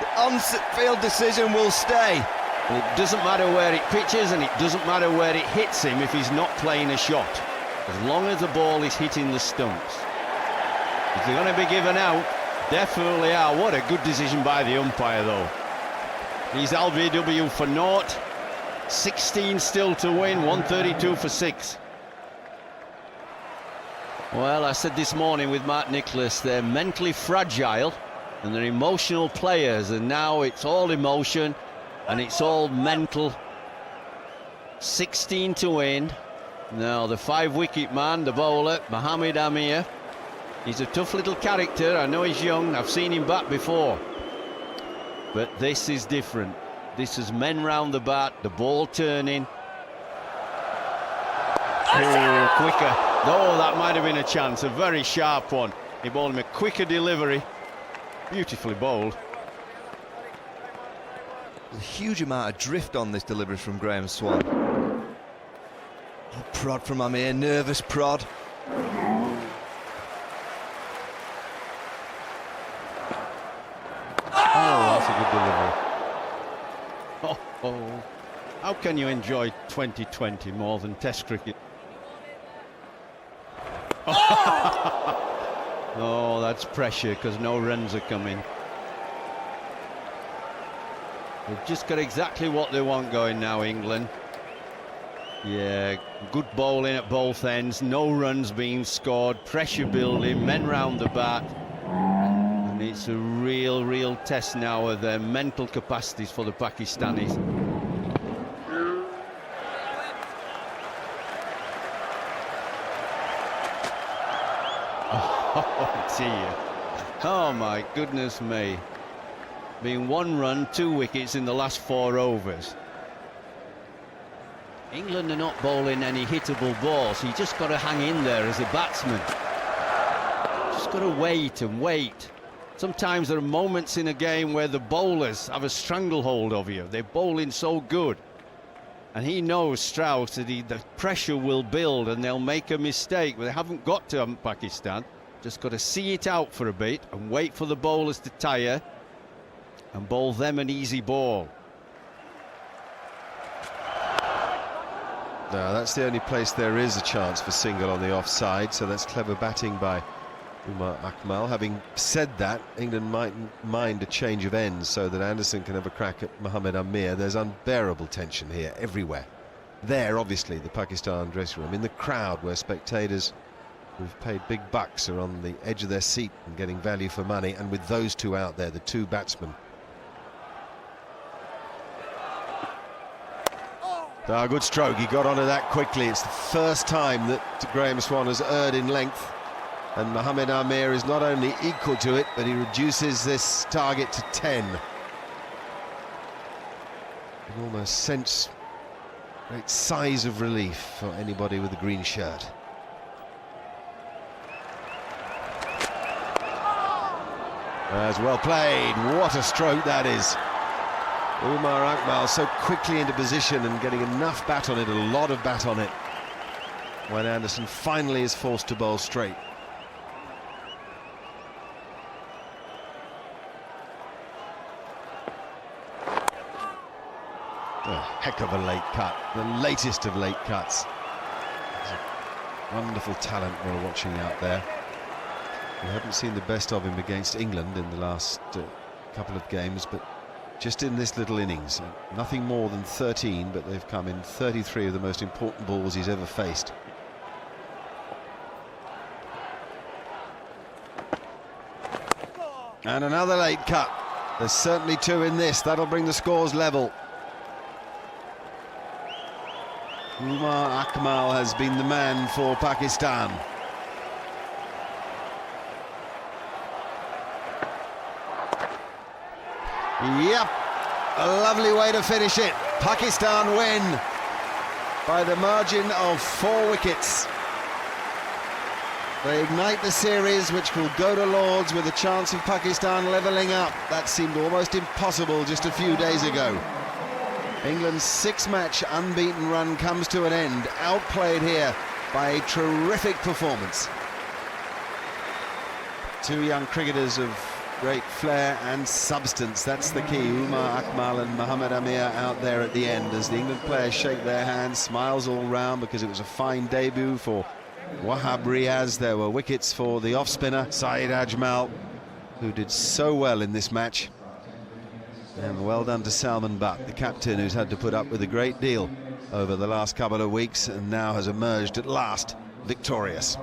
The on-field decision will stay. It doesn't matter where it pitches, and it doesn't matter where it hits him if he's not playing a shot, as long as the ball is hitting the stumps. If they're going to be given out, definitely are. What a good decision by the umpire, though. He's LBW for naught. 16 still to win, 132 for 6. Well, I said this morning with Mark Nicholas, they're mentally fragile and they're emotional players, and now it's all emotion and it's all mental. 16 to win. Now the 5-wicket man, the bowler, Mohammed Amir. He's a tough little character. I know he's young. I've seen him bat before. But this is different. This is men round the bat, the ball turning. Oh, quicker. Oh, that might have been a chance. A very sharp one. He bowled him a quicker delivery. Beautifully bowled. There's a huge amount of drift on this delivery from Graham Swan. Oh, prod from Amir, nervous prod. Oh, that's a good delivery. Oh. How can you enjoy 2020 more than Test cricket? Oh, that's pressure because no runs are coming. They've just got exactly what they want going now, England. Yeah, good bowling at both ends, no runs being scored, pressure building, men round the bat. And it's a real test now of their mental capacities for the Pakistanis. Oh dear. Oh my goodness me. Being 1 run, 2 wickets in the last 4 overs. England are not bowling any hittable balls, so you just got to hang in there as a batsman. Just got to wait and wait. Sometimes there are moments in a game where the bowlers have a stranglehold of you. They're bowling so good. And he knows, Strauss, that the pressure will build and they'll make a mistake. But they haven't got to, Pakistan. Just got to see it out for a bit and wait for the bowlers to tire and bowl them an easy ball. No, that's the only place there is a chance for single on the offside, so that's clever batting by Umar Akmal. Having said that, England might mind a change of ends so that Anderson can have a crack at Mohammad Amir. There's unbearable tension here everywhere. There, obviously, the Pakistan dressing room, in the crowd where spectators who've paid big bucks are on the edge of their seat and getting value for money, and with those two out there, the two batsmen. Ah, good stroke, he got onto that quickly. It's the first time that Graham Swann has erred in length, and Mohammad Amir is not only equal to it, but he reduces this target to 10. You can almost sense great sighs of relief for anybody with a green shirt. As well played, what a stroke that is. Umar Akmal so quickly into position and getting enough bat on it, a lot of bat on it, when Anderson finally is forced to bowl straight. A heck of a late cut, the latest of late cuts. There's a wonderful talent we're watching out there. We haven't seen the best of him against England in the last couple of games, but just in this little innings, nothing more than 13, but they've come in 33 of the most important balls he's ever faced. And another late cut. There's certainly 2 in this. That'll bring the scores level. Umar Akmal has been the man for Pakistan. Yep, a lovely way to finish it. Pakistan win by the margin of 4 wickets. They ignite the series, which will go to Lords with a chance of Pakistan levelling up. That seemed almost impossible just a few days ago. England's 6-match unbeaten run comes to an end, outplayed here by a terrific performance. 2 young cricketers of great flair and substance, that's the key. Umar Akmal and Mohammad Amir out there at the end as the England players shake their hands, smiles all round because it was a fine debut for Wahab Riaz. There were wickets for the off-spinner Saeed Ajmal, who did so well in this match. And well done to Salman Butt, the captain, who's had to put up with a great deal over the last couple of weeks and now has emerged at last victorious.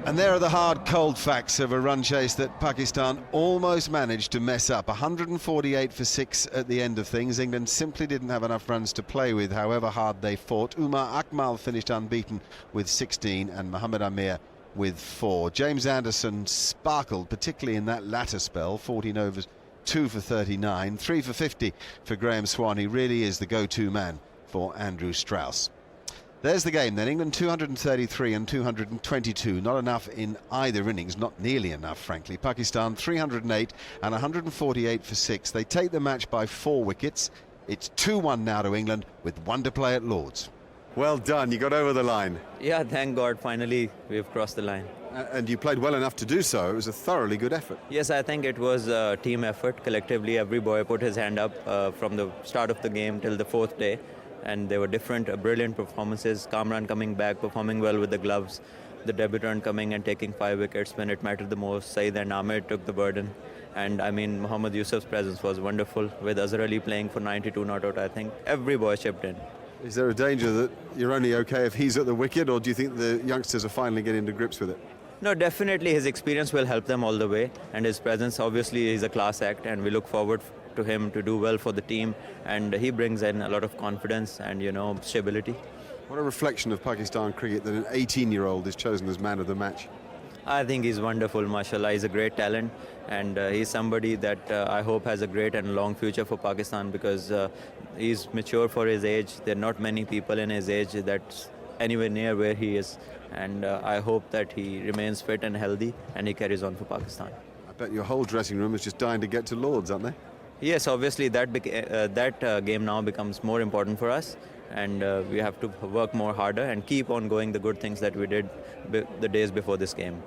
And there are the hard, cold facts of a run chase that Pakistan almost managed to mess up. 148 for 6 at the end of things. England simply didn't have enough runs to play with, however hard they fought. Umar Akmal finished unbeaten with 16 and Mohammad Amir with 4. James Anderson sparkled, particularly in that latter spell. 14 overs, 2 for 39, 3 for 50 for Graham Swann. He really is the go-to man for Andrew Strauss. There's the game then. England 233 and 222. Not enough in either innings, not nearly enough, frankly. Pakistan 308 and 148 for 6. They take the match by 4 wickets. It's 2-1 now to England with 1 to play at Lords. Well done, you got over the line. Yeah, thank God, finally we've crossed the line. And you played well enough to do so. It was a thoroughly good effort. Yes, I think it was a team effort. Collectively, every boy put his hand up from the start of the game till the 4th day. And there were different brilliant performances. Kamran coming back, performing well with the gloves. The debutant coming and taking 5 wickets when it mattered the most. Saeed and Amir took the burden. And I mean, Mohammad Yusuf's presence was wonderful, with Azhar Ali playing for 92 not out. I think every boy chipped in. Is there a danger that you're only okay if he's at the wicket, or do you think the youngsters are finally getting to grips with it? No, definitely his experience will help them all the way, and his presence obviously is a class act, and we look forward to him to do well for the team, and he brings in a lot of confidence and stability. What a reflection of Pakistan cricket that an 18-year-old is chosen as man of the match. I think he's wonderful, mashallah. He's a great talent, and he's somebody that I hope has a great and long future for Pakistan, because he's mature for his age. There are not many people in his age that's anywhere near where he is, and I hope that he remains fit and healthy and he carries on for Pakistan. I bet your whole dressing room is just dying to get to Lords, aren't they? Yes, obviously that game now becomes more important for us, and we have to work more harder and keep on going the good things that we did the days before this game.